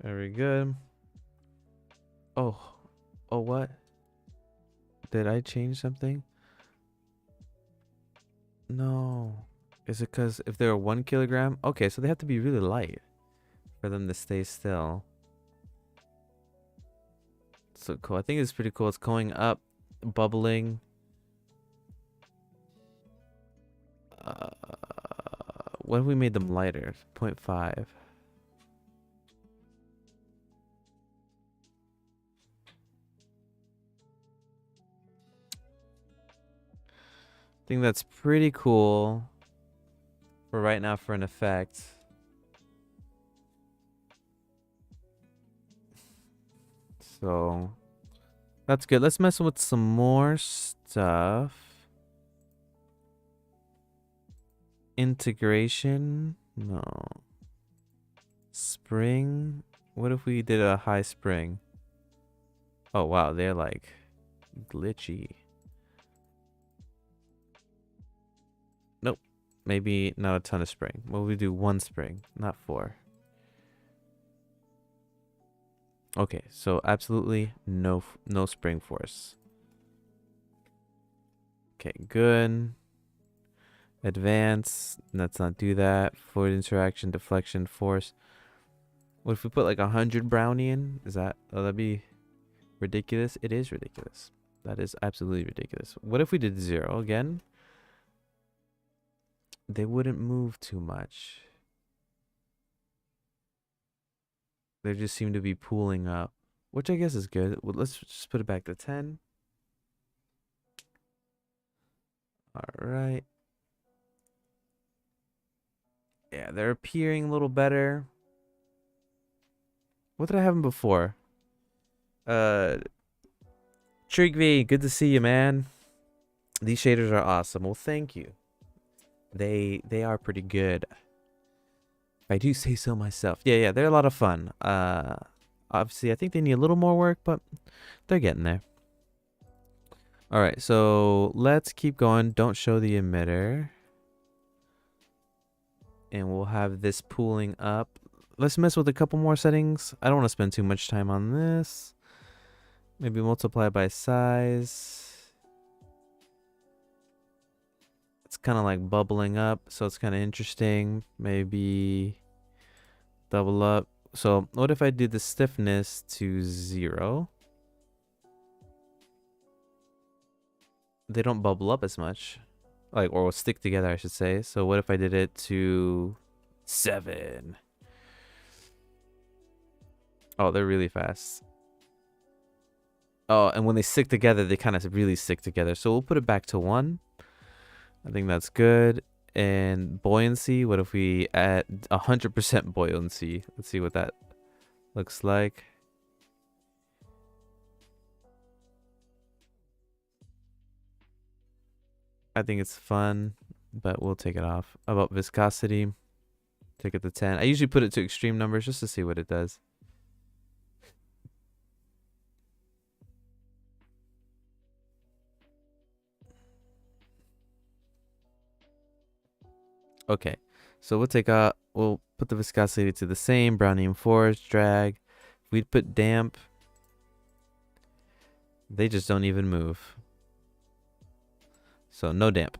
Very good. Oh. Oh, what? Did I change something? No. Is it because if they're 1 kilogram? Okay, so they have to be really light for them to stay still. So cool. I think it's pretty cool. It's going up, bubbling. What if we made them lighter? 0.5. I think that's pretty cool for right now for an effect. So that's good. Let's mess with some more stuff. Integration. No. Spring. What if we did a high spring? Oh, wow. They're like glitchy. Nope. Maybe not a ton of spring. Well, we do 1 spring, not 4. Okay, so absolutely no spring force. Okay, good. Advance. Let's not do that. Fluid interaction, deflection, force. What if we put like 100 brownie in? Is that... Oh, that'd be ridiculous. It is ridiculous. That is absolutely ridiculous. What if we did 0 again? They wouldn't move too much. They just seem to be pooling up, which I guess is good. Well, let's just put it back to 10. All right. Yeah, they're appearing a little better. What did I have them before? Trigvi, good to see you, man. These shaders are awesome. Well, thank you. They are pretty good. If I do say so myself. Yeah, they're a lot of fun. Obviously, I think they need a little more work, but they're getting there. All right, so let's keep going. Don't show the emitter. And we'll have this pooling up. Let's mess with a couple more settings. I don't want to spend too much time on this. Maybe multiply by size. It's kind of like bubbling up, so it's kind of interesting. Maybe double up. So what if I do the stiffness to 0? They don't bubble up as much. Like, or will stick together, I should say. So what if I did it to 7? Oh, they're really fast. Oh, and when they stick together, they kind of really stick together. So we'll put it back to 1. I think that's good. And buoyancy, what if we add 100% buoyancy? Let's see what that looks like. I think it's fun, but we'll take it off. How about viscosity? Take it to 10. I usually put it to extreme numbers just to see what it does. Okay, so we'll put the viscosity to the same. Brownian force, drag. If we'd put damp, they just don't even move. So no damp.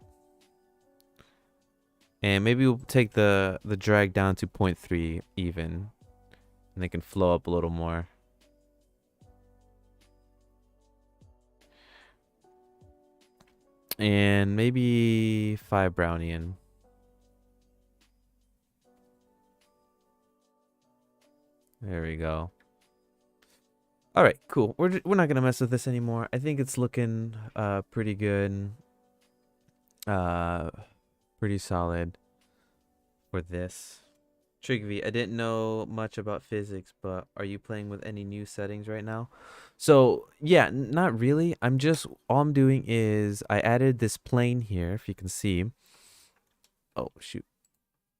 And maybe we'll take the drag down to 0.3 even. And they can flow up a little more. And maybe 5 Brownian. There we go. All right, cool. We're not gonna mess with this anymore. I think it's looking pretty good. Pretty solid for this. Trigv, I didn't know much about physics, but are you playing with any new settings right now? So yeah, not really. All I'm doing is I added this plane here, if you can see. Oh shoot.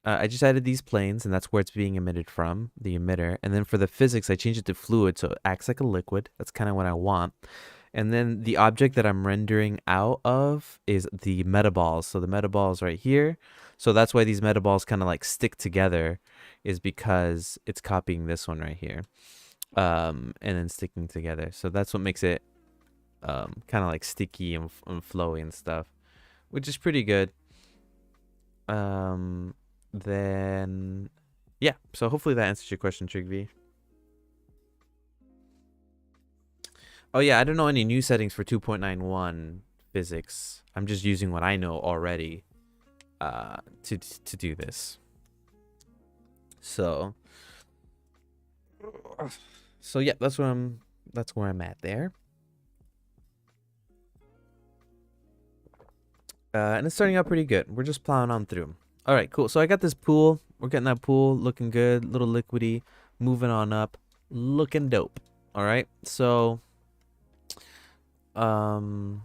I just added these planes, and that's where it's being emitted from, the emitter. And then for the physics, I changed it to fluid, so it acts like a liquid. That's kind of what I want. And then the object that I'm rendering out of is the metaballs. So the metaballs right here. So that's why these metaballs kind of like stick together, is because it's copying this one right here. And then sticking together. So that's what makes it kind of like sticky and flowy and stuff, which is pretty good. Then yeah, so hopefully that answers your question, Trigv. Oh yeah, I don't know any new settings for 2.91 physics. I'm just using what I know already to do this. So yeah, that's where I'm at there. And it's starting out pretty good. We're just plowing on through. All right, cool. So I got this pool. We're getting that pool looking good, little liquidy, moving on up, looking dope. All right, so all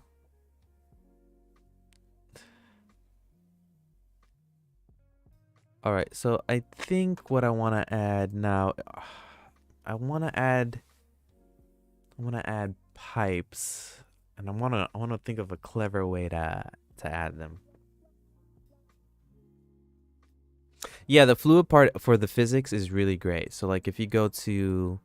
right, so I think what I want to add now, I want to add pipes, and I want to think of a clever way to add them. Yeah, the fluid part for the physics is really great. So like if you go to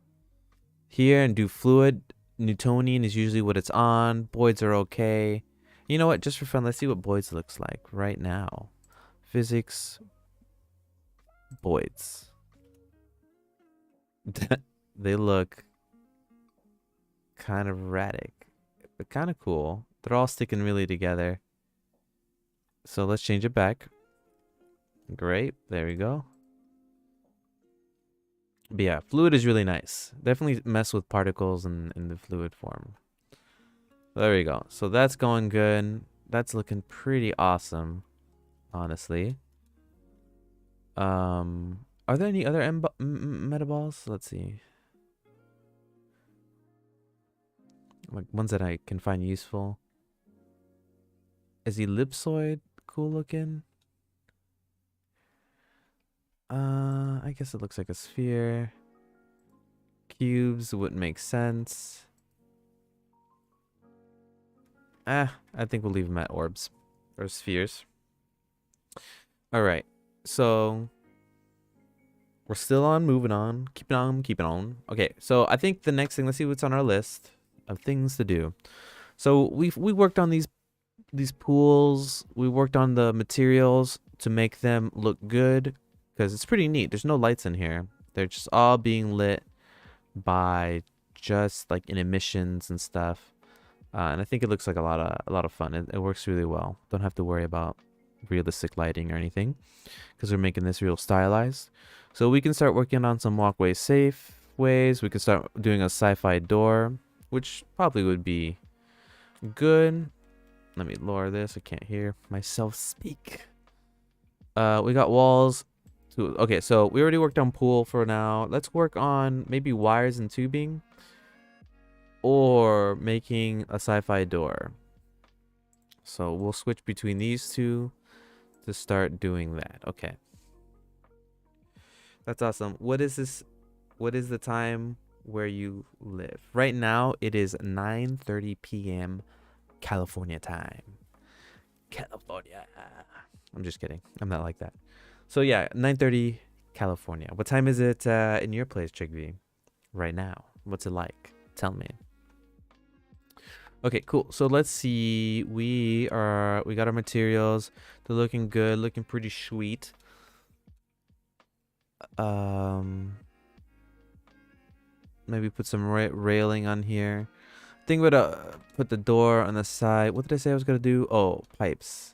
here and do fluid, Newtonian is usually what it's on. Boids are okay. You know what? Just for fun, let's see what Boids looks like right now. Physics, Boids. They look kind of erratic, but kind of cool. They're all sticking really together. So let's change it back. Great. There we go. But yeah, fluid is really nice. Definitely mess with particles in the fluid form. There we go. So that's going good. That's looking pretty awesome, honestly. Are there any other metaballs? Let's see. Like ones that I can find useful. Is ellipsoid cool looking? I guess it looks like a sphere. cubes wouldn't make sense. I think we'll leave them at orbs or spheres. All right, so we're still on, moving on, keeping on. Okay, so I think the next thing, let's see what's on our list of things to do. So we worked on these pools. We worked on the materials to make them look good because it's pretty neat. There's no lights in here. They're just all being lit by just like in emissions and stuff. And I think it looks like a lot of fun. It works really well. Don't have to worry about realistic lighting or anything because we're making this real stylized. So we can start working on some walkway safe ways. We can start doing a sci-fi door, which probably would be good. Let me lower this. I can't hear myself speak. We got walls. Okay, so we already worked on pool for now. Let's work on maybe wires and tubing or making a sci-fi door. So we'll switch between these two to start doing that. Okay. That's awesome. What is this? What is the time where you live? Right now, it is 9:30 p.m. California time. California. I'm just kidding. I'm not like that. So yeah, 9:30 California. What time is it in your place, Chickpea? Right now. What's it like? Tell me. Okay, cool. So let's see. We got our materials. They're looking good, looking pretty sweet. Maybe put some railing on here. I think we're gonna put the door on the side. What did I say I was gonna do? Oh, pipes.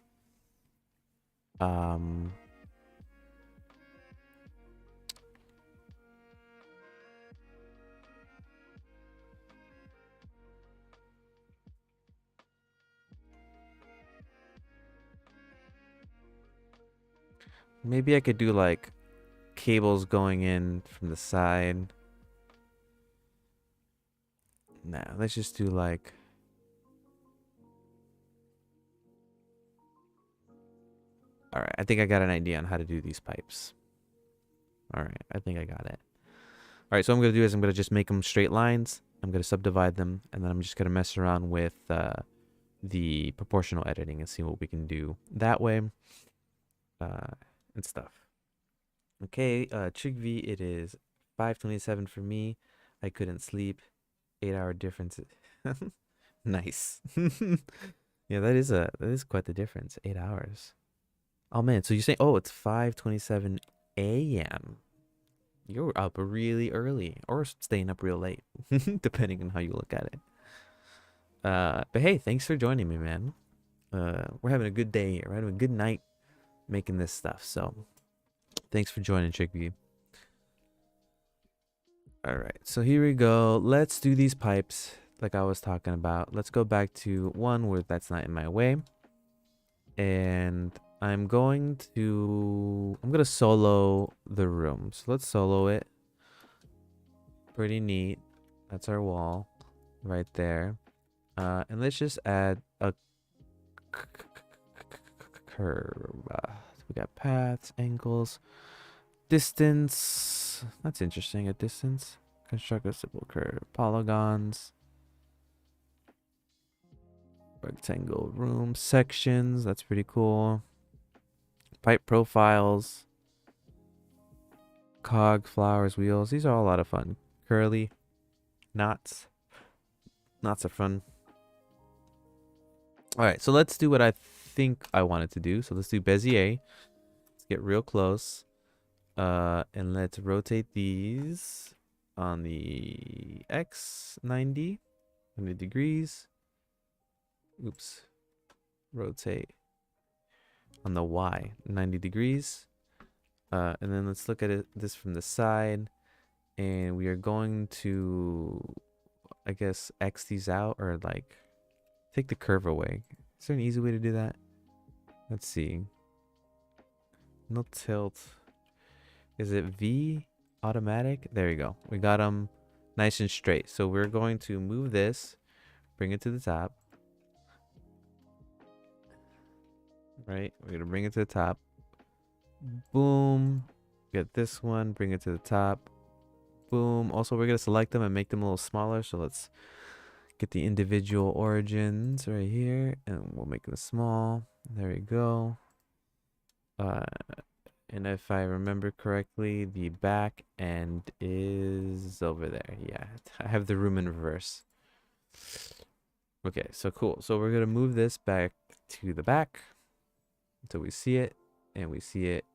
Maybe I could do like cables going in from the side. Nah, let's just do like... Alright, I think I got an idea on how to do these pipes. Alright, I think I got it. Alright, so what I'm going to do is I'm going to just make them straight lines. I'm going to subdivide them, and then I'm just going to mess around with the proportional editing and see what we can do that way. And stuff. Okay, Chickpea, it is 5:27 for me. I couldn't sleep. 8-hour difference. Nice. Yeah, that is quite the difference. 8 hours. Oh man, so you're saying, oh, it's 5:27 a.m. You're up really early or staying up real late, depending on how you look at it. But hey, thanks for joining me, man. We're having a good day here. We're having a good night making this stuff. So thanks for joining, Chickpea. All right, so here we go. Let's do these pipes like I was talking about. Let's go back to one where that's not in my way. And I'm going to solo the room. So let's solo it. Pretty neat. That's our wall right there. And let's just add a curve. We got paths, angles, distance. That's interesting. A distance. Construct a simple curve. Polygons. Rectangle room sections. That's pretty cool. Pipe profiles. Cog, flowers, wheels. These are all a lot of fun. Curly. Knots. Knots are fun. Alright, so let's do what I think I wanted to do. So let's do Bezier. Let's get real close. And let's rotate these on the X 90 degrees. Oops. Rotate on the Y 90 degrees. And then let's look at this from the side. And we are going to, I guess, X these out or like take the curve away. Is there an easy way to do that? Let's see. No tilt. Is it V automatic? There you go. We got them nice and straight. So we're going to move this, bring it to the top. Right? We're going to bring it to the top. Boom. Get this one, bring it to the top. Boom. Also, we're gonna select them and make them a little smaller. So let's get the individual origins right here, and we'll make them small. There we go. And if I remember correctly, the back end is over there. Yeah, I have the room in reverse. Okay, so cool. So we're gonna move this back to the back until we see it, and we see it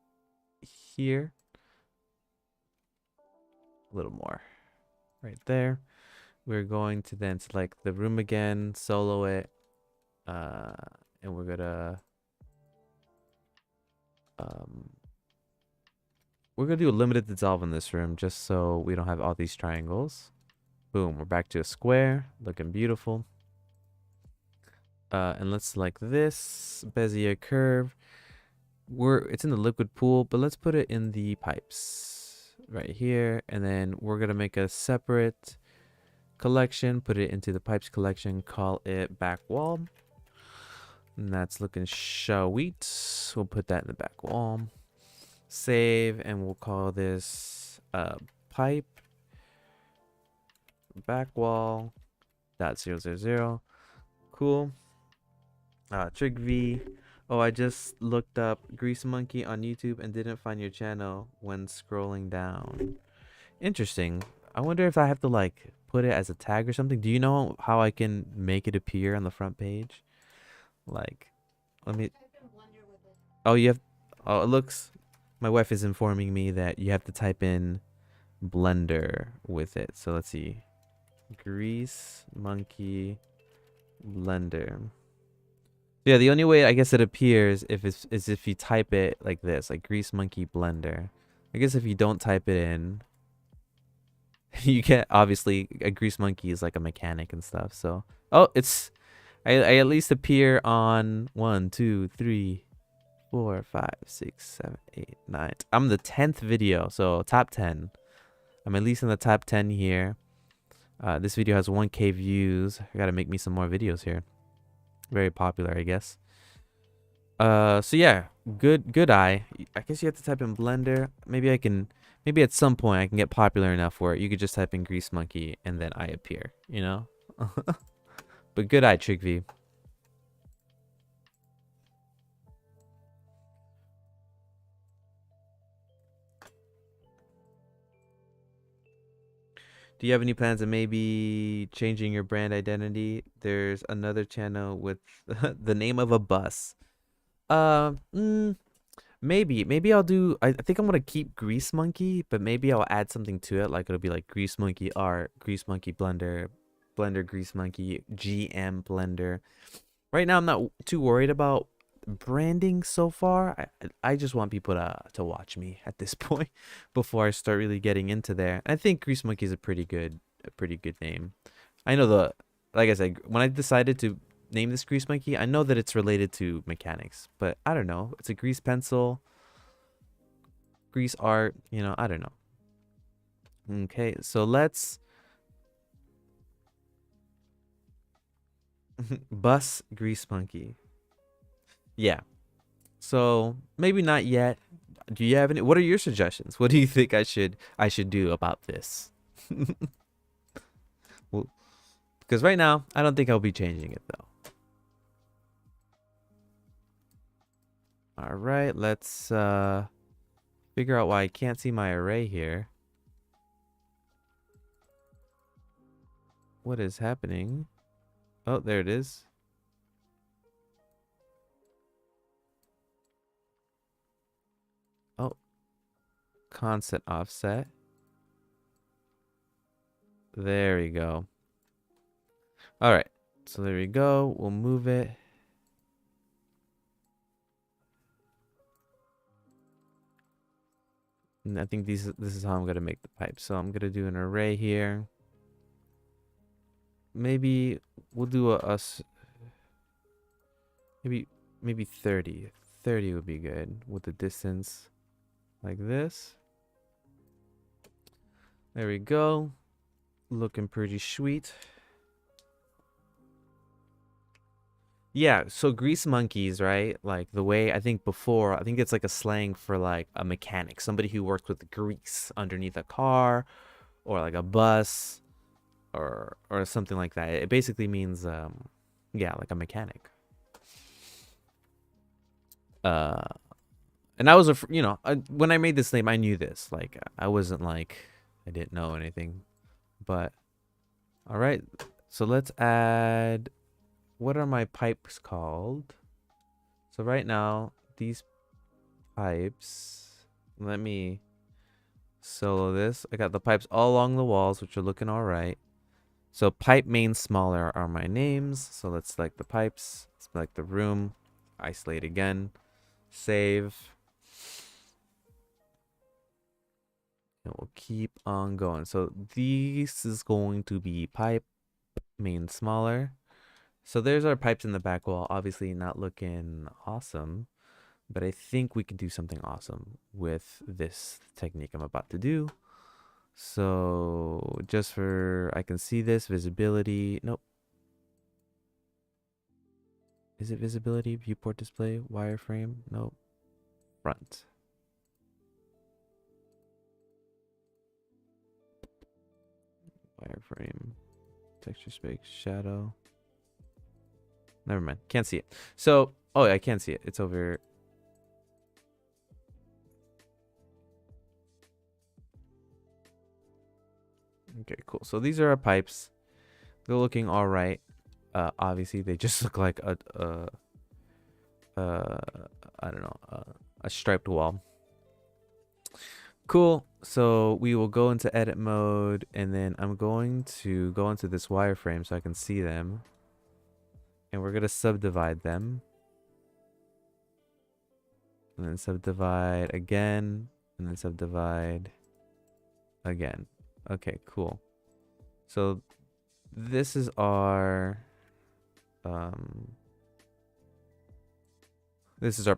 here. A little more right there. We're going to then select the room again, solo it, and we're gonna do a limited dissolve in this room just so we don't have all these triangles. Boom, we're back to a square, looking beautiful. And let's select this Bezier curve. It's in the liquid pool, but let's put it in the pipes right here, and then we're gonna make a separate collection, put it into the pipes collection, call it back wall, and that's looking sweet. We'll put that in the back wall, save, and we'll call this pipe back wall .000. Cool. Trig V. Oh, I just looked up Grease Monkey on YouTube and didn't find your channel when scrolling down. Interesting. I wonder if I have to like put it as a tag or something. Do you know how I can make it appear on the front page? Like, let me. Oh, you have. Oh, it looks. My wife is informing me that you have to type in Blender with it. So let's see. Grease Monkey Blender. Yeah, the only way I guess it appears is if you type it like this, like Grease Monkey Blender. I guess if you don't type it in, you get, obviously a Grease Monkey is like a mechanic and stuff. So I at least appear on 1, 2, 3, 4, 5, 6, 7, 8, 9. I'm the 10th video, so top 10. I'm at least in the top 10 here. This video has 1K views. I gotta make me some more videos here. Very popular, I guess. So yeah, good eye. I guess you have to type in Blender. Maybe at some point I can get popular enough where you could just type in Grease Monkey and then I appear, you know? But good eye, Trig V. Do you have any plans of maybe changing your brand identity? There's another channel with the name of a bus. Maybe I'll do. I think I'm gonna keep Grease Monkey, but maybe I'll add something to it. Like it'll be like Grease Monkey Art, Grease Monkey Blender, Blender Grease Monkey, GM Blender. Right now, I'm not too worried about branding so far. I just want people to watch me at this point before I start really getting into there. I think Grease Monkey is a pretty good name. I know like I said, when I decided to name this Grease Monkey, I know that it's related to mechanics, but I don't know. It's a grease pencil, grease art, you know, I don't know. Okay, so let's bus Grease Monkey. Yeah. So maybe not yet. Do you have any? What are your suggestions? What do you think I should do about this? Well, because right now I don't think I'll be changing it though. All right, let's figure out why I can't see my array here. What is happening? Oh, there it is. Oh, constant offset. There we go. All right, so there we go. We'll move it. And I think this is how I'm gonna make the pipe. So I'm gonna do an array here. Maybe we'll do maybe 30. 30 would be good with the distance like this. There we go. Looking pretty sweet. Yeah, so grease monkeys, right? Like the way I think before, I think it's like a slang for like a mechanic, somebody who works with grease underneath a car or like a bus or something like that. It basically means yeah, like a mechanic. And I was you know, when I made this name, I knew this. Like I wasn't like I didn't know anything. But all right. So let's add, what are my pipes called? So right now, these pipes, let me solo this. I got the pipes all along the walls, which are looking all right. So pipe main smaller are my names. So let's select the pipes, select the room, isolate again, save. And we'll keep on going. So this is going to be pipe main smaller. So there's our pipes in the back wall. Obviously not looking awesome, but I think we can do something awesome with this technique I'm about to do. So just for, I can see this visibility. Nope. Is it visibility? Viewport display? Wireframe? Nope. Front. Wireframe. Texture space. Shadow. Never mind. Can't see it. So, oh, I can see it. It's over. Okay, cool. So these are our pipes. They're looking all right. Obviously, they just look like I don't know, a striped wall. Cool. So we will go into edit mode, and then I'm going to go into this wireframe so I can see them. And we're going to subdivide them. And then subdivide again. And then subdivide again. Okay, cool. So this is our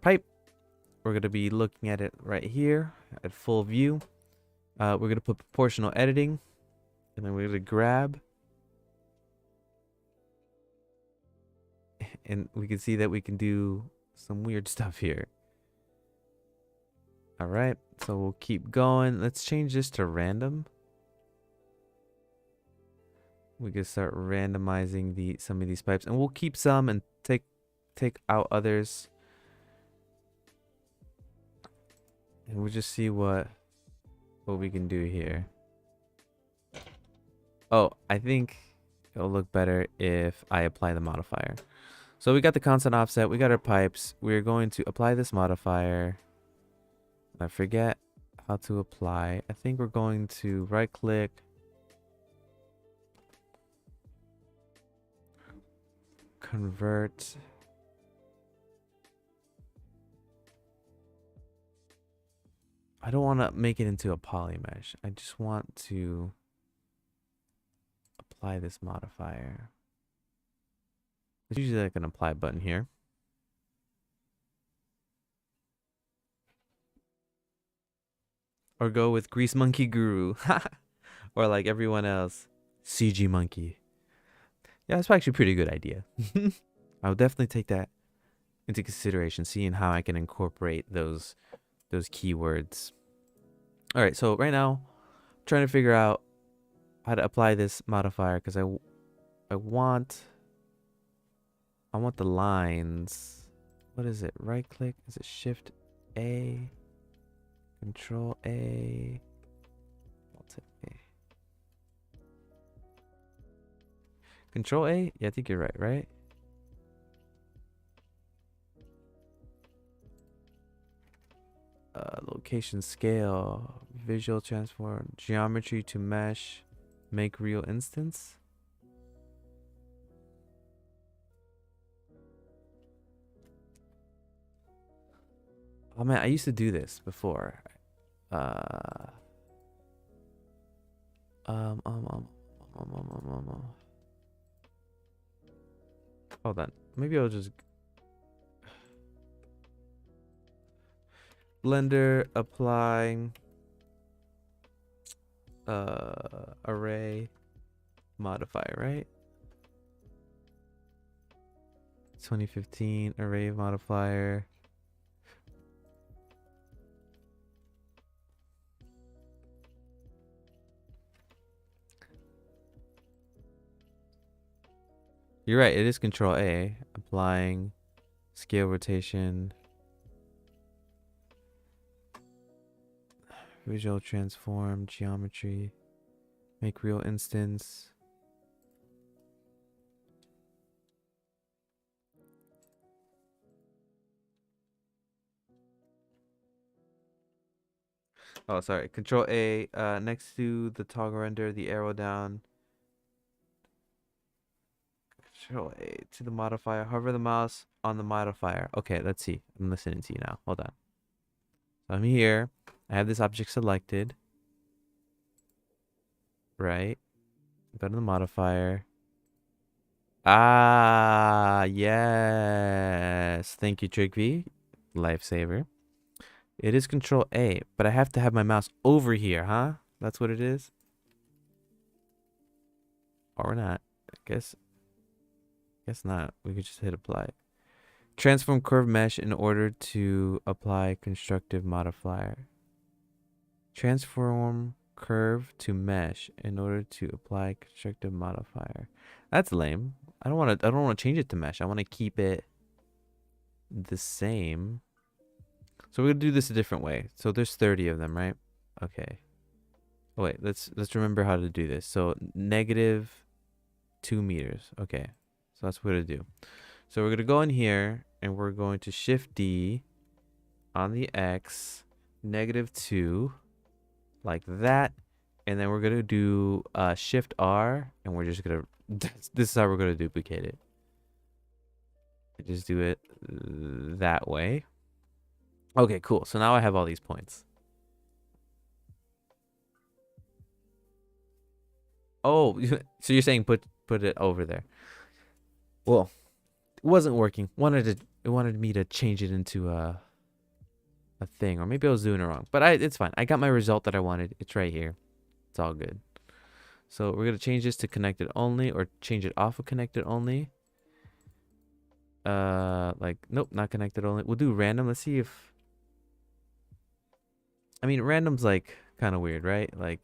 pipe. We're going to be looking at it right here at full view. We're going to put proportional editing, and then we're going to grab, and we can see that we can do some weird stuff here. All right, so we'll keep going. Let's change this to random. We can start randomizing some of these pipes, and we'll keep some and take out others. And we'll just see what we can do here. Oh, I think it'll look better if I apply the modifier. So we got the constant offset, we got our pipes. We're going to apply this modifier. I forget how to apply. I think we're going to right click, convert. I don't want to make it into a poly mesh. I just want to apply this modifier. There's usually like an apply button here. Or go with Grease Monkey Guru. Or like everyone else, CG Monkey. Yeah, that's actually a pretty good idea. I would definitely take that into consideration, seeing how I can incorporate those keywords. All right, so right now, I'm trying to figure out how to apply this modifier because I want the lines. What is it? Right click? Is it Shift A? Control A. Alt A. Control A? Yeah, I think you're right? Location scale, visual transform, geometry to mesh, make real instance. Oh man, I used to do this before. Hold on. Maybe I'll just Blender apply array modifier, right? 2015 array modifier. You're right. It is Control A. Applying scale rotation. Visual transform, geometry. Make real instance. Oh, sorry. Control A. Next to the toggle render, the arrow down. Control A to the modifier. Hover the mouse on the modifier. Okay, let's see. I'm listening to you now. Hold on. So I'm here. I have this object selected. Right. Go to the modifier. Ah, yes. Thank you, Trigby. Lifesaver. It is Control A, but I have to have my mouse over here, huh? That's what it is? Or not. Guess not. We could just hit apply. Transform curve mesh in order to apply constructive modifier. Transform curve to mesh in order to apply constructive modifier. That's lame. I don't want to change it to mesh. I want to keep it the same. So we're going to do this a different way. So there's 30 of them, right? Okay. Oh wait, let's remember how to do this. So negative 2 meters. Okay. So that's what we're going to do. So we're going to go in here and we're going to shift D on the X, -2, like that. And then we're going to do shift R and we're just going to, this is how we're going to duplicate it. Just do it that way. Okay, cool. So now I have all these points. Oh, so you're saying put it over there. Well, it wasn't working. It wanted me to change it into a thing, or maybe I was doing it wrong. But it's fine. I got my result that I wanted. It's right here. It's all good. So we're gonna change this to connected only, or change it off of connected only. Like nope, not connected only. We'll do random. Let's see if. I mean, random's like kind of weird, right? Like.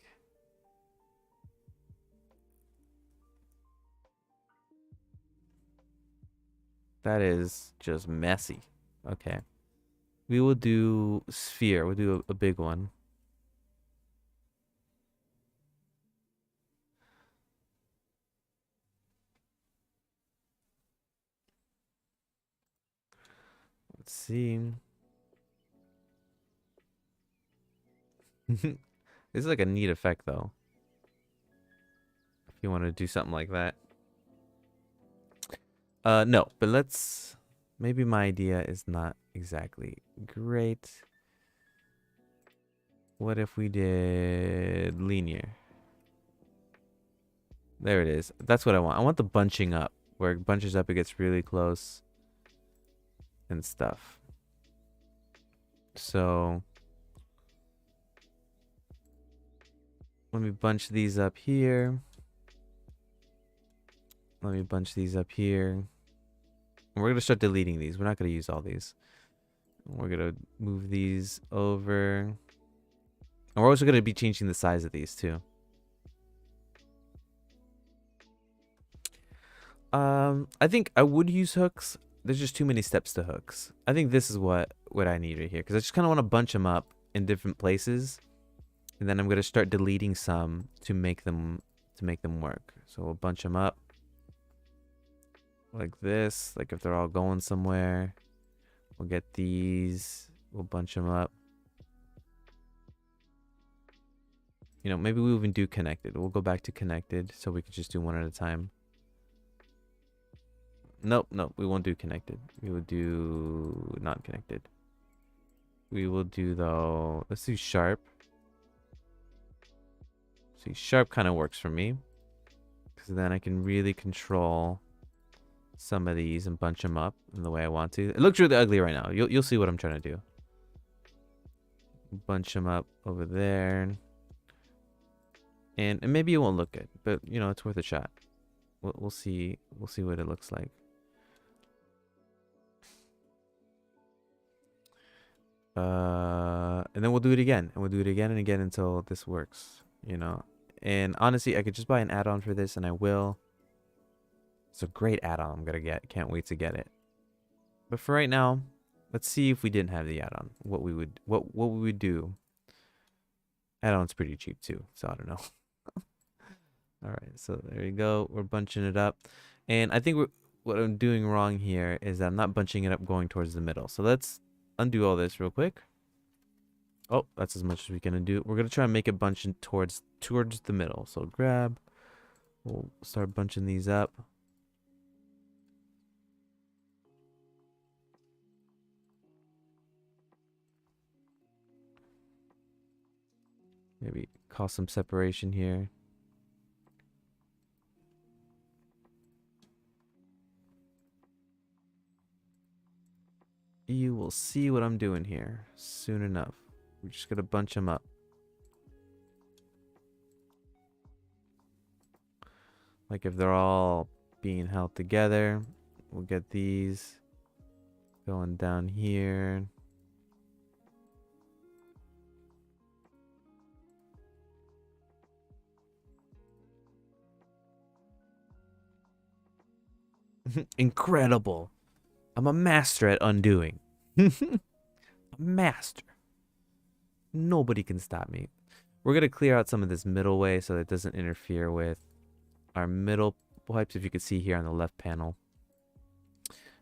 That is just messy. Okay. We will do sphere. We'll do a big one. Let's see. This is like a neat effect, though. If you want to do something like that. No, but let's... Maybe my idea is not exactly great. What if we did linear? There it is. That's what I want. I want the bunching up. Where it bunches up, it gets really close. And stuff. So... Let me bunch these up here. Let me bunch these up here. And we're going to start deleting these. We're not going to use all these. We're going to move these over. And we're also going to be changing the size of these too. I think I would use hooks. There's just too many steps to hooks. I think this is what I need right here. Because I just kind of want to bunch them up in different places. And then I'm going to start deleting some to make them work. So we'll bunch them up. Like this, like if they're all going somewhere, we'll get these, we'll bunch them up. You know, maybe we'll even do connected. We'll go back to connected so we can just do one at a time. Nope, we won't do connected. We will do not connected. We will do though, let's do sharp. See, sharp kind of works for me because then I can really control some of these and bunch them up in the way I want to. It looks really ugly right now. You'll see what I'm trying to do. Bunch them up over there. And maybe it won't look good, but you know, it's worth a shot. We'll see what it looks like. And then we'll do it again, and we'll do it again and again until this works, you know. And honestly, I could just buy an add-on for this, and I will. It's a great add-on I'm gonna get. Can't wait to get it. But for right now, let's see if we didn't have the add-on. What we would do. Add-on's pretty cheap too, so I don't know. All right, so there you go. We're bunching it up. And I think what I'm doing wrong here is that I'm not bunching it up going towards the middle. So let's undo all this real quick. Oh, that's as much as we can do. We're going to try and make it bunch towards the middle. So grab. We'll start bunching these up. Maybe cause some separation here. You will see what I'm doing here soon enough. We're just going to bunch them up. Like if they're all being held together, we'll get these going down here. Incredible. I'm a master at undoing. A master. Nobody can stop me. We're going to clear out some of this middle way so that it doesn't interfere with our middle pipes. If you can see here on the left panel,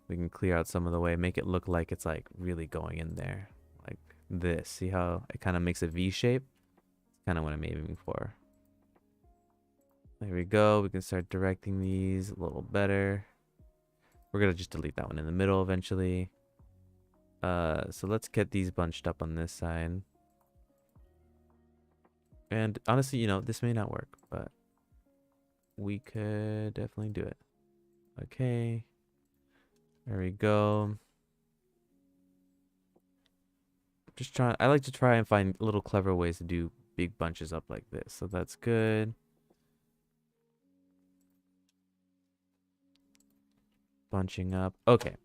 we can clear out some of the way, make it look like it's like really going in there like this. See how it kind of makes a V shape? It's kind of what I'm aiming for. There we go. We can start directing these a little better. We're going to just delete that one in the middle eventually. So let's get these bunched up on this side. And honestly, you know, this may not work, but we could definitely do it. Okay. There we go. Just trying. I like to try and find little clever ways to do big bunches up like this. So that's good. Bunching up. Okay.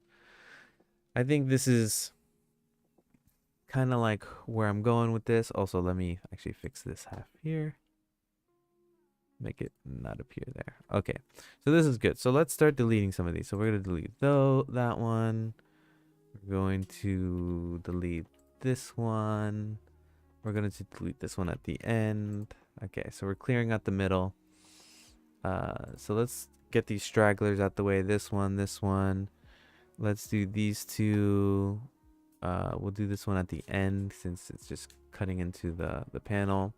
I think this is kind of like where I'm going with this. Also, let me actually fix this half here. Make it not appear there. Okay. So this is good. So let's start deleting some of these. So we're going to delete that one. We're going to delete this one. We're going to delete this one at the end. Okay. So we're clearing out the middle. So let's get these stragglers out the way. This one. Let's do these two. We'll do this one at the end since it's just cutting into the panel.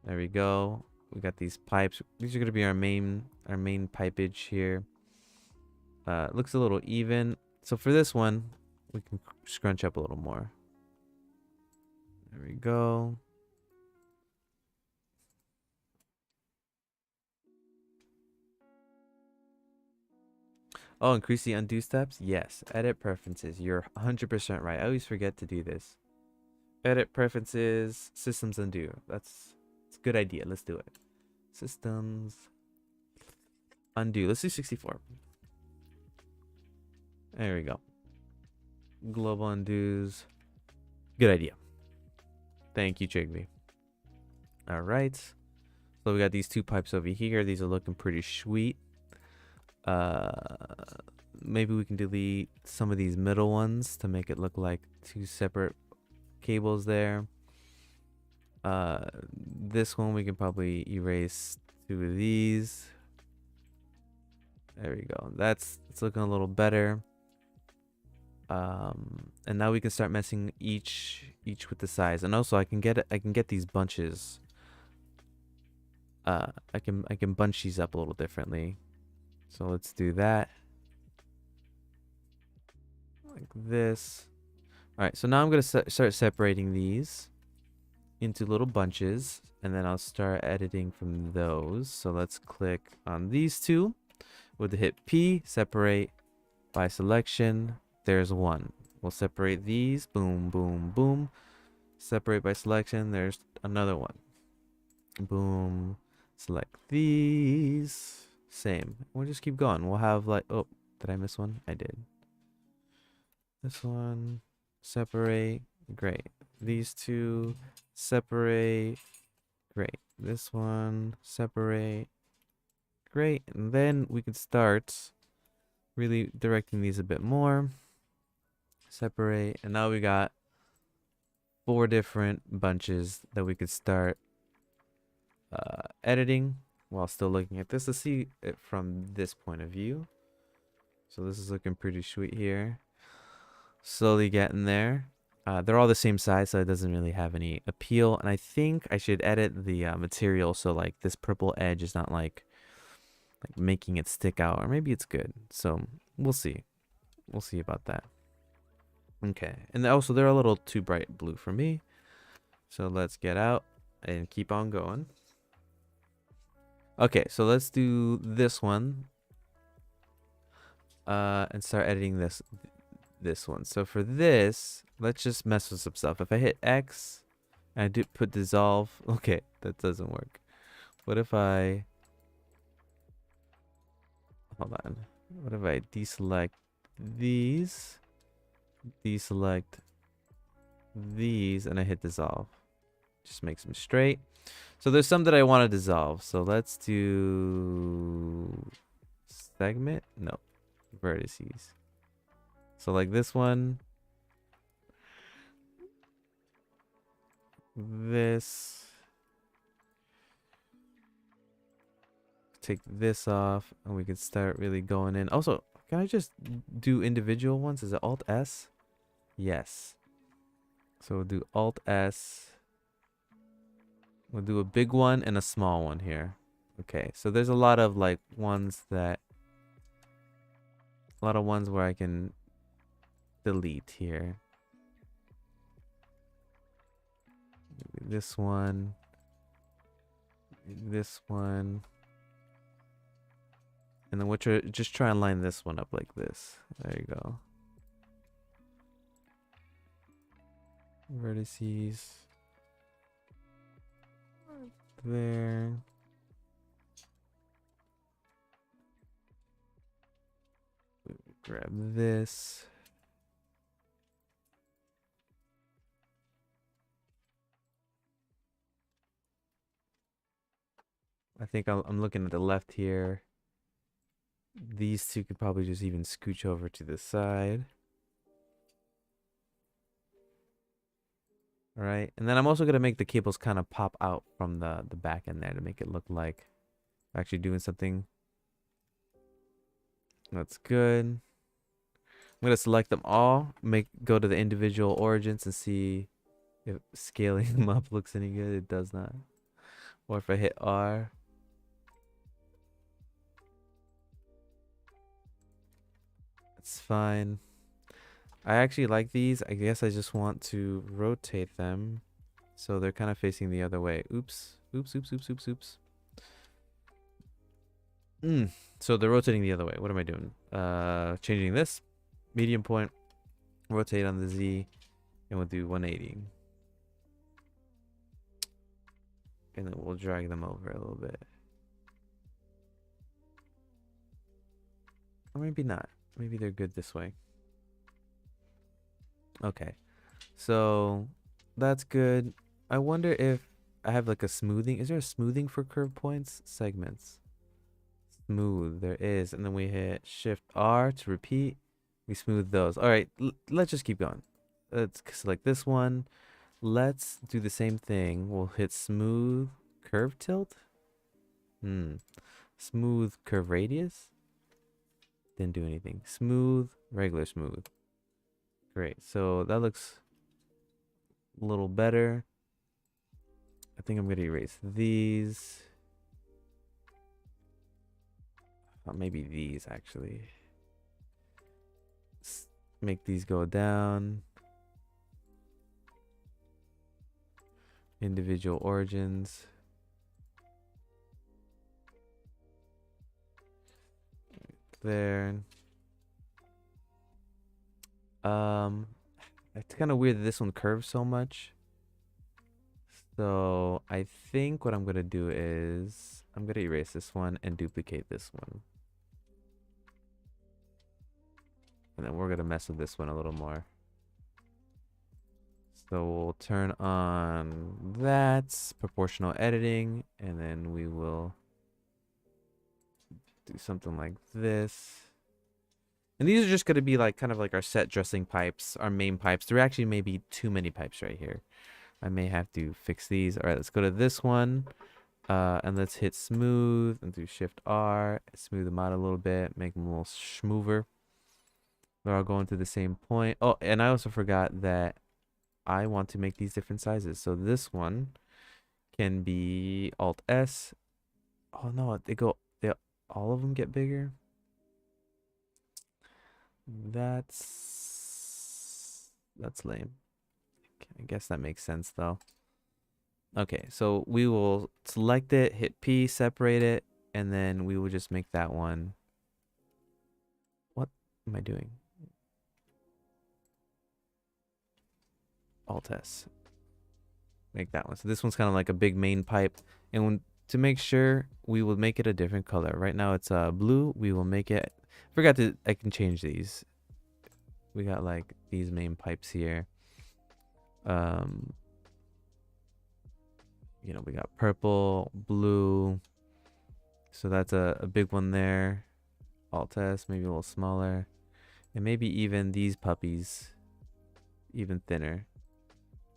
There we go. We got these pipes. These are going to be our main pipage here. Looks a little even. So for this one, we can scrunch up a little more. There we go. Oh, increase the undo steps? Yes. Edit preferences. You're 100% right. I always forget to do this. Edit preferences, systems undo. It's a good idea. Let's do it. Systems undo. Let's do 64. There we go. Global undos. Good idea. Thank you, Jiggly. All right. So we got these two pipes over here. These are looking pretty sweet. Maybe we can delete some of these middle ones to make it look like two separate cables there. This one we can probably erase two of these. There we go. It's looking a little better. And now we can start messing each with the size. And also I can get these bunches. I can bunch these up a little differently. So let's do that. Like this. All right, so now I'm going to start separating these into little bunches, and then I'll start editing from those. So let's click on these two with the hit P, separate by selection. There's one. We'll separate these. Boom, boom, boom. Separate by selection. There's another one. Boom. Select these. Same. We'll just keep going. We'll have like, oh, did I miss one? I did. This one, separate, great. These two, separate, great. This one, separate, great. And then we can start really directing these a bit more. Separate. And now we got 4 different bunches that we could start editing while still looking at this. Let's see it from this point of view. So this is looking pretty sweet here. Slowly getting there. They're all the same size, so it doesn't really have any appeal. And I think I should edit the material so like this purple edge is not like making it stick out, or maybe it's good. So we'll see. We'll see about that. Okay, and also they're a little too bright blue for me. So let's get out and keep on going. Okay, so let's do this one. And start editing this one. So for this, let's just mess with some stuff. If I hit X and I do put dissolve, okay, that doesn't work. What if I, hold on. What if I deselect these, deselect these, and I hit dissolve? Just makes them straight. So there's some that I want to dissolve. So let's do segment. No, vertices. So like this one, this, take this off, and we can start really going in. Also, can I just do individual ones? Is it Alt S? Yes. So we'll do Alt S. We'll do a big one and a small one here. Okay, so there's a lot of like ones that, a lot of ones where I can delete here. Maybe this one, this one, and then just try and line this one up like this. There you go. Vertices there. Grab this. I think I'm looking at the left here. These two could probably just even scooch over to the side. All right, and then I'm also gonna make the cables kind of pop out from the back end there to make it look like I'm actually doing something. That's good. I'm gonna select them all, go to the individual origins and see if scaling them up looks any good. It does not. Or if I hit R. It's fine. I actually like these. I guess I just want to rotate them so they're kind of facing the other way. Oops. Oops, oops, oops, oops, oops. So they're rotating the other way. What am I doing? Changing this. Medium point. Rotate on the Z. And we'll do 180. And then we'll drag them over a little bit. Or maybe not. Maybe they're good this way. Okay. So that's good. I wonder if I have like a smoothing. Is there a smoothing for curve points? Segments. Smooth. There is. And then we hit Shift R to repeat. We smooth those. All right. Let's just keep going. Let's select this one. Let's do the same thing. We'll hit smooth curve tilt. Smooth curve radius. Didn't do anything. Smooth, regular smooth. Great. So that looks a little better. I think I'm going to erase these. Maybe these actually. Make these go down. Individual origins. There. It's kind of weird that this one curves so much. So I think what I'm gonna do is I'm gonna erase this one and duplicate this one. And then we're gonna mess with this one a little more. So we'll turn on that proportional editing, and then we will do something like this. And these are just going to be like kind of like our set dressing pipes, our main pipes. There actually may be too many pipes right here. I may have to fix these. All right, let's go to this one. And let's hit smooth and do Shift R. Smooth them out a little bit. Make them a little smoother. They're all going to the same point. Oh, and I also forgot that I want to make these different sizes. So this one can be Alt S. Oh no, all of them get bigger. That's lame. I guess that makes sense though. Okay, so we will select it, hit P, separate it, and then we will just make that one. What am I doing? Alt S. Make that one. So this one's kind of like a big main pipe. And to make sure, we will make it a different color. Right now it's blue. We will make it. I can change these. We got like these main pipes here. You know, we got purple, blue. So that's a big one there. Alt S, maybe a little smaller. And maybe even these puppies, even thinner.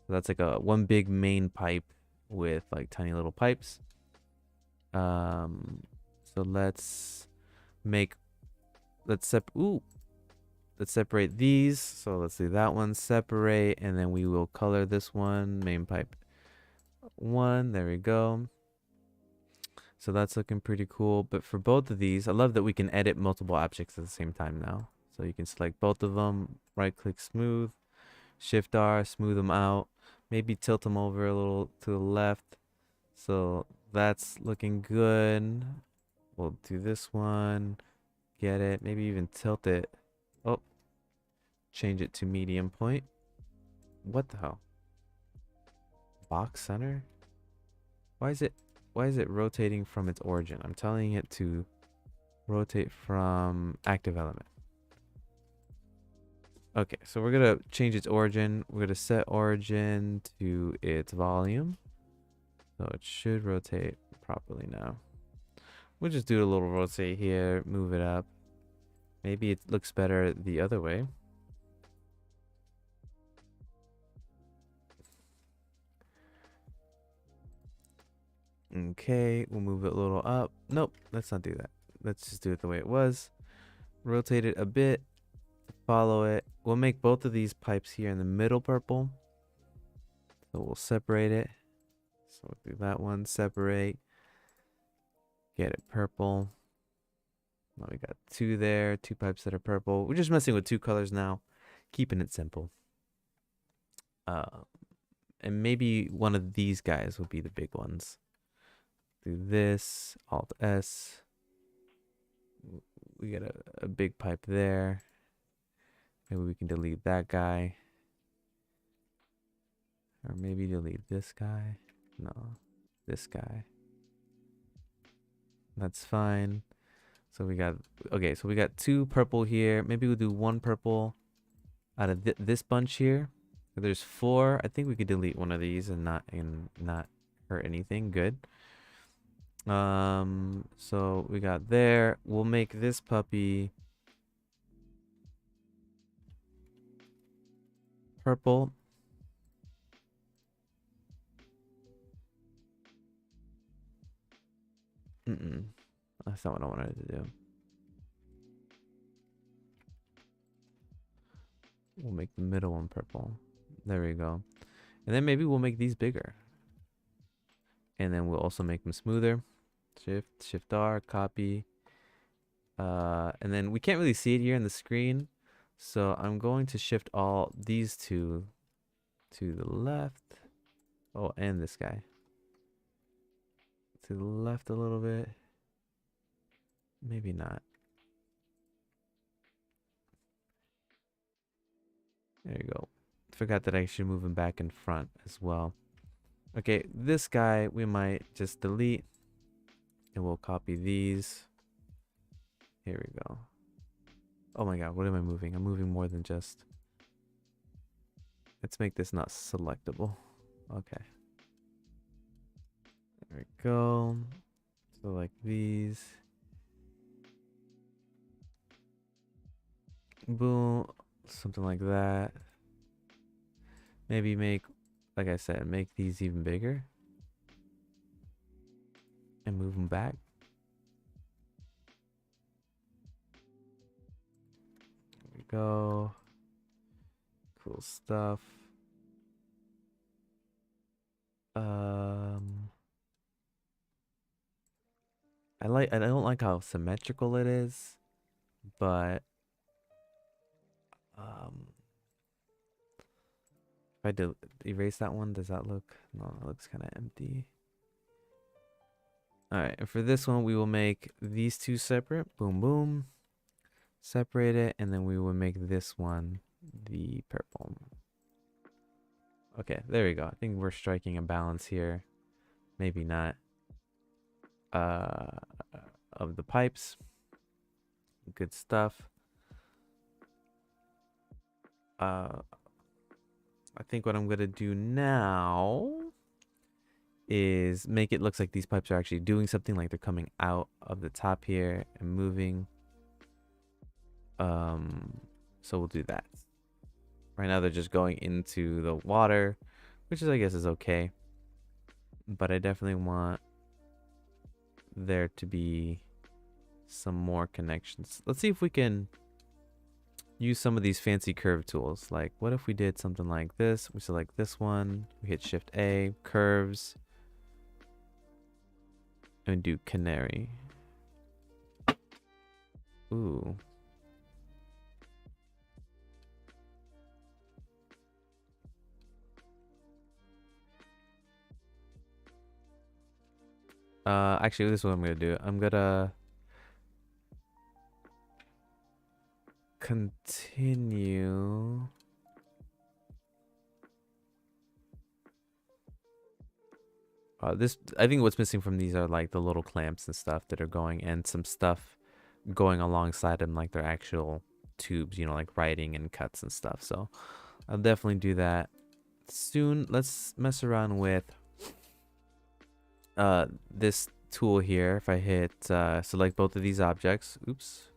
So that's like one big main pipe with like tiny little pipes. So let's separate these. So let's do that one separate, and then we will color this one main pipe 1. There we go. So that's looking pretty cool. But for both of these, I love that we can edit multiple objects at the same time now. So you can select both of them, right click smooth, Shift R, smooth them out, maybe tilt them over a little to the left. So that's looking good. We'll do this one, get it, maybe even tilt it. Oh, change it to medium point. What the hell? Box center? Why is it rotating from its origin? I'm telling it to rotate from active element. Okay, so we're gonna change its origin. We're gonna set origin to its volume. So it should rotate properly now. We'll just do a little rotate here, move it up. Maybe it looks better the other way. Okay, we'll move it a little up. Nope, let's not do that. Let's just do it the way it was. Rotate it a bit. Follow it. We'll make both of these pipes here in the middle purple. So we'll separate it. So we'll do that one, separate. Get it purple. Now we got 2 there, 2 pipes that are purple. We're just messing with 2 colors now, keeping it simple. And maybe one of these guys will be the big ones. Do this, Alt S. We got a big pipe there. Maybe we can delete that guy. Or maybe delete this guy. No, this guy. That's fine. So we got, okay, so we got 2 purple here. Maybe we'll do 1 purple out of this bunch here. There's 4. I think we could delete one of these and not hurt anything. Good. So we got there. We'll make this puppy purple. That's not what I wanted to do. We'll make the middle one purple. There we go. And then maybe we'll make these bigger. And then we'll also make them smoother. Shift R, copy. And then we can't really see it here in the screen. So I'm going to shift all these 2 to the left. Oh, and this guy. To the left a little bit. Maybe not. There you go. Forgot that I should move him back in front as well. Okay, this guy we might just delete. And we'll copy these. Here we go. Oh my god, what am I moving? I'm moving more than just. Let's make this not selectable. Okay. There we go. So like these. Boom. Something like that. Maybe make, like I said, make these even bigger. And move them back. There we go. Cool stuff. I don't like how symmetrical it is, but if I erase that one, does that look, no, it looks kind of empty. All right, and for this one, we will make these two separate. Boom, boom. Separate it, and then we will make this one the purple. Okay, there we go. I think we're striking a balance here. Maybe not. Of the pipes. Good stuff. I think what I'm gonna do now is make it look like these pipes are actually doing something, like they're coming out of the top here and moving. So we'll do that. Right now they're just going into the water, which is, I guess, is okay. But I definitely want there to be some more connections. Let's see if we can use some of these fancy curve tools. Like, what if we did something like this? We select this one, we hit Shift A, curves, and do canary. Ooh. Actually, this is what I'm gonna do. I'm gonna continue. This, I think what's missing from these are like the little clamps and stuff that are going, and some stuff going alongside them, like their actual tubes, you know, like writing and cuts and stuff. So I'll definitely do that soon. Let's mess around with this tool here. If I hit select both of these objects, oops,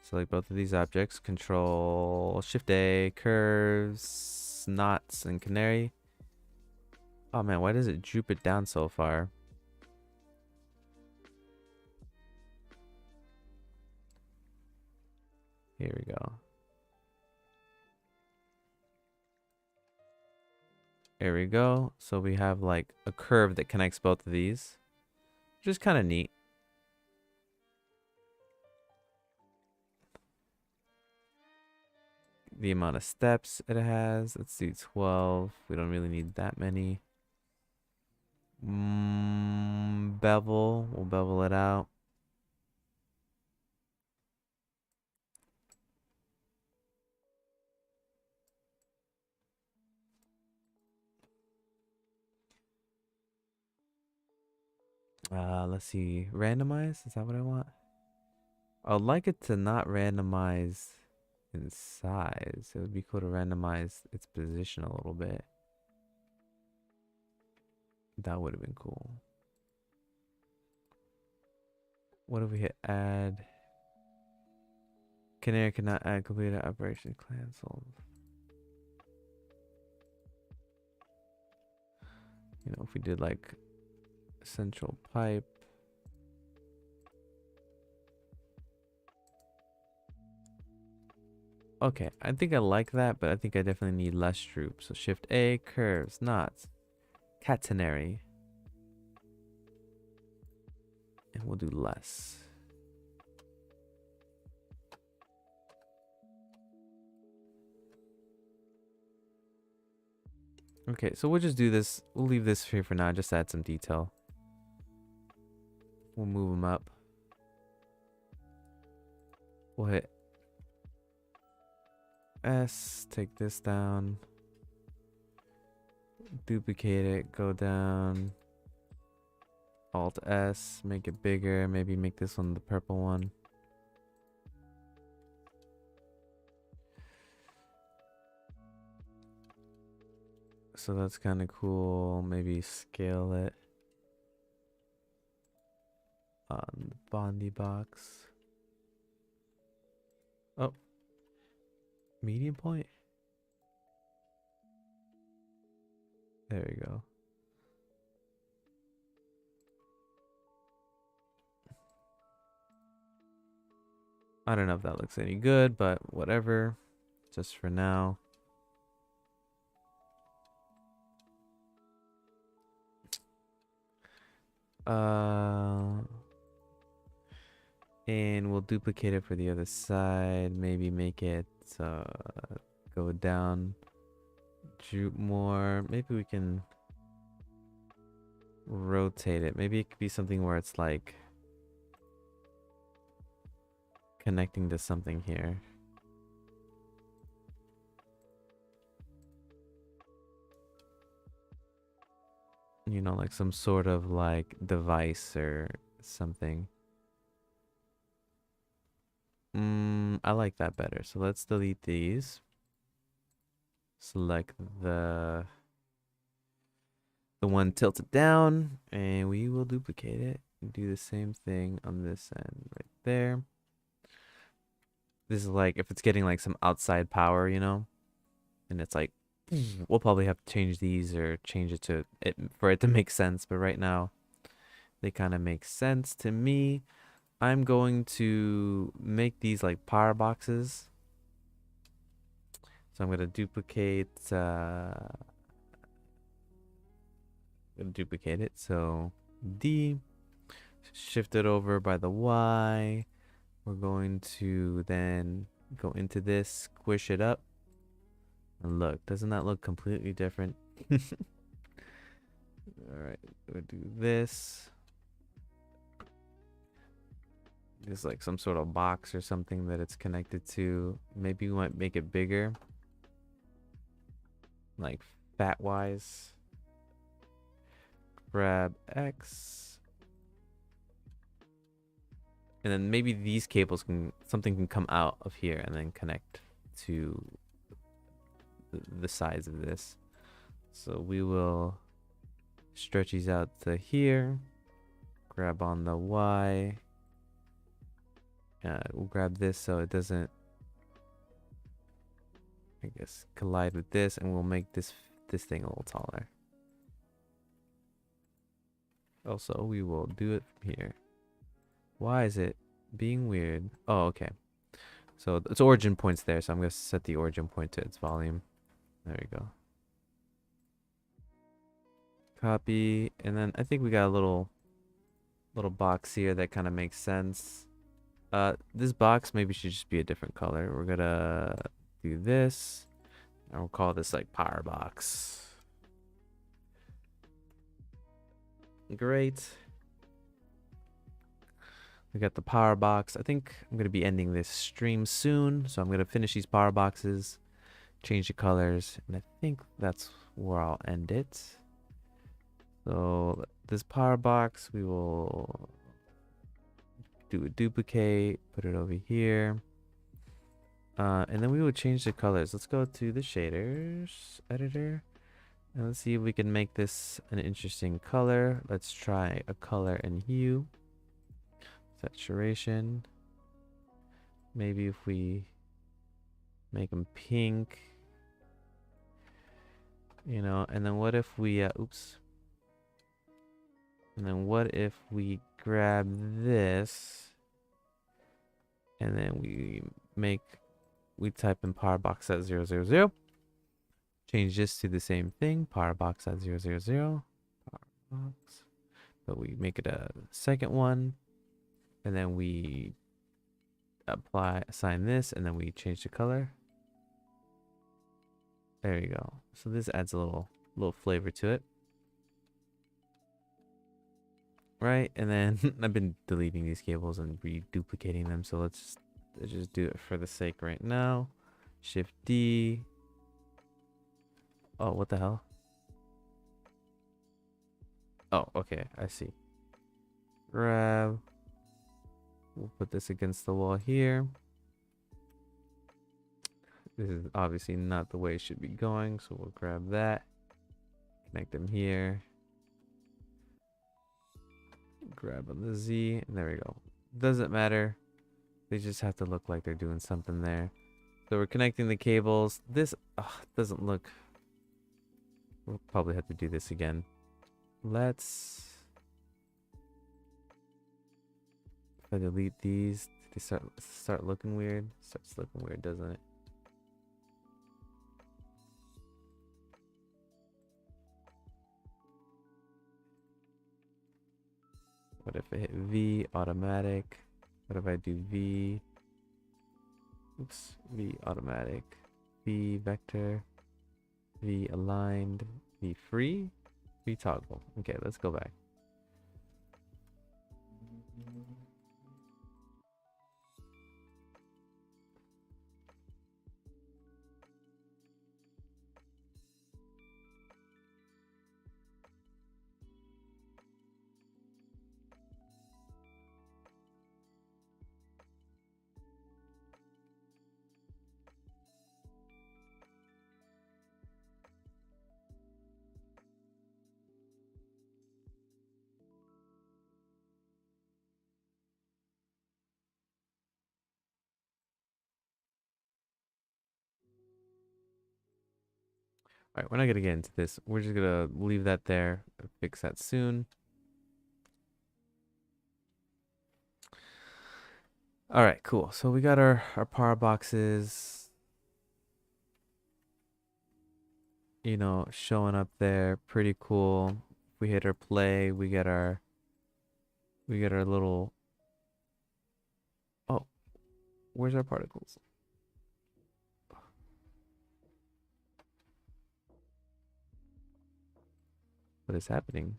select both of these objects, Control Shift A, curves, knots, and canary. Oh man, why does it droop it down so far? Here we go. There we go. So we have like a curve that connects both of these, which is kind of neat. The amount of steps it has, let's see, 12. We don't really need that many. Bevel, we'll bevel it out. Let's see, randomize, is that what I want? I'd like it to not randomize in size. It would be cool to randomize its position a little bit. That would have been cool. What if we hit add? Canary cannot add completed operation canceled. You know, if we did like central pipe. Okay, I think I like that, but I think I definitely need less droop. So Shift A, curves, knots, catenary. And we'll do less. Okay, so we'll just do this. We'll leave this here for now, just add some detail. We'll move them up. We'll hit S, take this down. Duplicate it, go down. Alt S, make it bigger. Maybe make this one the purple one. So that's kind of cool. Maybe scale it on the Bondi box. Oh, Medium point. There we go. I don't know if that looks any good, but whatever. Just for now. And we'll duplicate it for the other side. Maybe make it go down, droop more. Maybe we can rotate it. Maybe it could be something where it's like connecting to something here. You know, like some sort of like device or something. I like that better. So let's delete these. Select the one tilted down, and we will duplicate it and do the same thing on this end right there. This is like if it's getting like some outside power, you know, and it's like we'll probably have to change these or change it to it for it to make sense. But right now, they kind of make sense to me. I'm going to make these like power boxes. So I'm gonna duplicate. Duplicate it. So D, shift it over by the Y. We're going to then go into this, squish it up, and look. Doesn't that look completely different? All right, we'll do this. There's like some sort of box or something that it's connected to. Maybe we might make it bigger, like fat wise. Grab X, and then maybe these cables something can come out of here and then connect to the sides of this. So we will stretch these out to here. Grab on the Y. We'll grab this so it doesn't, I guess, collide with this, and we'll make this thing a little taller. Also, we will do it from here. Why is it being weird? Oh, okay. So its origin point's there, so I'm going to set the origin point to its volume. There we go. Copy, and then I think we got a little box here that kind of makes sense. This box maybe should just be a different color. We're gonna do this, and we'll call this like power box. Great. We got the power box. I think I'm gonna be ending this stream soon, so I'm gonna finish these power boxes, change the colors, and I think that's where I'll end it. So this power box, we will do a duplicate, put it over here, and then we will change the colors. Let's go to the shaders editor, and let's see if we can make this an interesting color. Let's try a color and hue. Saturation. Maybe if we make them pink, you know, and then what if we, oops. And then what if we grab this, and then we type in power box at 000. Change this to the same thing, power box at 000. Power box. But we make it a second one, and then we assign this, and then we change the color. There you go. So this adds a little flavor to it. Right, and then I've been deleting these cables and reduplicating them, so let's just do it for the sake right now. Shift D. Oh, what the hell? Oh, okay, I see. Grab. We'll put this against the wall here. This is obviously not the way it should be going, so we'll grab that. Connect them here. Grab on the Z, and there we go. Doesn't matter. They just have to look like they're doing something there. So we're connecting the cables. This doesn't look... We'll probably have to do this again. Let's... If I delete these, they start looking weird. Starts looking weird, doesn't it? What if I hit V, automatic? What if I do V? Oops, V, automatic. V, vector. V, aligned. V, free. V, toggle. Okay, let's go back. All right, we're not gonna get into this. We're just gonna leave that there. Fix that soon. All right, cool. So we got our power boxes, you know, showing up there. Pretty cool. If we hit our play, we get our little... Oh, where's our particles? What is happening?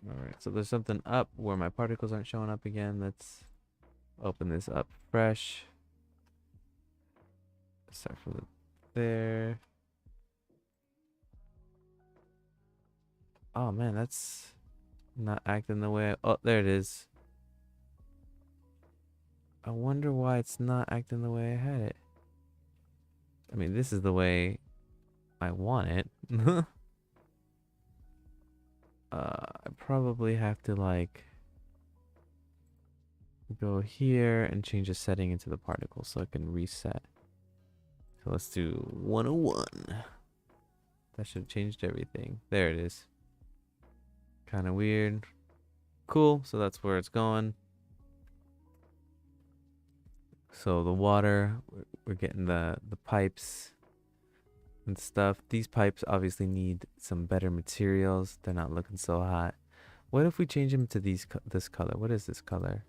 All right, so there's something up where my particles aren't showing up again. Let's open this up fresh. Start from there. Oh man, that's not acting the way oh, there it is. I wonder why it's not acting the way I had it. I mean, this is the way I want it. I probably have to like go here and change the setting into the particle so I can reset. So let's do 101. That should have changed everything. There it is. Kind of weird. Cool, so that's where it's going. So the water, we're getting the pipes and stuff. These pipes obviously need some better materials. They're not looking so hot. What if we change them to this color? What is this color?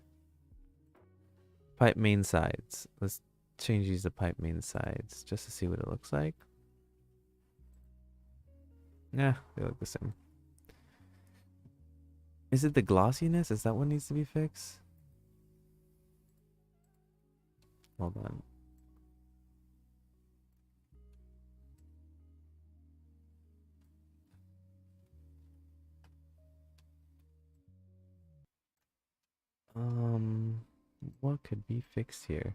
Pipe main sides. Let's change these to pipe main sides just to see what it looks like. Yeah, they look the same. Is it the glossiness? Is that what needs to be fixed? Hold on. What could be fixed here?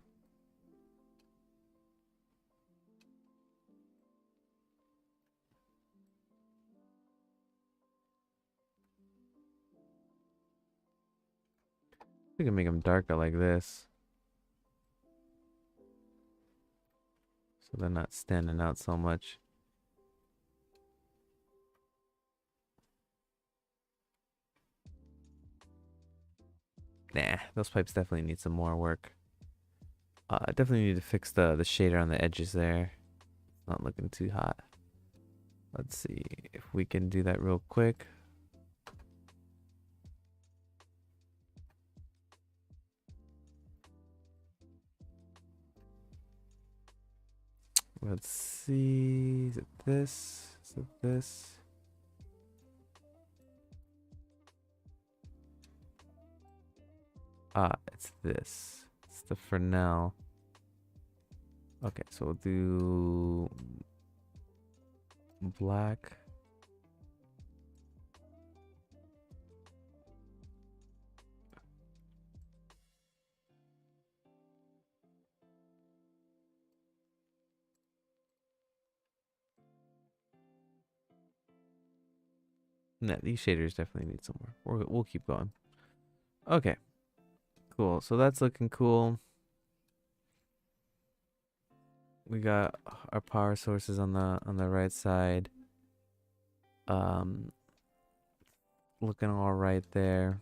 We can make them darker like this, so they're not standing out so much. Nah, those pipes definitely need some more work. I definitely need to fix the shader on the edges there. Not looking too hot. Let's see if we can do that real quick. Let's see. Is it this? Is it this? Ah, it's this. It's the Fresnel. Okay, so we'll do black. Nah, these shaders definitely need some more. We'll keep going. Okay, cool. So that's looking cool. We got our power sources on the right side. Um, looking all right there.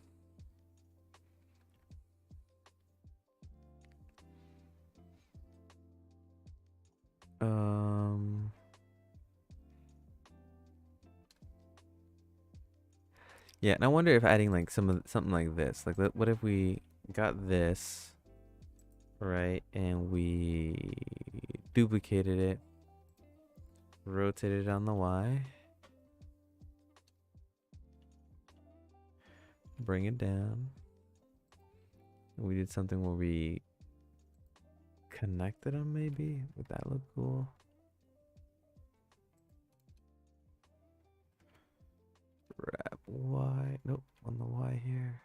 Yeah, and I wonder if adding like something like this, like what if we got this, right, and we duplicated it, rotated it on the Y, bring it down. And we did something where we connected them, maybe. Would that look cool? Wrap Y. Nope, on the Y here.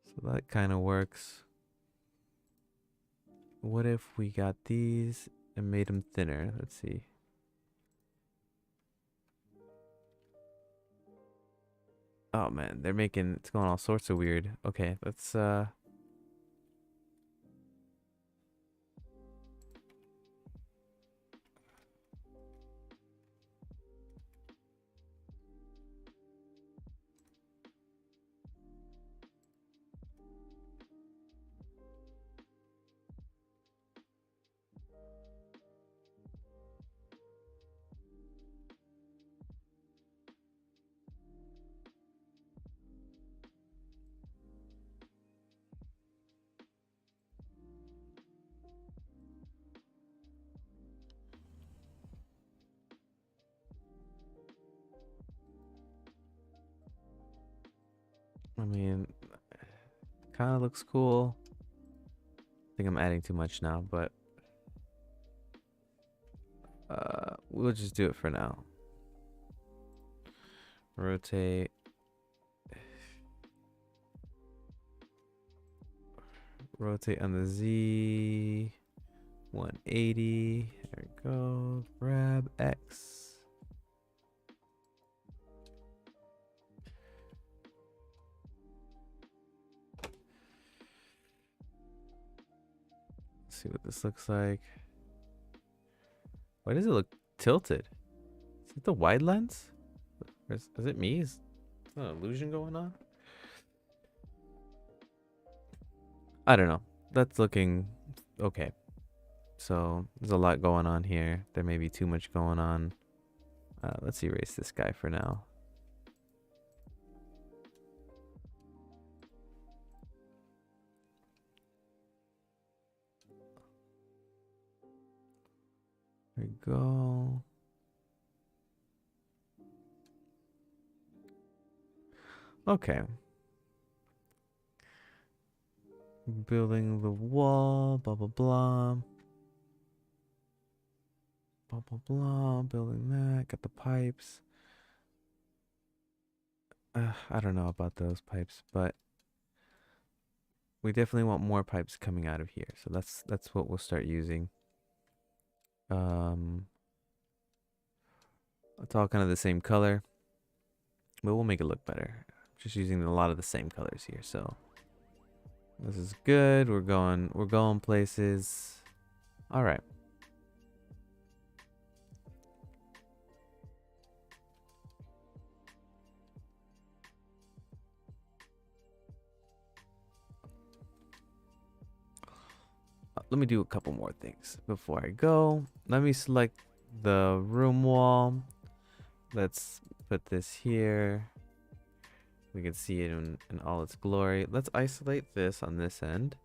So that kind of works. What if we got these and made them thinner? Let's see. Oh man, they're making it's going all sorts of weird. Okay, let's I mean, kind of looks cool. I think I'm adding too much now, but we'll just do it for now. Rotate. Rotate on the Z. 180. There we go. Grab X. Let's see what this looks like. Why does it look tilted? Is it the wide lens? Is it me? Is there an illusion going on? I don't know. That's looking okay. So there's a lot going on here. There may be too much going on. Let's erase this guy for now. There we go. Okay. Building the wall, blah, blah, blah. Blah, blah, blah. Building that. Got the pipes. I don't know about those pipes, but we definitely want more pipes coming out of here. So that's what we'll start using. It's all kind of the same color, but we'll make it look better. Just using a lot of the same colors here. So this is good. We're going places. All right. Let me do a couple more things before I go. Let me select the room wall. Let's put this here. We can see it in all its glory. Let's isolate this on this end.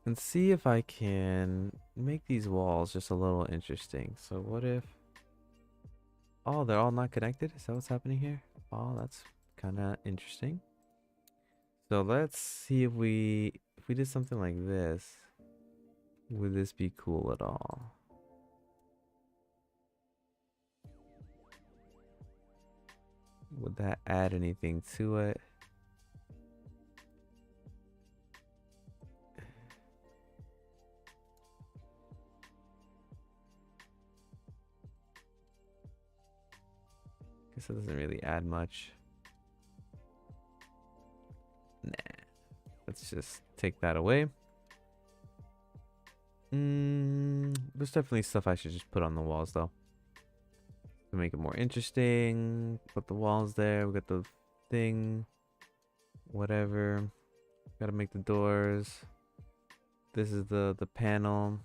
And see if I can make these walls just a little interesting. So what if... Oh, they're all not connected? Is that what's happening here? Oh, that's kind of interesting. So let's see if we did something like this. Would this be cool at all? Would that add anything to it? This doesn't really add much. Nah. Let's just take that away. There's definitely stuff I should just put on the walls though. To make it more interesting. Put the walls there. We got the thing. Whatever. Gotta make the doors. This is the panel.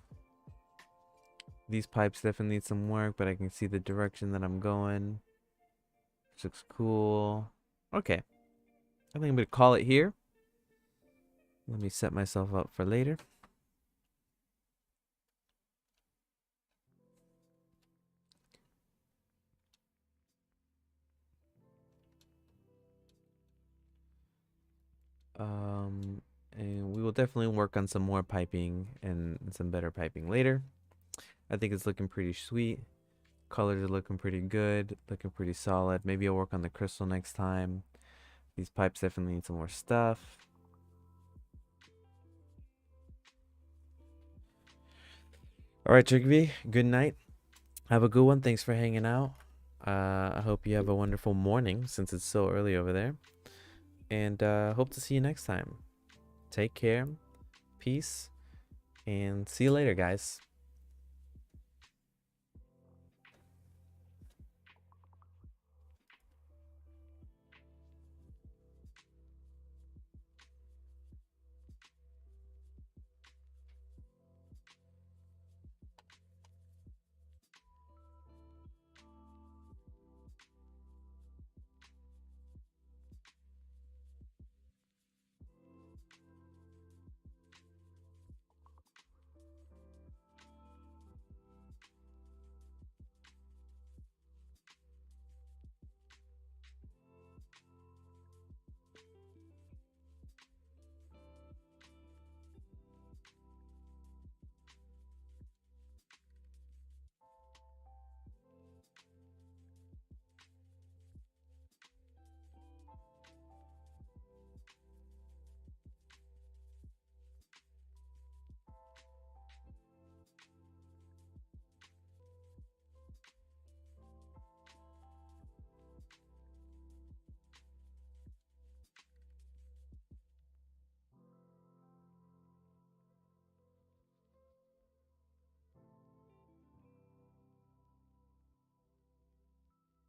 These pipes definitely need some work, but I can see the direction that I'm going. This looks cool. Okay. I think I'm gonna call it here. Let me set myself up for later. And we will definitely work on some more piping and some better piping later. I think it's looking pretty sweet. Colors are looking pretty good, looking pretty solid. Maybe I'll work on the crystal next time. These pipes definitely need some more stuff. All right, Chickpea, good night. Have a good one. Thanks for hanging out. I hope you have a wonderful morning since it's so early over there. And hope to see you next time. Take care. Peace. And see you later, guys.